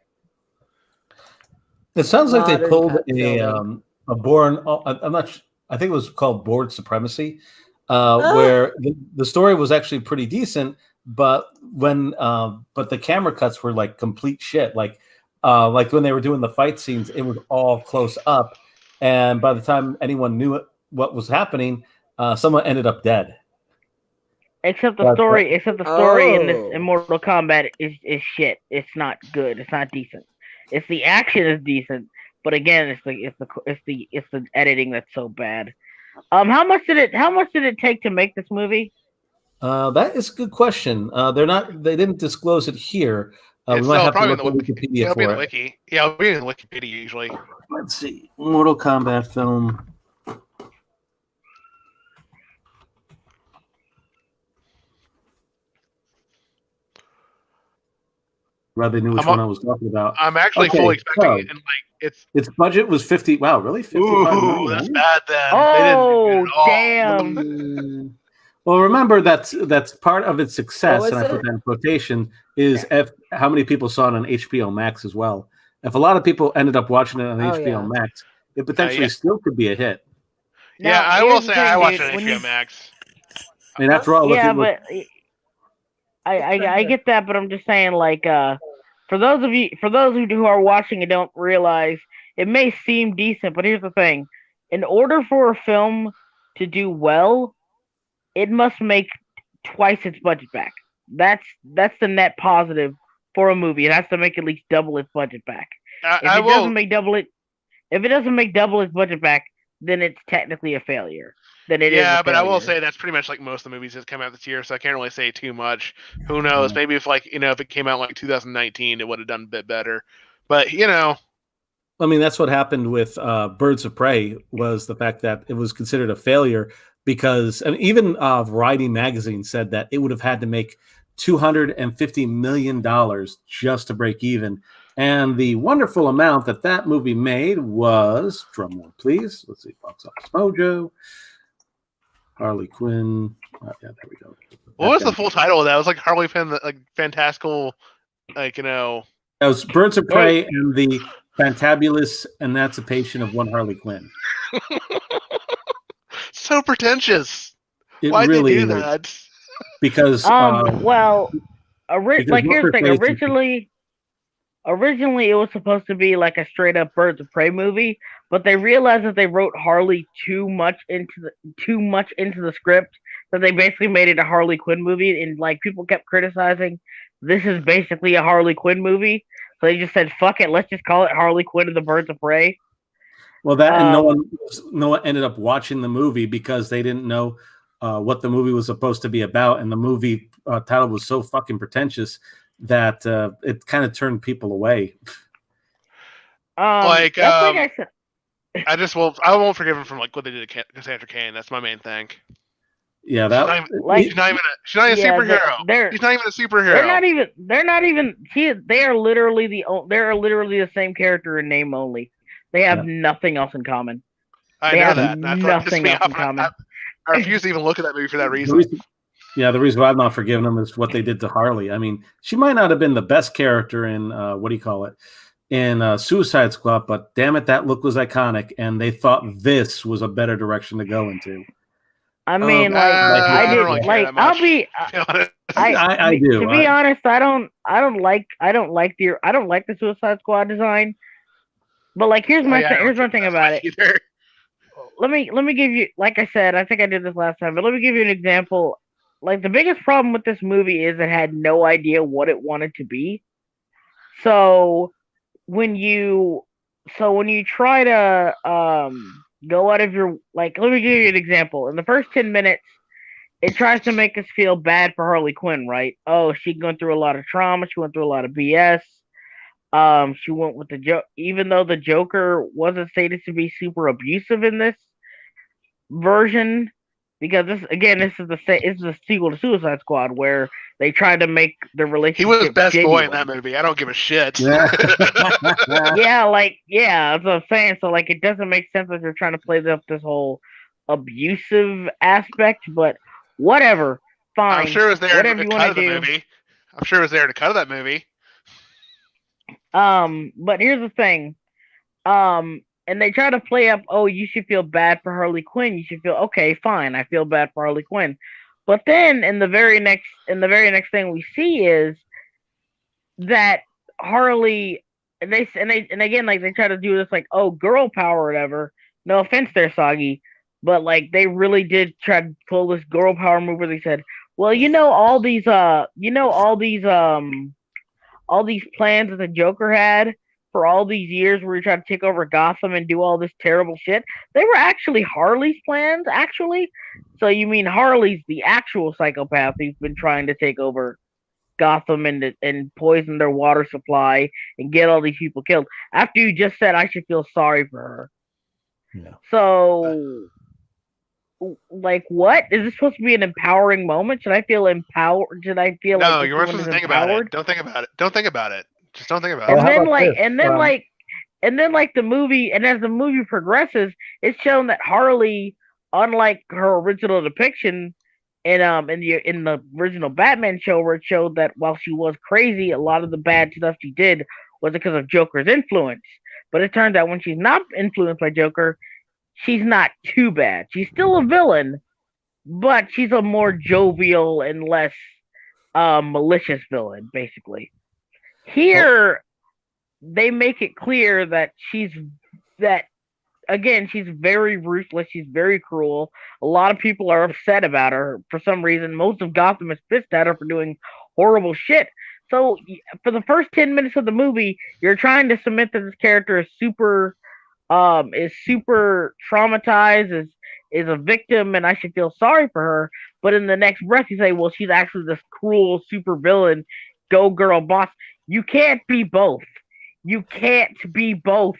It sounds like they
Modern
pulled
cut
a Bourne. I'm not. I think it was called Board Supremacy,
Ah.
where the story was actually pretty decent, but but the camera cuts were like complete shit. Like when they were doing the fight scenes, it was all close up, and by the time anyone knew what was happening, someone ended up dead.
Except the
But,
story in this
Oh.
Mortal Kombat is shit. It's not good. It's not decent. It's the action is decent, but again, it's the editing that's so bad. How much did it take to make this movie?
that is a good question. They didn't disclose it here. We
It's
might
still
have to
probably in
look
the
at Wikipedia
it'll be in
for
the
it.
wiki. Yeah, it'll be in the Wikipedia usually.
Let's see. Mortal Kombat film. Rather knew which one I was talking about.
I'm actually
Okay,
fully expecting
so
it, and like
its budget was 50. Wow, really? 55
ooh,
million?
that's bad. Then they didn't do
Oh
good at all.
damn!
Well, remember that's part of its success, and I put
it?
that in quotation, is how many people saw it on HBO Max as well. If a lot of people ended up watching it on HBO Max, it potentially still could be a hit.
Yeah,
Now,
I will
here's the
say
thing,
I watched
dude,
it on
when
HBO
you
Max.
I mean, after all,
yeah,
look,
but I get that, but I'm just saying, like, for those who are watching and don't realize, it may seem decent, but here's the thing: in order for a film to do well, it must make twice its budget back. That's the net positive for a movie. It has to make at least double its budget back.
I will.
If it doesn't make double its budget back, then it's technically a failure. Then it is a
Yeah, but I will
failure.
say that's pretty much like most of the movies that come out this year, so I can't really say too much. Who knows? Maybe if if it came out in like 2019, it would have done a bit better. But
I mean, that's what happened with Birds of Prey, was the fact that it was considered a failure because, and even Variety magazine said that it would have had to make $250 million just to break even. And the wonderful amount that movie made was, drumroll please, let's see, Box Office Mojo, Harley Quinn. Yeah, there we go.
what was the full title of that? It was like Harley Quinn, like fantastical, like
That was Birds of Prey and the Fantabulous Emancipation of One Harley Quinn.
so pretentious.
Why'd
really
they
do that?
Because
well,
because
like here's the thing.
Warcraft
Originally, it was supposed to be like a straight up Birds of Prey movie, but they realized that they wrote Harley too much into the script that they basically made it a Harley Quinn movie, and like people kept criticizing, this is basically a Harley Quinn movie. So they just said, "Fuck it, let's just call it Harley Quinn and the Birds of Prey."
Well, that and no one ended up watching the movie because they didn't know what the movie was supposed to be about, and the movie title was so fucking pretentious that it kind of turned people away.
Like I said,
I won't forgive him from like what they did to Cassandra Cain. That's my main thing.
Yeah,
she's not even a superhero. She's not even a superhero.
They are literally the same character in name only. They have nothing else in common.
I know that. That's nothing else in common. I refuse to even look at that movie for that reason.
The reason why I'm not forgiving them is what they did to Harley. I mean, she might not have been the best character in in Suicide Squad, but damn it, that look was iconic, and they thought this was a better direction to go into.
I mean, I did
really
like. I'll be.
I do.
To be honest, I don't like the Suicide Squad design. But like, here's my thing about it.
Either.
Let me give you, like I said, I think I did this last time, but let me give you an example. Like, the biggest problem with this movie is it had no idea what it wanted to be. So when you try to go out of your, like, let me give you an example. In the first 10 minutes, it tries to make us feel bad for Harley Quinn, right? Oh, she's going through a lot of trauma. She went through a lot of BS. She went with the joke, even though the Joker wasn't stated to be super abusive in this version. because this is the sequel to Suicide Squad where they tried to make the relationship.
He was best
genuine.
boy in that movie. I don't give a shit.
Yeah, that's what I'm saying. So like, it doesn't make sense that you're trying to play up this whole abusive aspect, but whatever. Fine.
I'm sure it was there
whatever
to
you
cut
want
of
to
the
do.
movie. I'm sure it was there to cut of that movie.
But here's the thing. And they try to play up, oh, you should feel bad for Harley Quinn. You should feel okay, fine, I feel bad for Harley Quinn. But then in the very next thing we see is that Harley and again, like, they try to do this like, oh, girl power or whatever. No offense there, Soggy, but like, they really did try to pull this girl power move where they said, well, all these plans that the Joker had for all these years where he tried to take over Gotham and do all this terrible shit, they were actually Harley's plans, actually. So you mean Harley's the actual psychopath who's been trying to take over Gotham and poison their water supply and get all these people killed after you just said I should feel sorry for her.
Yeah.
So, like, what is this supposed to be an empowering moment? Should I feel empowered? Should I feel
no,
like
you weren't supposed to think about it. Don't think about it. Don't think about it. Just don't think about it.
And then the movie, and as the movie progresses, it's shown that Harley, unlike her original depiction in the original Batman show, where it showed that while she was crazy, a lot of the bad stuff she did was because of Joker's influence. But it turns out when she's not influenced by Joker, she's not too bad. She's still a villain, but she's a more jovial and less malicious villain, basically. Here, they make it clear that she's very ruthless. She's very cruel. A lot of people are upset about her for some reason. Most of Gotham is pissed at her for doing horrible shit. So for the first 10 minutes of the movie, you're trying to submit that this character is super traumatized, is a victim, and I should feel sorry for her. But in the next breath, you say, well, she's actually this cruel super villain, go girl boss. You can't be both. You can't be both.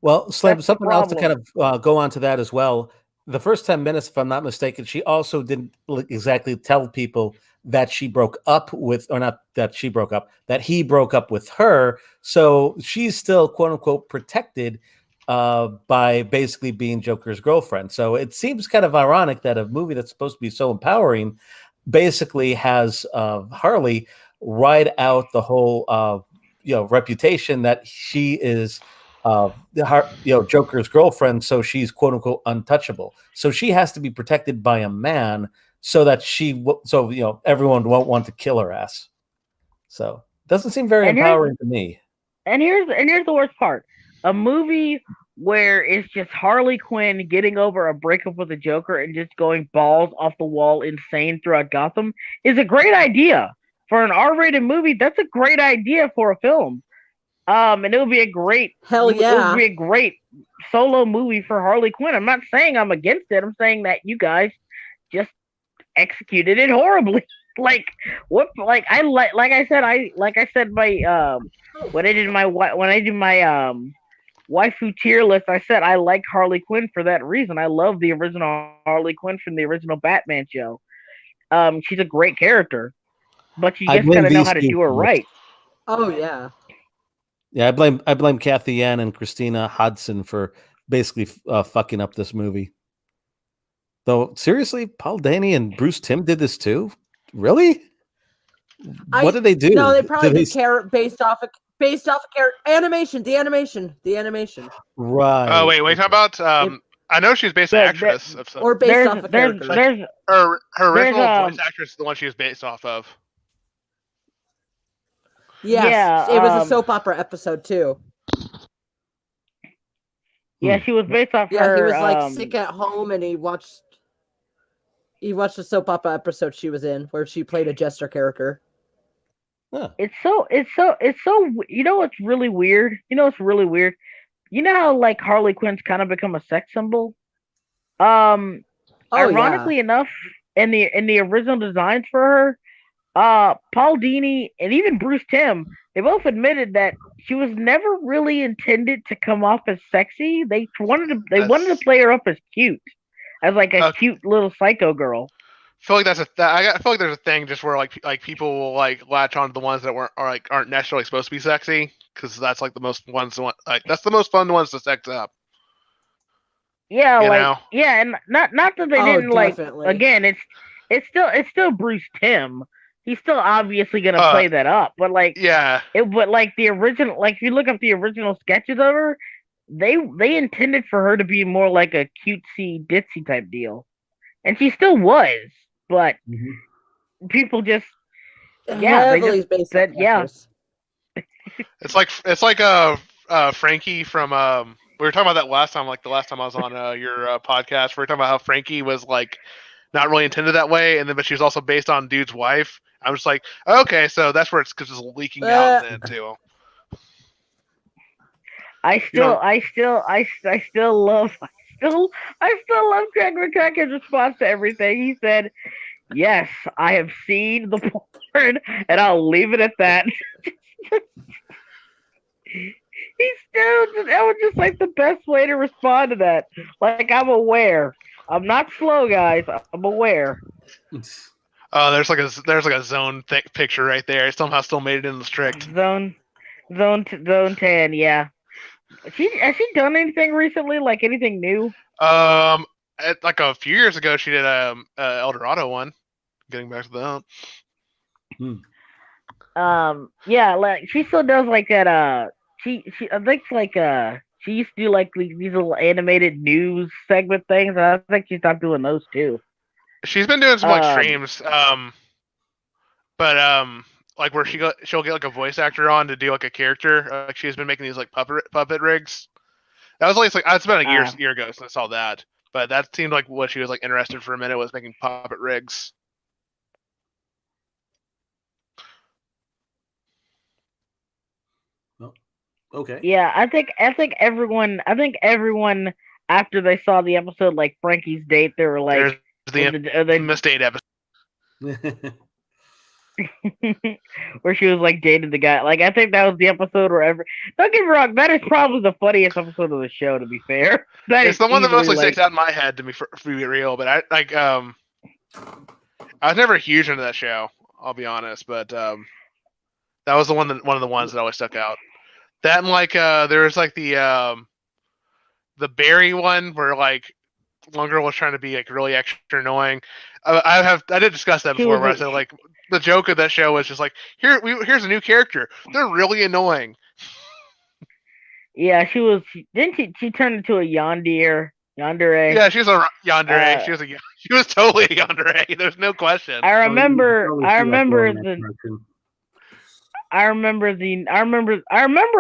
Well, Slim, something else to kind of go on to that as well. The first 10 minutes, if I'm not mistaken, she also didn't exactly tell people that she broke up with, or not that she broke up, that he broke up with her. So she's still, quote unquote, protected by basically being Joker's girlfriend. So it seems kind of ironic that a movie that's supposed to be so empowering basically has Harley ride out the whole reputation that she is Joker's girlfriend, so she's quote unquote untouchable. So she has to be protected by a man so that everyone won't want to kill her ass. So doesn't seem very empowering to me.
And here's the worst part: a movie where it's just Harley Quinn getting over a breakup with the Joker and just going balls off the wall insane throughout Gotham is a great idea for an R-rated movie. That's a great idea for a film. And it would be a great It would be a great solo movie for Harley Quinn. I'm not saying I'm against it. I'm saying that you guys just executed it horribly. When I said when I did my waifu tier list, I said I like Harley Quinn for that reason. I love the original Harley Quinn from the original Batman show. She's a great character, but you just gotta know how to do her right.
Oh yeah.
Yeah, I blame Kathy Ann and Christina Hodson for basically fucking up this movie. Though seriously, Paul Dini and Bruce Timm did this too. Really? What did they do?
No, they probably did based off of animation. The animation.
Right.
Oh wait, talking about I know she's based on actress
or based off of character.
Her original voice actress is the one she was based off of.
Yes, it was a soap opera episode too.
Yeah, she was based off her.
Yeah, he was like sick at home, and he watched the soap opera episode she was in, where she played a jester character.
Huh.
It's so. You know what's really weird? You know how like Harley Quinn's kind of become a sex symbol. Ironically enough, in the original designs for her, Paul Dini and even Bruce Timm, they both admitted that she was never really intended to come off as sexy. They wanted to play her up as cute. as like a cute little psycho girl.
I feel like I feel like there's a thing just where like people will like latch on to the ones that aren't necessarily supposed to be sexy because that's like the most ones that's the most fun ones to sex up.
Yeah,
you know?
yeah, and not that they didn't
definitely.
like. Again, it's still Bruce Timm. He's still obviously gonna play that up, but like but like the original, like if you look up the original sketches of her, they intended for her to be more like a cutesy ditzy type deal, and she still was, but people just
heavily based on
It's like Frankie from we were talking about that last time, like the last time I was on your podcast. We were talking about how Frankie was like not really intended that way, and then but she was also based on dude's wife. I'm just like, okay, so that's where it's because it's leaking out then too.
I still love Craig McCracker's response to everything. He said, "Yes, I have seen the porn, and I'll leave it at that." That was just like the best way to respond to that. Like, I'm aware. I'm not slow, guys. I'm aware.
Oh, there's like a zone picture right there. It somehow still made it in the strict
zone 10. Yeah. Has she done anything recently? Like anything new?
Like a few years ago, she did El Dorado one. Getting back to
that. Yeah, like she still does like that. She I think like she used to do like these little animated news segment things. And I think she stopped doing those too.
She's been doing some like streams, but like where she'll get like a voice actor on to do like a character. Like she's been making these like puppet rigs. That was like it's about a year ago since I saw that. But that seemed like what she was like interested for a minute was making puppet rigs.
Okay.
Yeah, I think everyone after they saw the episode like Frankie's date, they were like
the Miss Date episode.
Where she was like dating the guy. Like I think that was the episode where don't get me wrong, that is probably the funniest episode of the show, to be fair.
It's the one that mostly sticks out in my head to be real, but I like I was never huge into that show, I'll be honest, but that was one of the ones that always stuck out. That and like there was like the Barry one where like one girl was trying to be like really extra annoying. I did discuss that before where I said like the joke of that show was just like here's a new character. They're really annoying.
Yeah, she turned into a yandere.
Yeah, she was a yandere. She was totally a yandere. There's no question.
I remember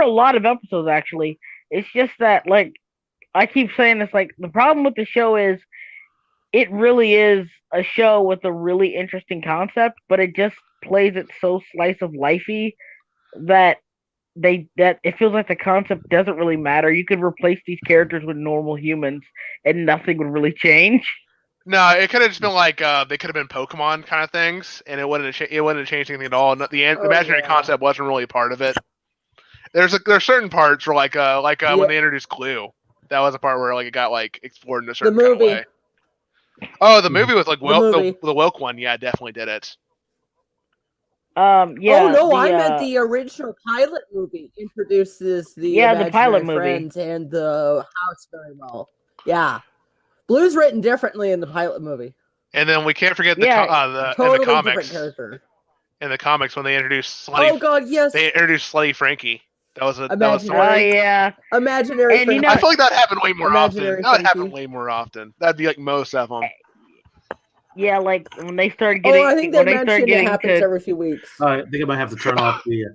a lot of episodes actually. It's just that like I keep saying this, like the problem with the show is it really is a show with a really interesting concept, but it just plays it so slice of lifey that it feels like the concept doesn't really matter. You could replace these characters with normal humans and nothing would really change.
No, it could have just been like they could have been Pokemon kind of things, and it wouldn't have changed anything at all. The imaginary concept wasn't really a part of it. There's certain parts where like when they introduced Clue, that was a part where like it got like explored in a certain kind of way. Oh, the movie was like the woke one. Yeah, definitely did it.
Yeah.
Oh no, I meant the original pilot movie introduces the
pilot movie
friends and the house very well. Yeah, Blue's written differently in the pilot movie.
And then we can't forget the
totally
comics.
Different character.
In the comics, when they introduced Slutty,
oh god, yes,
they introduced Slutty Frankie. That was
yeah,
imaginary.
And
Frankie.
I feel like that happened way more often.
Frankie.
That would happen way more often. That'd be like most of them.
Yeah, like when they start getting.
I think they mentioned it happens every few weeks.
I think I might have to turn off the.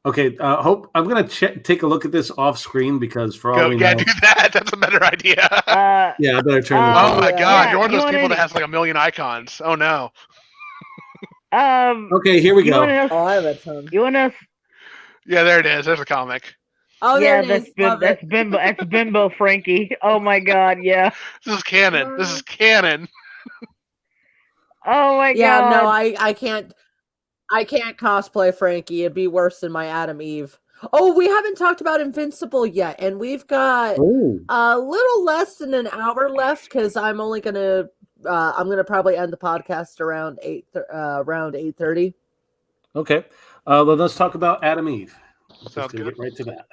Okay, Hope. I'm gonna take a look at this off screen because for all we know,
do that. That's a better idea.
Yeah, I better turn.
Oh my god, you're one of those people that has like a million icons. Oh no.
Okay, here we go.
I have a ton.
You want to?
Yeah, there it is. There's a comic.
Oh
yeah, that's Bimbo. That's Bimbo Frankie. Oh my god, yeah.
This is canon. This is canon.
Oh my god.
Yeah, no, I can't cosplay Frankie. It'd be worse than my Adam Eve. Oh, we haven't talked about Invincible yet, and we've got a little less than an hour left because I'm gonna probably end the podcast around 8:30.
Okay, well, let's talk about Adam Eve. Let's
Sounds
just
good.
get right to that.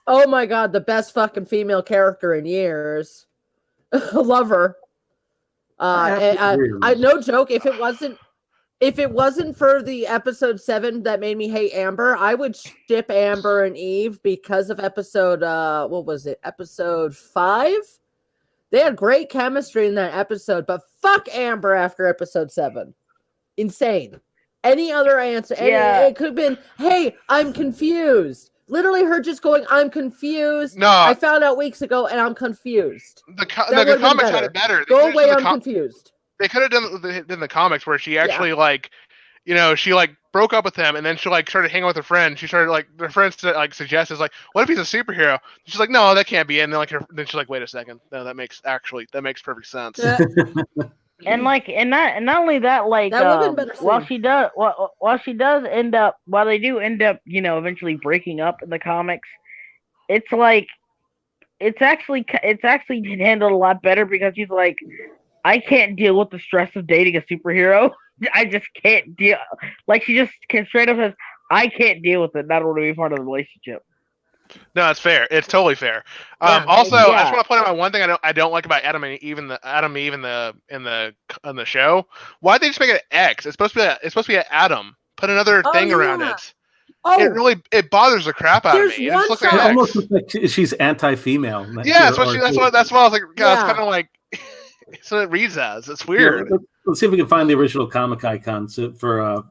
Oh my god, the best fucking female character in years. Love her. I no joke. If it wasn't for the episode 7 that made me hate Amber, I would ship Amber and Eve because of episode what was it? Episode 5? They had great chemistry in that episode, but fuck Amber after episode 7. Insane. Any other answer? It could have been, hey, I'm confused. Literally her just going, I'm confused.
No.
I found out weeks ago and I'm confused.
The comics had it better.
Go away, I'm confused.
They could have done the comics where she actually she broke up with him and then she started hanging with her friend. She started her friends suggested what if he's a superhero? She's like, no, that can't be. And then she's like, wait a second, no, that makes perfect sense.
Yeah.
And not only that, while they do end up, eventually breaking up in the comics, it's actually handled a lot better because she's like, I can't deal with the stress of dating a superhero. I just can't deal. She just can straight up says, I can't deal with it. Not want to be part of the relationship.
No, it's fair. It's totally fair. I just want to point out one thing I don't like about Adam Eve in the show. Why'd they just make it an X? It's supposed to be an Atom. Put another thing around it. Oh, it bothers the crap out of me. It looks like
almost like she's anti-female.
Yeah, that's why I was like, God, it's kind of like. So it reads as. It's weird.
Yeah, let's see if we can find the original comic icons for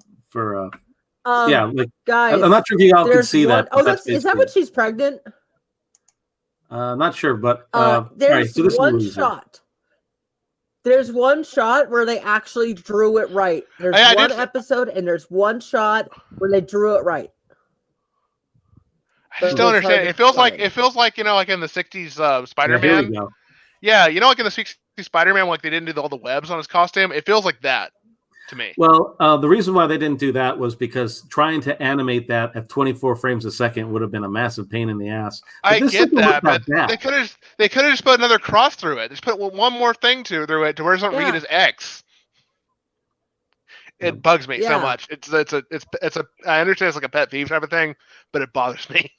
guys. I'm not sure if you all can see that.
Oh, is that when she's pregnant?
Not sure, but
there's one shot. There's one shot where they actually drew it right. There's one episode, and there's one shot where they drew it right.
I just don't understand. It feels like in the '60s Spider-Man. Yeah, in the '60s Spider-Man, they didn't do all the webs on his costume. It feels like that to me.
Well, the reason why they didn't do that was because trying to animate that at 24 frames a second would have been a massive pain in the ass.
I get that, but they could have just put another cross through it. Just put one more thing through it to where it doesn't read as X. It bugs me so much. It's I understand it's like a pet peeve type of thing, but it bothers me.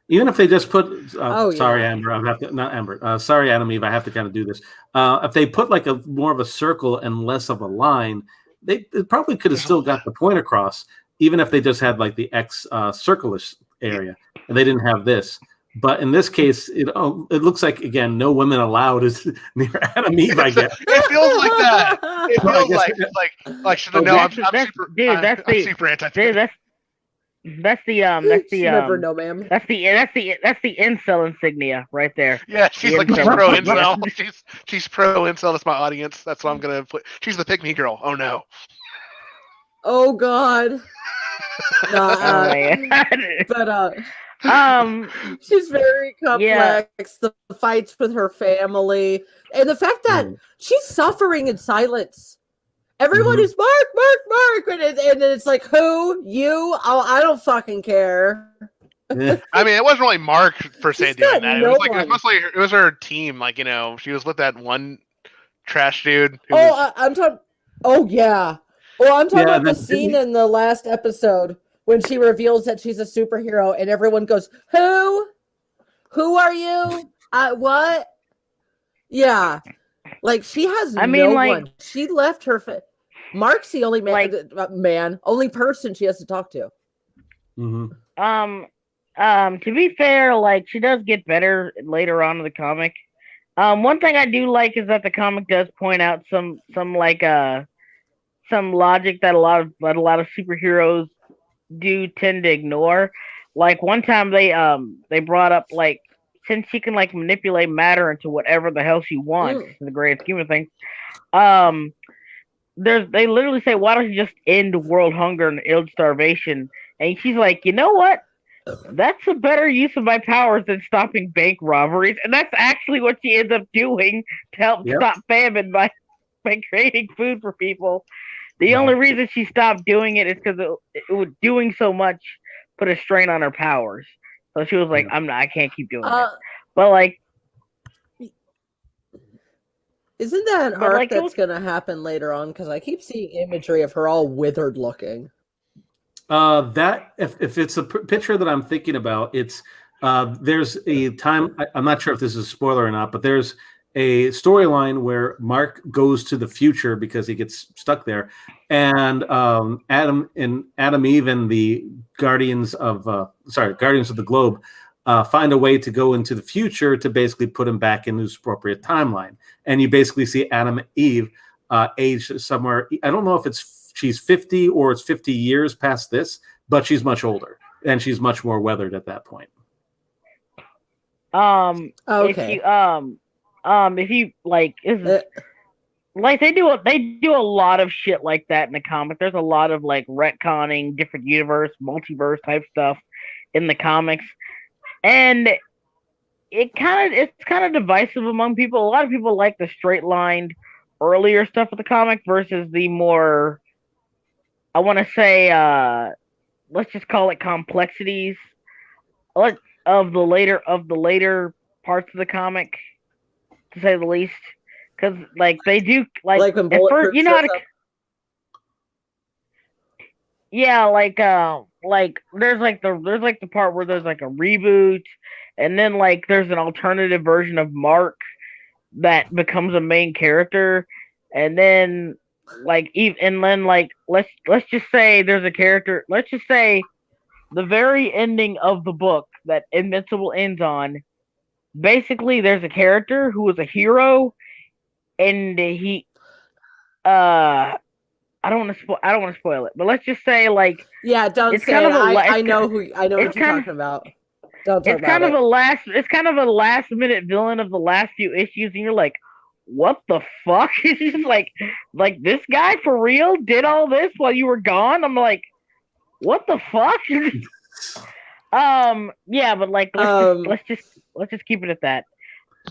Even if they just put, sorry, Amber, I have to not Amber. Sorry, Adam Eve, I have to kind of do this. If they put more of a circle and less of a line, they probably could have still got the point across, even if they just had the X circle-ish area, and they didn't have this. But in this case, it looks like, again, no women allowed is near Adam Eve, I guess.
It feels like that. It feels I'm super anti.
That's the
never know, ma'am.
That's the incel insignia right there.
Yeah, she's pro incel. she's pro incel. That's my audience. That's what I'm gonna put. She's the pick me girl. Oh no.
Oh God. She's very complex. Yeah. The fights with her family, and the fact that she's suffering in silence. Everyone is Mark, and it's like, who? You? Oh, I don't fucking care.
I mean, it wasn't really Mark per se doing that. It was her team. She was with that one trash dude.
I'm talking. Oh yeah. Well, I'm talking about the scene in the last episode when she reveals that she's a superhero, and everyone goes, "Who? Who are you? What?" Yeah. She has no one. She left her. Mark's the only only person she has to talk to.
Mm-hmm. To be fair, she does get better later on in the comic. One thing I do like is that the comic does point out some logic that a lot of superheroes do tend to ignore. One time they brought up since she can manipulate matter into whatever the hell she wants in the grand scheme of things, they literally say, why don't you just end world hunger and ill starvation? And she's like, you know what? That's a better use of my powers than stopping bank robberies. And that's actually what she ends up doing to help stop famine by creating food for people. The only reason she stopped doing it is because it was doing so much put a strain on her powers. So she was like, I can't keep doing this. But
isn't that an arc that's gonna happen later on? Because I keep seeing imagery of her all withered looking.
That if it's a picture that I'm thinking about, it's there's a time. I'm not sure if this is a spoiler or not, but there's a storyline where Mark goes to the future because he gets stuck there, and Adam Eve and the Guardians of the Globe find a way to go into the future to basically put him back in his appropriate timeline. And you basically see Adam Eve aged somewhere. I don't know if she's 50 or it's 50 years past this, but she's much older and she's much more weathered at that point.
Okay.
If you like they do a lot of shit like that in the comic. There's a lot of like retconning different universe, multiverse type stuff in the comics. And it's kind of divisive among people. A lot of people like the straight lined earlier stuff of the comic versus the more, I want to say, let's just call it complexities of the later parts of the comic, to say the least. Because like they do like
when Bulletproof
you know how to. Yeah, like there's the part where there's like a reboot, and then like there's an alternative version of Mark that becomes a main character, and then let's just say there's a character. Let's just say the very ending of the book that Invincible ends on. Basically, there's a character who was a hero, and he I don't want to spoil it, but let's just say like
don't say it. I know what you're talking about. It's kind of a last minute villain of the last few issues, and you're like, what the fuck? It's just like this guy for real did all this while you were gone. I'm like, what the fuck? But like let's just keep it at that.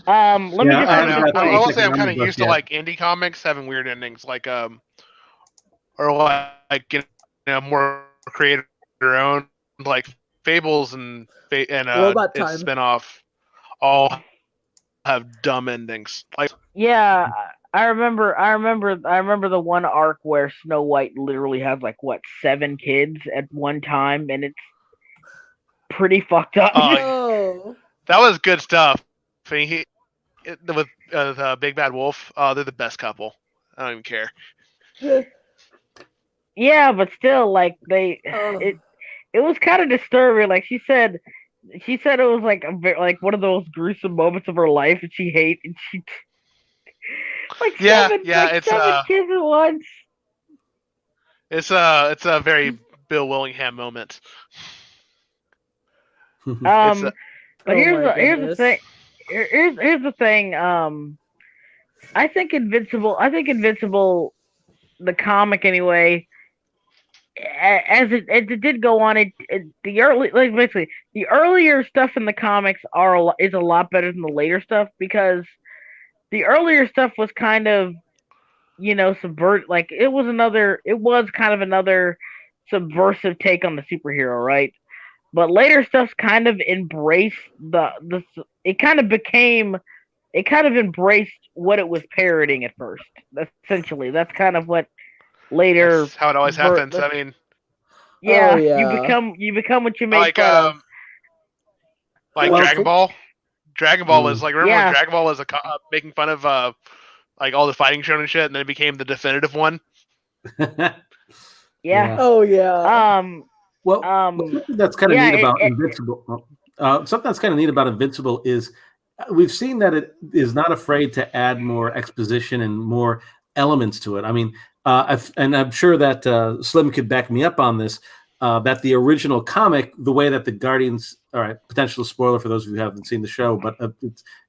I
will say I'm kind of used to like indie comics having weird endings, like or like more creator own, like Fables and its spinoff all have dumb endings. Like
I remember the one arc where Snow White literally has like 7 kids at one time, and it's pretty fucked up.
That was good stuff. With Big Bad Wolf, they're the best couple. I don't even care.
Yeah, but still, like it was kind of disturbing. Like she said it was like one of those gruesome moments of her life, and she hates and she seven kids at once.
It's a very Bill Willingham moment.
But here's the thing. Here's the thing. I think Invincible, the comic anyway, as it did go on, the earlier stuff in the comics is a lot better than the later stuff, because the earlier stuff was kind of, subvert, like it was kind of another subversive take on the superhero, right? But later stuff's kind of embraced it kind of embraced what it was parodying at first. Essentially, that's kind of what later.
That's how it always happens. I mean,
you become what you make fun of.
Dragon Ball. Dragon Ball was like, remember when Dragon Ball was making fun of like all the fighting shown and shit, and then it became the definitive one.
Yeah.
Oh yeah.
Well, something that's kind of neat about Invincible. Something that's kind of neat about Invincible is we've seen that it is not afraid to add more exposition and more elements to it. I mean, and I'm sure that Slim could back me up on this. That the original comic, the way that the Guardians, all right, potential spoiler for those of you who haven't seen the show, but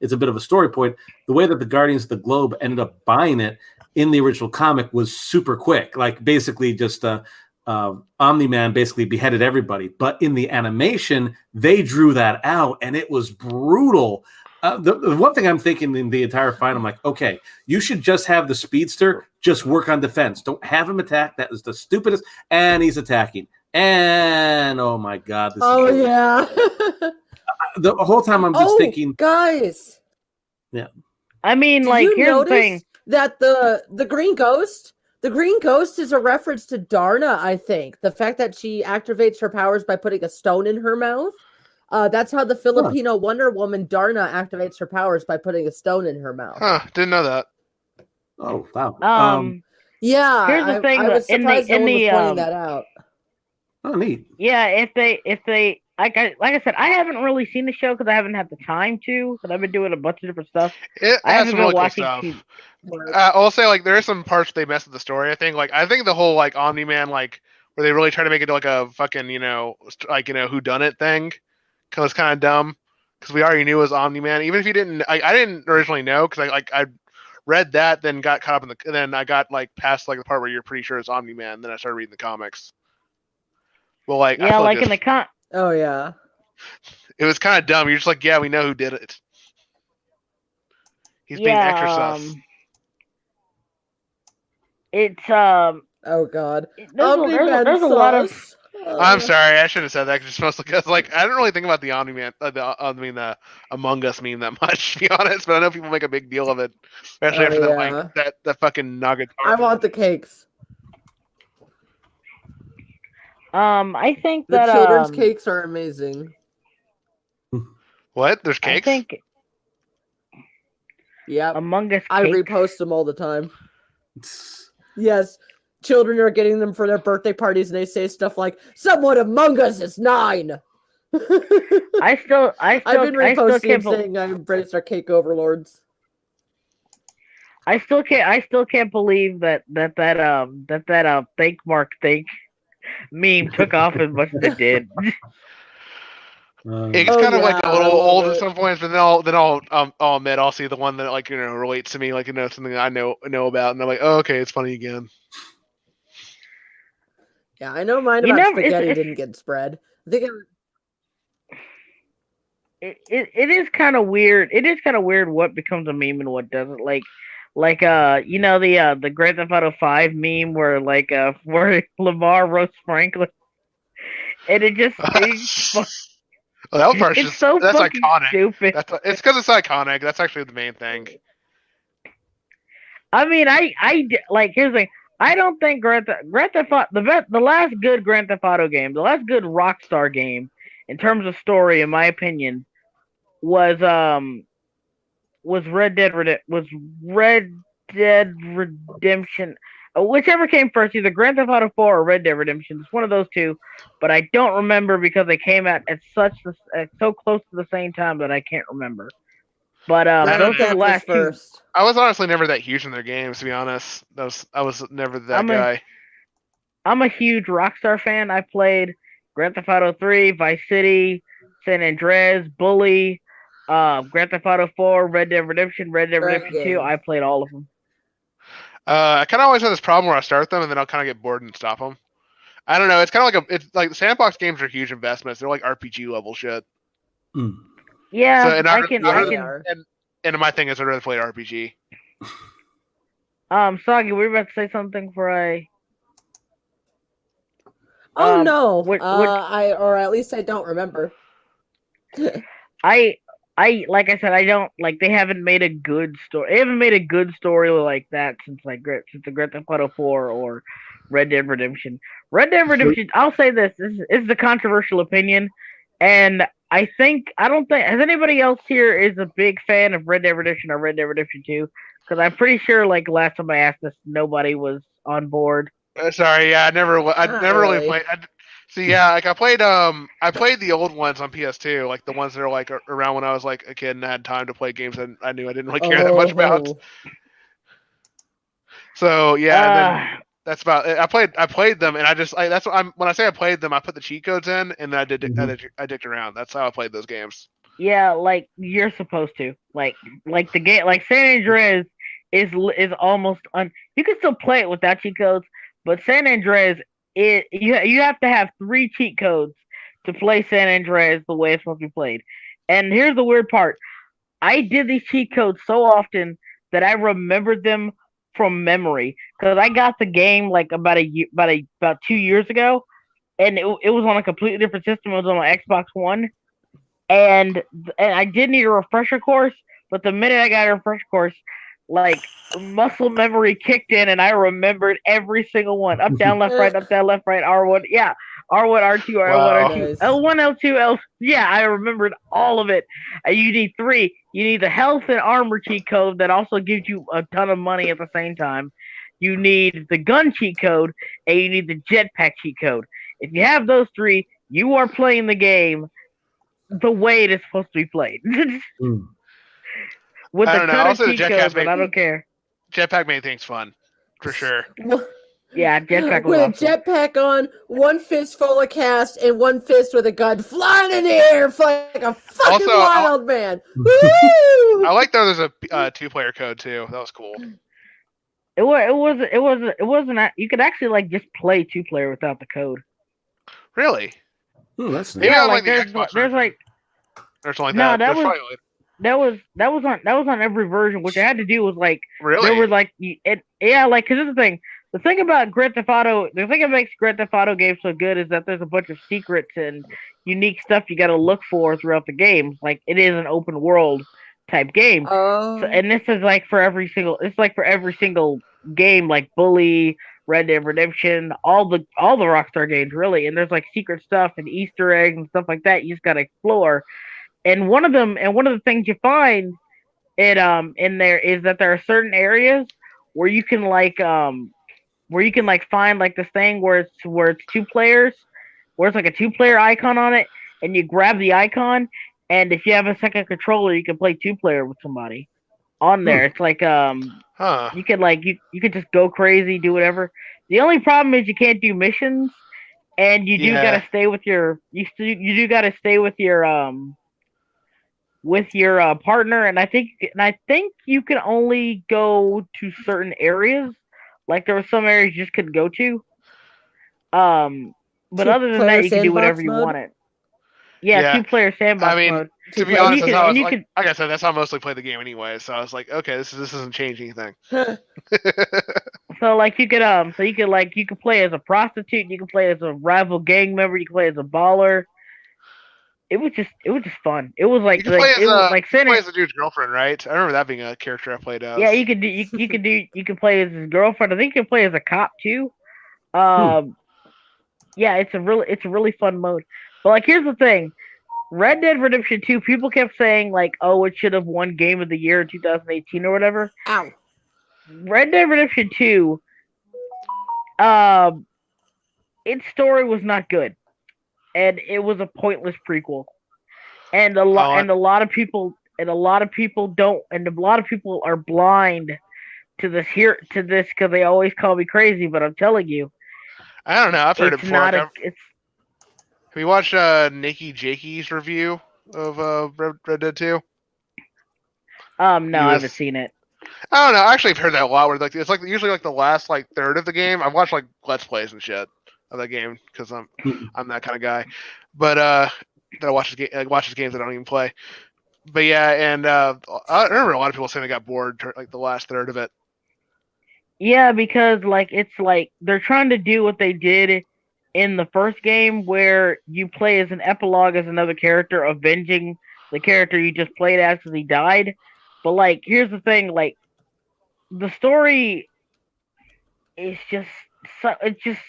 it's a bit of a story point. The way that the Guardians of the Globe ended up buying it in the original comic was super quick, like basically just Omni-Man basically beheaded everybody. But in the animation, they drew that out, and it was brutal. The one thing I'm thinking in the entire fight, I'm like, okay, you should just have the speedster just work on defense. Don't have him attack. That is the stupidest. And he's attacking.
And oh my god, this
Oh
is
yeah.
the whole time I'm just thinking,
guys.
yeah.
I mean,
Did
like,
you
here's the
notice
thing.
that the Green Ghost, is a reference to Darna, I think. The fact that she activates her powers by putting a stone in her mouth. That's how the Filipino Wonder Woman Darna activates her powers, by putting a stone in her mouth.
Huh? Didn't know that.
Oh wow.
Yeah,
here's the thing.
I was surprised no one was pointing that out.
Oh, neat.
Yeah, if they like I said, I haven't really seen the show because I haven't had the time to. Because I've been doing a bunch of different stuff.
It
I
has
haven't
some
been
really cool
watching
stuff.
TV.
I'll say, like, there are some parts they mess with the story. I think the whole, like, Omni-Man, like, where they really try to make it like a fucking, who done it thing, because it's kind of dumb. Because we already knew it was Omni-Man, even if you didn't. I didn't originally know, because I read that, then got caught up and then I got, like, past, like, the part where you're pretty sure it's Omni-Man. Then I started reading the comics. Well, like,
yeah, like in the
Oh yeah.
it was kind of dumb. You're just like, yeah, we know who did it. He's being extra sus.
It's
Oh god.
There's a lot of.
I'm sorry, I shouldn't have said that. Just mostly because, like, I don't really think about the Omni-Man, the Among Us meme that much, to be honest. But I know people make a big deal of it, especially after that fucking Nagatoro.
I want the cakes.
I think
The
that
children's cakes are amazing.
What? There's cakes?
I think.
Yeah.
Among Us.
I repost them all the time. Yes. Children are getting them for their birthday parties, and they say stuff like, "Someone among us is 9."
I've been
reposting saying I embrace our cake overlords.
I still can't believe that think Mark think meme took off as much as it did.
It's kind of like a little old at some points, but then I'll admit I'll see the one that, like, relates to me, like, something that I know about, and I'm like, oh, okay, it's funny again.
Yeah, I know mine about spaghetti didn't get spread. I think
it is kind of weird. It is kind of weird what becomes a meme and what doesn't. Like the Grand Theft Auto 5 meme where where Lamar roasts Franklin, and it just
well, that part's
it's so
that's
fucking
iconic.
stupid.
It's because it's iconic. That's actually the main thing.
I mean, here's the thing. I don't think Grand Theft Auto, the last good Grand Theft Auto game, the last good Rockstar game in terms of story, in my opinion, was Red Dead Redemption. Whichever came first, either Grand Theft Auto 4 or Red Dead Redemption. It's one of those two, but I don't remember because they came out at so close to the same time that I can't remember. But those are the last two.
I was honestly never that huge in their games, to be honest. I was never that guy.
I'm a huge Rockstar fan. I played Grand Theft Auto 3, Vice City, San Andreas, Bully, Grand Theft Auto 4, Red Dead Redemption, Red Dead Redemption 2. I played all of them.
I kind of always have this problem where I start them and then I'll kind of get bored and stop them. I don't know. It's kind of like the sandbox games are huge investments. They're like RPG level shit.
Mm.
Yeah,
so, and
I can.
And my thing is, I'd rather play RPG.
Soggy, were you about to say something for I?
Oh no, or at least I don't remember.
I like I said, I don't like. They haven't made a good story. They haven't made a good story like that since the Grand Theft Auto 4 or Red Dead Redemption. Red Dead Redemption. I'll say this is a controversial opinion, and I don't think has anybody else here is a big fan of Red Dead Redemption or Red Dead Redemption 2? Because I'm pretty sure, like, last time I asked this, nobody was on board.
Sorry, yeah, I never really played. Like I played the old ones on PS2, like the ones that are like around when I was like a kid and I had time to play games that I knew I didn't really care that much about. So yeah, and then that's about it. I played them, and that's what when I say I played them, I put the cheat codes in, and then I dicked around. That's how I played those games.
Yeah, like you're supposed to. Like the game, like San Andreas is almost you can still play it without cheat codes, but San Andreas you have to have 3 cheat codes to play San Andreas the way it's supposed to be played. And here's the weird part: I did these cheat codes so often that I remembered them from memory because I got the game like about 2 years ago, and it was on a completely different system. It was on my Xbox One, and I did need a refresher course, but the minute I got a refresher course, like muscle memory kicked in, and I remembered every single one: up, down, left, right, R1, yeah, R1, R2, R1, R2,
Nice.
L1, L2, L. Yeah, I remembered all of it. You need 3. You need the health and armor cheat code that also gives you a ton of money at the same time. You need the gun cheat code, and you need the jetpack cheat code. If you have those 3, you are playing the game the way it is supposed to be played. With
I
a
don't know.
ton of
Also, the
cheat codes, but I don't care.
Jetpack made things fun, for sure.
Yeah, jetpack was
with
awesome.
a jetpack on, one fist full of cast, and one fist with a gun flying in the air like a fucking
Also,
wild man. Woo!
I like that there's a 2-player code too. That was cool.
It wasn't. You could actually like just play 2-player without the code.
Really?
Oh, that's
Maybe
Yeah,
on
like
the
there's
Xbox
there's
version
like
or something like
no,
that.
that
There's
was-
probably like-
that was on every version. Which I had to do was
really.
there were like like because this is the thing. The thing about Grand Theft Auto, the thing that makes Grand Theft Auto games so good is that there's a bunch of secrets and unique stuff you got to look for throughout the game. Like it is an open world type game.
Oh,
So, and this is like for every single. It's like for every single game, like Bully, Red Dead Redemption, all the Rockstar games really. And there's like secret stuff and Easter eggs and stuff like that. You just got to explore. And one of the things you find in there is that there are certain areas where you can find like this thing where it's 2 players, where it's like a 2-player icon on it, and you grab the icon, and if you have a second controller, you can play 2-player with somebody on there. It's like you could like you could just go crazy, do whatever. The only problem is you can't do missions, and you do gotta stay with your partner, and I think you can only go to certain areas. Like there were some areas you just couldn't go to. But other than that, you can do whatever you wanted. Yeah, 2-player sandbox mode.
To be honest, like I said, that's how I mostly play the game anyway. So I was like, okay, this doesn't change anything.
So like you could play as a prostitute, you could play as a rival gang member, you could play as a baller. It was just fun. It was like
play as a dude's girlfriend, right? I remember that being a character I played as.
Yeah, you could play as his girlfriend. I think you can play as a cop too. Yeah, it's a really fun mode. But like here's the thing. Red Dead Redemption 2, people kept saying like, oh, it should have won Game of the Year in 2018 or whatever.
Ow.
Red Dead Redemption 2, its story was not good. And it was a pointless prequel. And a lot of people are blind to this because they always call me crazy, but I'm telling you.
I don't know, I've heard it before. Have you watched Nikki Jakey's review of Red Dead 2?
No, I haven't seen it.
I don't know. Actually, I've heard that a lot. Where it's like usually like the last like third of the game. I've watched like Let's Plays and shit of that game because I'm that kind of guy. But that watches games that I don't even play. But yeah, and I remember a lot of people saying they got bored like the last third of it.
Yeah, because like it's like they're trying to do what they did in the first game, where you play as an epilogue as another character avenging the character you just played as because he died. But like, here's the thing: like, the story is just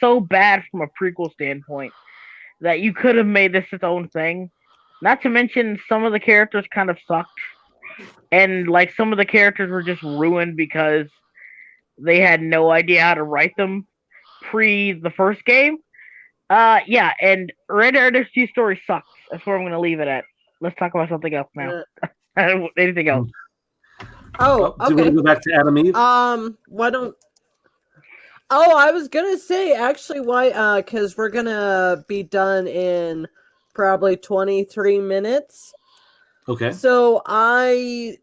so bad from a prequel standpoint that you could have made this its own thing. Not to mention, some of the characters kind of sucked, and like some of the characters were just ruined because they had no idea how to write them pre the first game. Yeah, and Red Dead Redemption 2 story sucks. That's where I'm going to leave it at. Let's talk about something else now. Anything else?
Oh, okay.
Do we go back to Adam Eve?
Why don't? Oh, I was gonna say actually why? Because we're gonna be done in probably 23 minutes.
Okay.
So I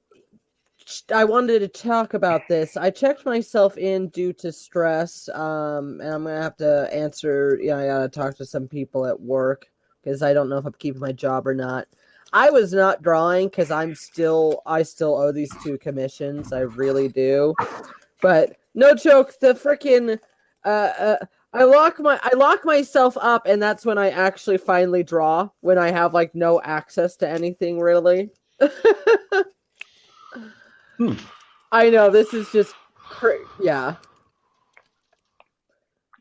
wanted to talk about this. I checked myself in due to stress, and I'm gonna have to answer. Yeah, I gotta talk to some people at work because I don't know if I'm keeping my job or not. I was not drawing because I still owe these 2 commissions. I really do. But no joke, the freaking I lock myself up, and that's when I actually finally draw. When I have like no access to anything really. I know this is just yeah.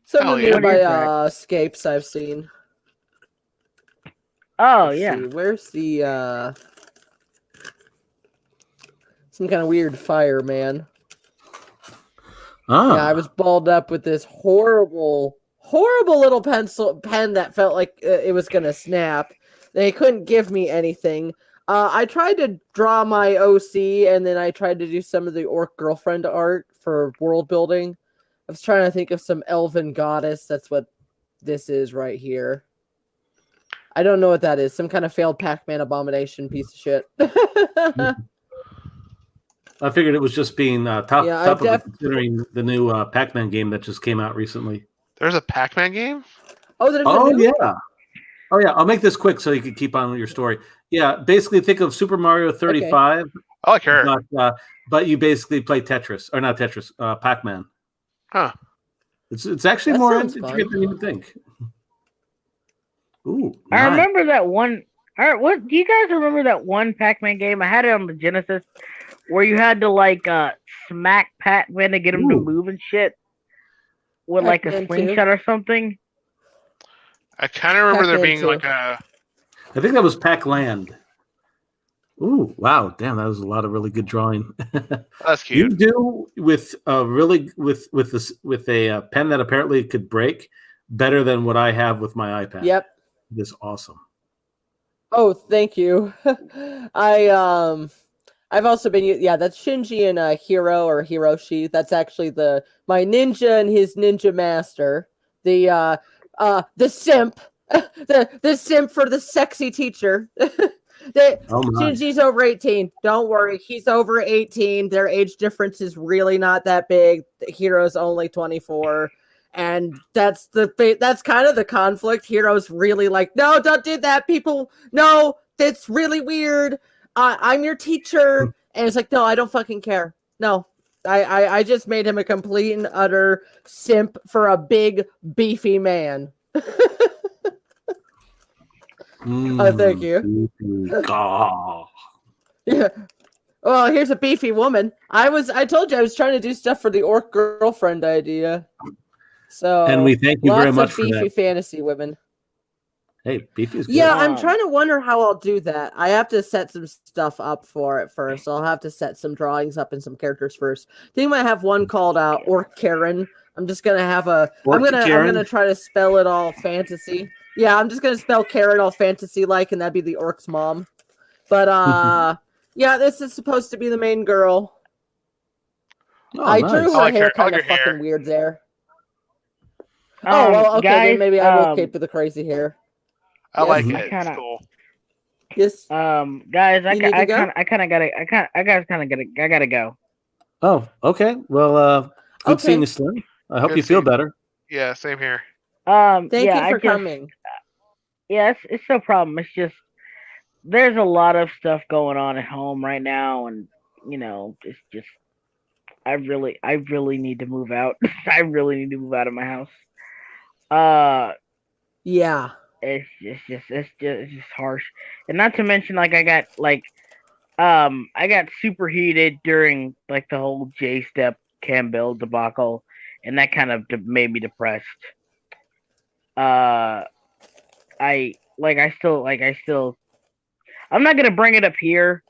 Some of the nearby escapes I've seen.
Oh,
Let's
yeah.
see. Where's the some kind of weird fire, man.
Ah.
Yeah, I was balled up with this horrible little pen that felt like it was gonna snap. They couldn't give me anything. I tried to draw my OC, and then I tried to do some of the orc girlfriend art for world building. I was trying to think of some elven goddess. That's what this is right here. I don't know what that is. Some kind of failed Pac-Man abomination piece of shit.
I figured it was just being top of it, considering the new Pac-Man game that just came out recently.
There's a Pac-Man game?
Yeah. Oh, yeah. I'll make this quick so you can keep on with your story. Yeah, basically think of Super Mario 35.
Okay. I like her.
But you basically play Tetris. Or not Tetris, Pac-Man.
Huh.
It's actually more intricate than you would think. Ooh, nice.
I remember that one. What do you guys remember that one Pac-Man game? I had it on the Genesis where you had to like smack Pac-Man to get him to move and shit with like a slingshot or something.
I kind of remember there being like a.
I think that was Pac-Land. Ooh, wow! Damn, that was a lot of really good drawing.
That's cute.
You do with a pen that apparently could break better than what I have with my iPad.
Yep.
This is awesome.
Oh, thank you. I've also been that's Shinji and Hiro or Hiroshi. That's actually my ninja and his ninja master. The simp. the simp for the sexy teacher. Shinji's over 18. Don't worry, he's over 18. Their age difference is really not that big. Hiro's only 24. And that's kind of the conflict. Hero's really like, no, don't do that, people. No, that's really weird. I'm your teacher. And it's like, no, I don't fucking care. No, I just made him a complete and utter simp for a big, beefy man. Thank you. Yeah. Well, here's a beefy woman. I told you I was trying to do stuff for the orc girlfriend idea. So,
and we thank you very much for
beefy
that.
Fantasy women.
Hey, beefy is good.
Yeah, I'm trying to wonder how I'll do that. I have to set some stuff up for it first. I'll have to set some drawings up and some characters first. I think I might have one called Orc Karen. I'm just gonna have I'm gonna try to spell it all fantasy. Yeah, I'm just gonna spell Karen all fantasy like, and that'd be the orc's mom. But yeah, this is supposed to be the main girl. I drew her hair kind of fucking weird there. Oh, well, okay, guys, then maybe I will keep with the crazy hair.
I like it. It's cool.
Yes.
Guys, I gotta go.
Oh, okay. Well, good seeing you, Slim. I hope you feel better.
Yeah, same here.
Thank you for coming.
Yeah, it's no problem. It's just there's a lot of stuff going on at home right now, and it's just I really need to move out. I really need to move out of my house.
Yeah.
It's just harsh, and not to mention I got superheated during the whole J-Step Campbell debacle, and that kind of made me depressed. I'm not gonna bring it up here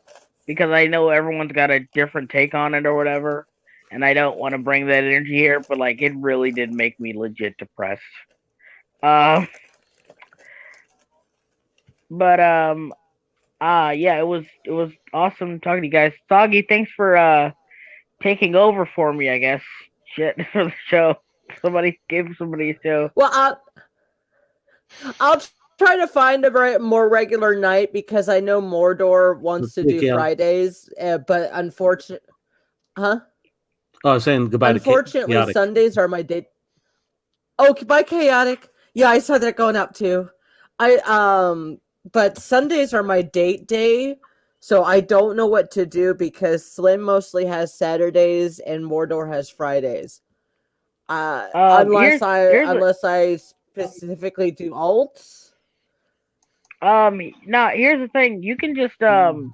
because I know everyone's got a different take on it or whatever, and I don't want to bring that energy here, but it really did make me legit depressed. Yeah, it was awesome talking to you guys. Soggy, thanks for taking over for me, I guess. Shit, for the show. Somebody gave somebody a show.
Well, I'll try to find a more regular night because I know Mordor wants to do Fridays, but unfortunately, huh?
Oh, I was saying goodbye.
Unfortunately, Sundays are my day. Oh, goodbye, Chaotic. Yeah, I saw that going up too. But Sundays are my date day, so I don't know what to do because Slim mostly has Saturdays and Mordor has Fridays. Unless I specifically do alts.
No, here's the thing. You can just do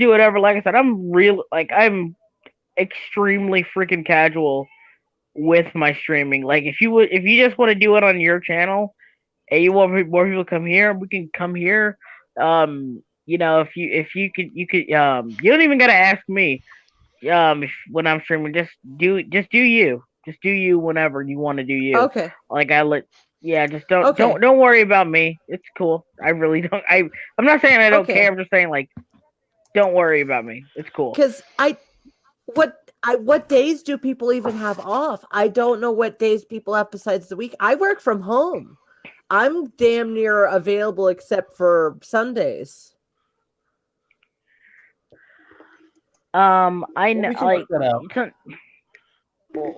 whatever. Like I said, I'm extremely freaking casual with my streaming. Like if you just want to do it on your channel and you want more people to come here, we can come here. If you could, you don't even gotta ask me. When I'm streaming, just do you whenever you want to do you.
Okay.
Just don't worry about me. It's cool. I really don't. I'm not saying I don't care. I'm just saying like, don't worry about me. It's cool.
Because what days do people even have off? I don't know what days people have besides the week. I work from home. I'm damn near available except for Sundays.
I know,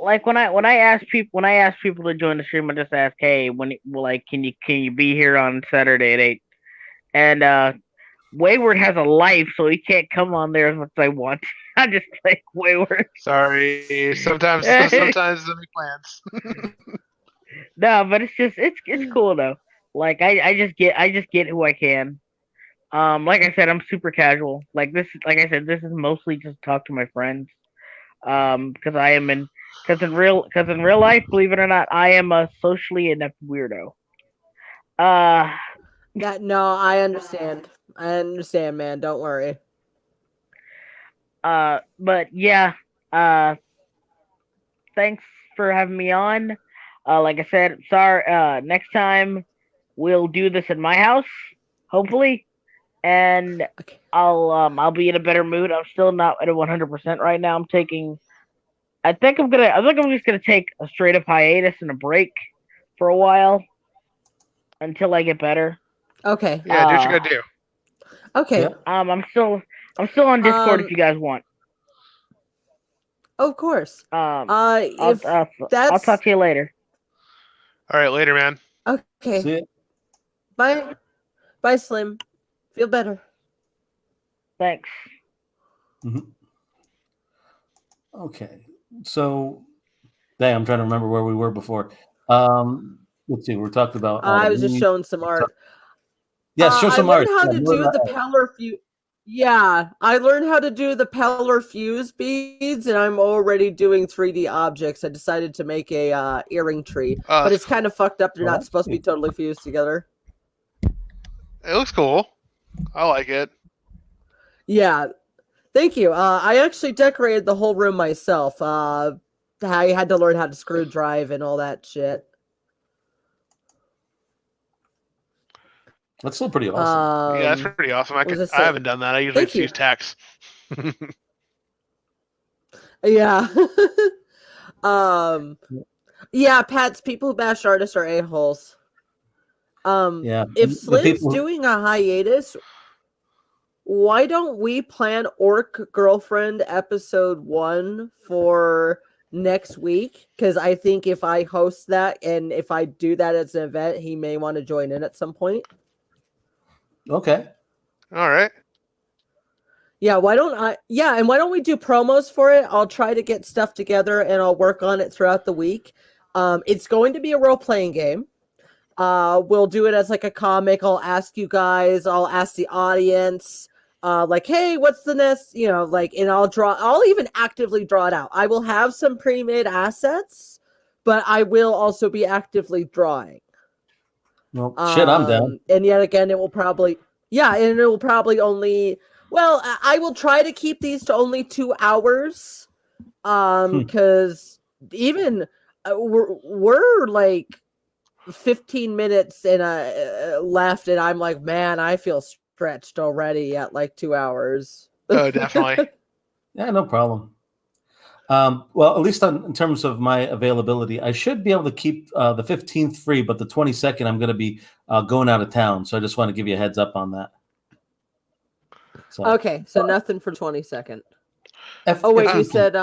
like when I ask people to join the stream, I just ask, hey, can you be here on Saturday at 8? And Wayward has a life, so he can't come on there as much as I want. I just like Wayward.
Sorry, sometimes there be plans.
No, but it's cool though. Like I just get who I can. Like I said, I'm super casual. Like I said, this is mostly just talk to my friends. Because in real life, believe it or not, I am a socially inept weirdo.
I understand. I understand, man. Don't worry.
But yeah. Thanks for having me on. Like I said, sorry. Next time we'll do this in my house, hopefully. And
okay.
I'll be in a better mood. I'm still not at a 100% right now. I think I'm just gonna take a straight up hiatus and a break for a while until I get better.
Okay.
Yeah, do what you gotta do.
Okay.
Yeah.
I'm still on Discord if you guys want.
Of course.
I'll talk to you later.
All right, later, man.
Okay.
See ya.
Bye, Slim. Feel better.
Thanks.
Mm-hmm. Okay. So, I'm trying to remember where we were before. Let's see. We're talking about.
I was just showing some art.
Yeah, show some art.
I learned how to do the Peller fuse. Yeah, I learned how to do the Peller fuse beads, and I'm already doing 3D objects. I decided to make a earring tree, but it's kind of fucked up. They're not supposed to be totally fused together.
It looks cool. I like it.
Yeah, thank you. I actually decorated the whole room myself. I had to learn how to screw drive and all that shit.
That's still pretty awesome.
Yeah, that's pretty awesome. I haven't done that. I usually just use tacks.
Yeah. Yeah, Pat's people who bash artists are a-holes. If Slim's doing a hiatus, why don't we plan Orc Girlfriend episode 1 for next week? Because I think if I host that and if I do that as an event, he may want to join in at some point.
Okay.
All right.
Yeah, why don't we do promos for it? I'll try to get stuff together and I'll work on it throughout the week. It's going to be a role-playing game. We'll do it as like a comic. I'll ask you guys, I'll ask the audience, like, hey, what's the next, and I'll even actively draw it out. I will have some pre-made assets, but I will also be actively drawing.
Well, shit, I'm down.
And yet again, it will probably only, I will try to keep these to only 2 hours. Because even we're like 15 minutes left, and I'm like, man, I feel stretched already at like 2 hours.
Oh, definitely.
Yeah, no problem. Well, at least in terms of my availability, I should be able to keep the 15th free, but the 22nd I'm going to be going out of town. So I just want to give you a heads up on that. So.
Okay, so nothing for 22nd. You said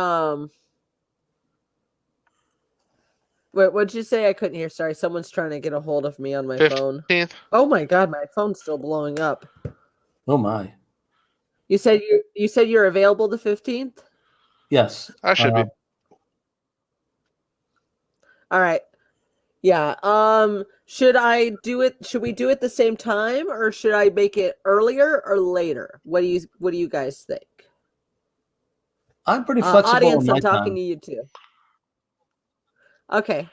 wait, what'd you say? I couldn't hear. Sorry, someone's trying to get a hold of me on my
15th.
phone. Oh my god, my phone's still blowing up.
Oh my!
You said you're available the 15th?
Yes,
I should be.
All right. Yeah. Should we do it the same time, or should I make it earlier or later? What do you guys think?
I'm pretty flexible
Audience,
on my
I'm talking
time.
to you too. Okay.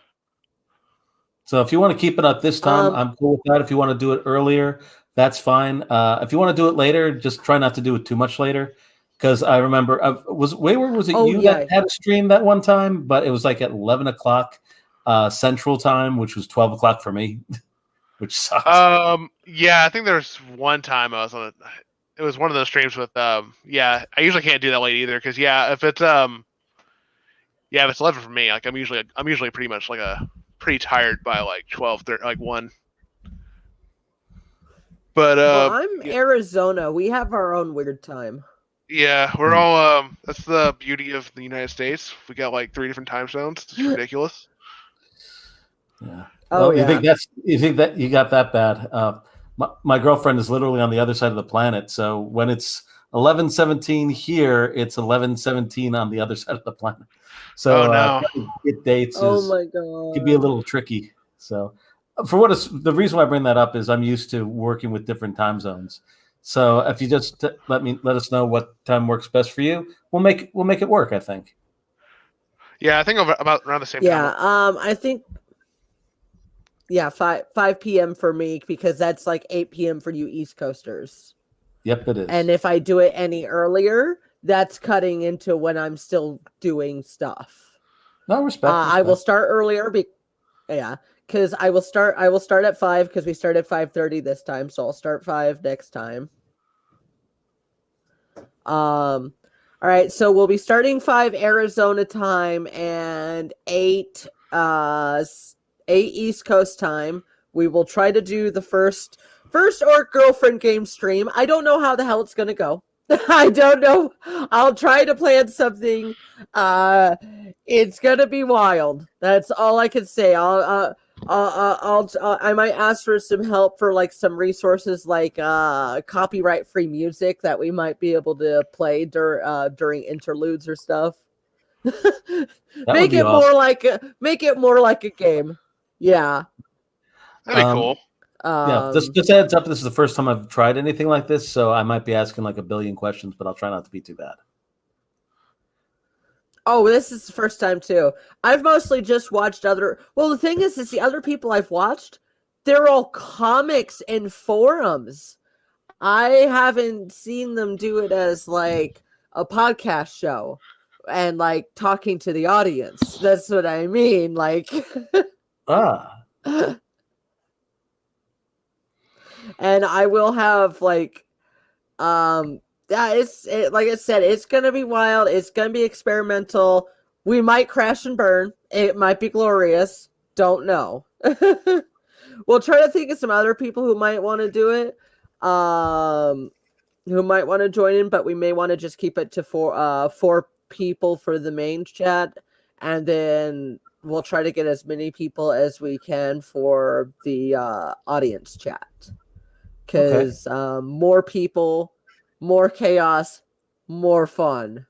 So if you want to keep it at this time, I'm cool with that. If you want to do it earlier, that's fine. If you want to do it later, just try not to do it too much later. Because I remember, was Wayward, was it you that had a stream that one time? But it was like at 11 o'clock Central Time, which was 12 o'clock for me, which sucked.
Yeah, I think there's one time I was on it was one of those streams with yeah, I usually can't do that late either because if it's 11 for me, like I'm usually pretty much like pretty tired by like 12, 30, like 1. But
well, I'm Arizona. We have our own weird time.
Yeah, we're all that's the beauty of the United States. We got like 3 different time zones. It's ridiculous.
Yeah. Oh, you think that you got that bad? My girlfriend is literally on the other side of the planet. So when it's 11:17 here, it's 11:17 on the other side of the planet. So get dates could be a little tricky. So the reason why I bring that up is I'm used to working with different time zones. So if you just let us know what time works best for you, we'll make it work, I think.
Yeah, I think about around the same time.
Yeah, I think 5 p.m. for me because that's like 8 p.m. for you East Coasters.
Yep, it is.
And if I do it any earlier, that's cutting into when I'm still doing stuff.
No, respect.
I will start earlier because I will start at 5 because we start at 5:30 this time, so I'll start 5 next time. All right, so we'll be starting 5 Arizona time and 8 East Coast time. We will try to do the first Orc Girlfriend game stream. I don't know how the hell it's gonna go. I don't know. I'll try to plan something. It's gonna be wild. That's all I can say. I might ask for some help for like some resources like copyright free music that we might be able to play during interludes or stuff. Make it more like a game. Yeah.
That'd be cool.
Yeah, just heads up. This is the first time I've tried anything like this, so I might be asking like a billion questions, but I'll try not to be too bad.
Oh, this is the first time too. I've mostly just watched the thing is the other people I've watched, they're all comics and forums. I haven't seen them do it as like a podcast show and like talking to the audience. That's what I mean. Like, and I will have like, like I said, it's gonna be wild. It's gonna be experimental. We might crash and burn. It might be glorious. Don't know. We'll try to think of some other people who might want to do it. Who might want to join in, but we may want to just keep it to 4 people for the main chat, and then we'll try to get as many people as we can for the audience chat. Because more people, more chaos, more fun.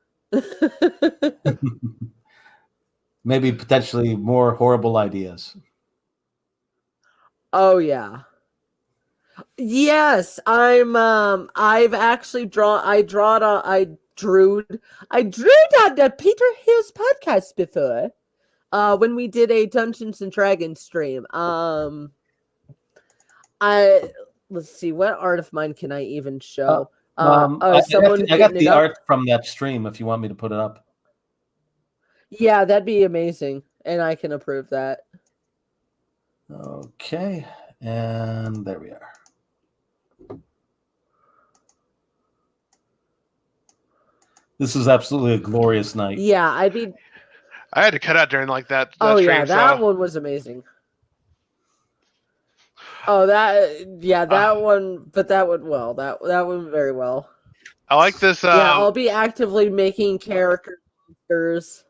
Maybe potentially more horrible ideas.
Oh yeah. Yes, I've actually drew on the Peter Hill's podcast before. When we did a Dungeons and Dragons stream. Let's see, what art of mine can I even show?
I got the art from that stream if you want me to put it up.
Yeah, that'd be amazing. And I can approve that.
Okay. And there we are. This is absolutely a glorious night.
Yeah, I
had to cut out during like that
oh,
stream,
yeah, that one was amazing. Oh, that one, but that went well. That went very well.
I like this.
Yeah, I'll be actively making characters.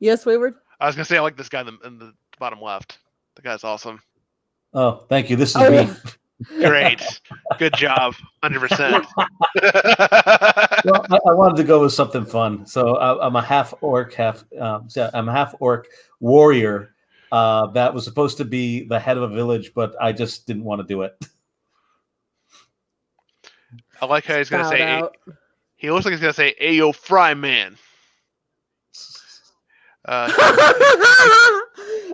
Yes, Wayward?
I was gonna say I like this guy in the bottom left. The guy's awesome.
Oh, thank you. This is me.
Great, good job, 100%.
Well, I wanted to go with something fun, so I'm a half orc, I'm a half orc warrior that was supposed to be the head of a village, but I just didn't want to do it.
I like how he's gonna
Spout
say.
out.
He looks like he's gonna say, "Ayo, fry man."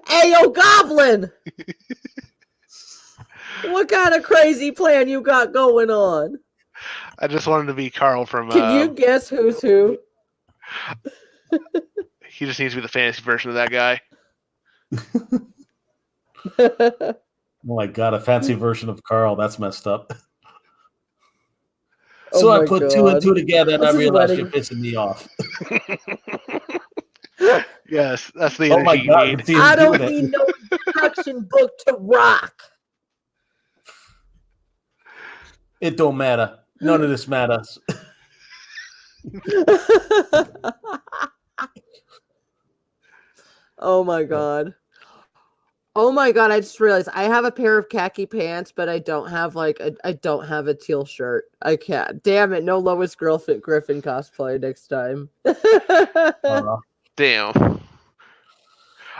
Ayo, Goblin! What kind of crazy plan you got going on?
I just wanted to be Carl from.
Can you guess who's who?
He just needs to be the fantasy version of that guy.
Oh my god, a fancy version of Carl. That's messed up. So I put two and two together, and I realized you're pissing me off.
Yes, that's the energy you need.
I don't need no instruction book to rock.
It don't matter. None of this matters.
Oh my god. Oh my god, I just realized I have a pair of khaki pants, but I don't have I don't have a teal shirt. I can't. Damn it, no Lois Griffin cosplay next time.
Damn.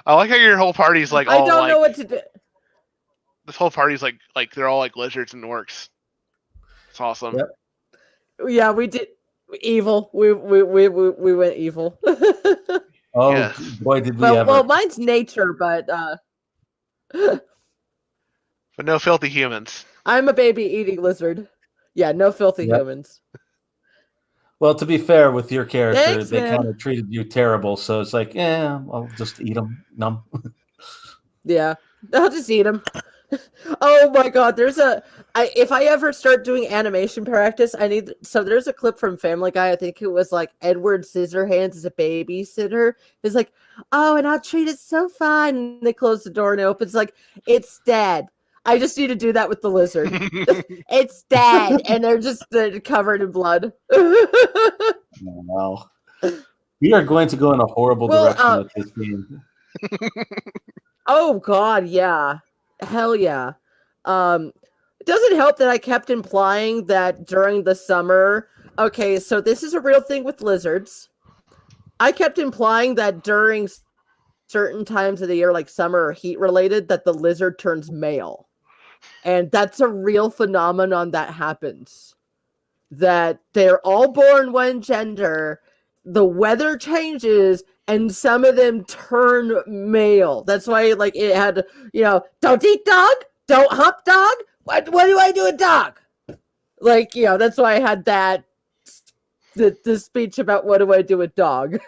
I like how your whole party's like
I
all
don't
like,
know what to do.
This whole party's like they're all like lizards and orcs. It's awesome.
Yep.
Yeah, we did evil. We went evil.
Oh
Yes.
boy, did we ever!
Well, mine's nature, but
But no filthy humans.
I'm a baby eating lizard. Yeah, no filthy
Yep.
humans.
Well, to be fair with your character,
Thanks,
they
man.
kind of treated you terrible, so it's like, yeah, I'll just eat them. Numb.
Yeah, I'll just eat them. Oh my god, if I ever start doing animation practice, there's a clip from Family Guy, I think it was like Edward Scissorhands as a babysitter. It's like, oh, and I'll treat it so fine. And they close the door and it opens like, it's dead. I just need to do that with the lizard. It's dead. And they're covered in blood.
Oh, wow. We are going to go in a horrible direction with this game.
Oh god, yeah. Hell yeah. It doesn't help that I kept implying that during the summer. Okay, so this is a real thing with lizards. I kept implying that during certain times of the year, like summer or heat related, that the lizard turns male. And that's a real phenomenon that happens. That they're all born one gender, the weather changes, and some of them turn male. That's why, like, it had, don't eat dog, don't hump dog. What do I do with dog? Like, that's why I had that the speech about what do I do with dog.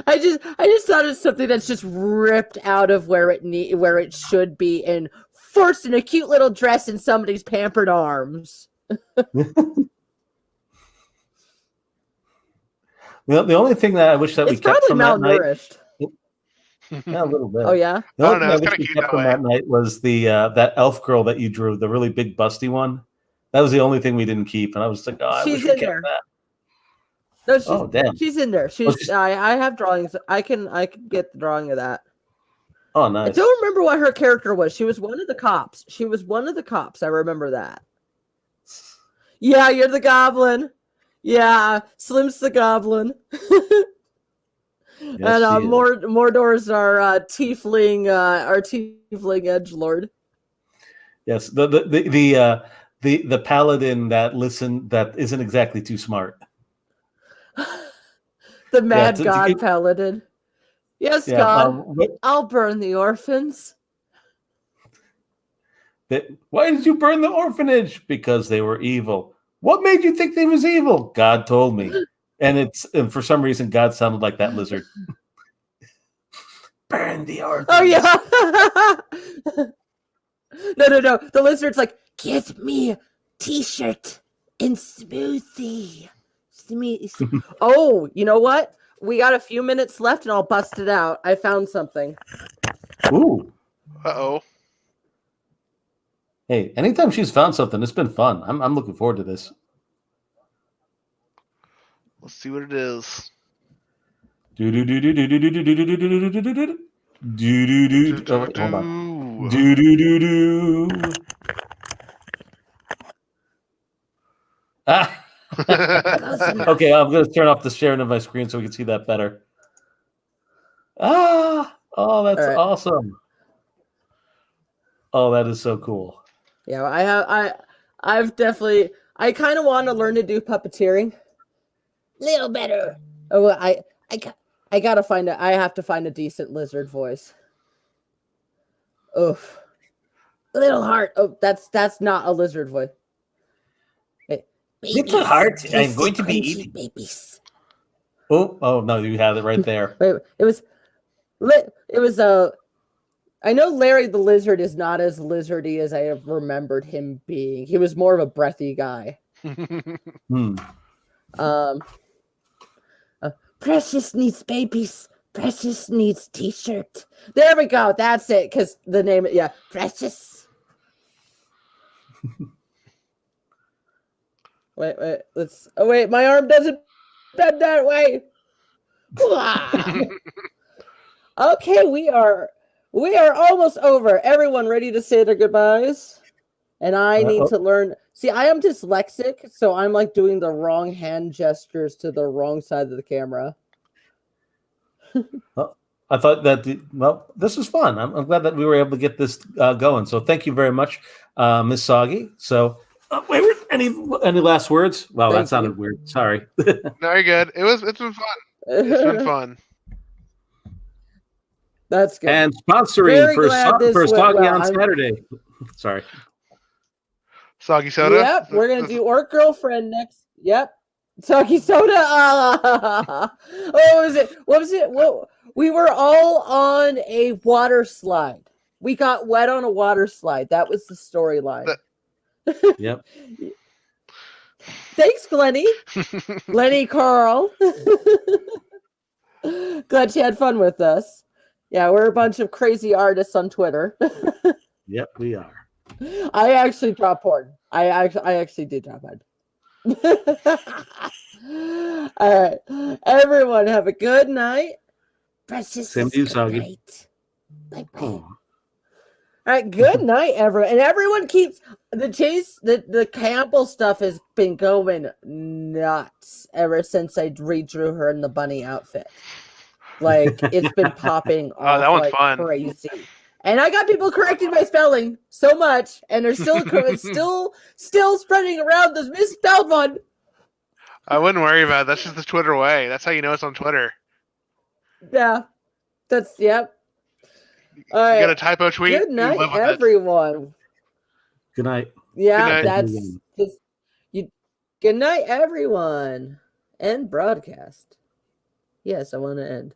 I just thought it's something that's just ripped out of where it should be and forced in a cute little dress in somebody's pampered arms.
The only thing that I wish that we kept from that night, yeah, a little bit.
Oh yeah.
The only thing I wish we kept from that night was the that elf girl that you drew, the really big busty one. That was the only thing we didn't keep, and I was like, oh, I wish we kept that.
No, damn. She's in there. I have drawings. I can get the drawing of that.
Oh, nice.
I don't remember what her character was. She was one of the cops. I remember that. Yeah, you're the goblin. Yeah, Slim's the goblin. Yes, and Mordor's our tiefling edgelord.
Yes, the paladin that isn't exactly too smart.
The mad god paladin. Yes,
yeah,
God. I'll burn the orphans.
Why did you burn the orphanage? Because they were evil. What made you think they was evil? God told me. And for some reason God sounded like that lizard. Burn the orphans.
Oh yeah. No. The lizard's like, give me a t-shirt and smoothie. Oh, you know what? We got a few minutes left and I'll bust it out. I found something.
Ooh.
Uh-oh.
Hey, anytime she's found something, it's been fun. I'm looking forward to this.
Let's see what it is.
Hold on. Okay, I'm going to turn off the sharing of my screen so we can see that better. Oh, that's
All right.
awesome. Oh, that is so cool.
Yeah, I've definitely, I kind of want to learn to do puppeteering. Little better. Oh, I gotta find I have to find a decent lizard voice. Oof. Little heart. Oh, that's not a lizard voice.
Little heart, I'm going to be eating
babies.
Oh no, you have it right there.
Wait, it was I know Larry the Lizard is not as lizardy as I have remembered him being. He was more of a breathy guy. Precious needs babies. Precious needs t-shirt. There we go. That's it. Because the name, yeah, Precious. Wait, let's. Oh wait, my arm doesn't bend that way. Okay, we are almost over. Everyone ready to say their goodbyes? And I need to learn. See, I am dyslexic, so I'm like doing the wrong hand gestures to the wrong side of the camera.
Well, I thought that, this was fun. I'm glad that we were able to get this going. So thank you very much, Miss Soggy. So, wait, any last words? Wow, that sounded weird. Sorry.
No, you're good. It's been fun. It's been fun.
That's good.
And sponsoring for Soggy on Saturday. Sorry.
Soggy Soda?
Yep, we're going to do Orc Girlfriend next. Yep. Soggy Soda. What was it? We were all on a water slide. We got wet on a water slide. That was the storyline.
Yep.
Thanks, Glenny. Glenny Carl. Glad you had fun with us. Yeah, we're a bunch of crazy artists on Twitter.
Yep, we are.
I actually drop porn. I actually did drop porn. All right. Everyone have a good night. Precious.
Same to you, Soggy.
Bye-bye. All right, good night, everyone. And everyone keeps the Campbell stuff has been going nuts ever since I redrew her in the bunny outfit. Like, it's been popping off
that one's
like
fun.
crazy. And I got people correcting my spelling so much, and they're still still spreading around this misspelled one.
I wouldn't worry about it. That's just the Twitter way. That's how you know it's on Twitter.
Yeah. Yep. All
right. You
right.
got a typo tweet?
Good night, everyone.
Good night.
Yeah,
good night.
that's you. Good night, everyone. End broadcast. Yes, I want to end.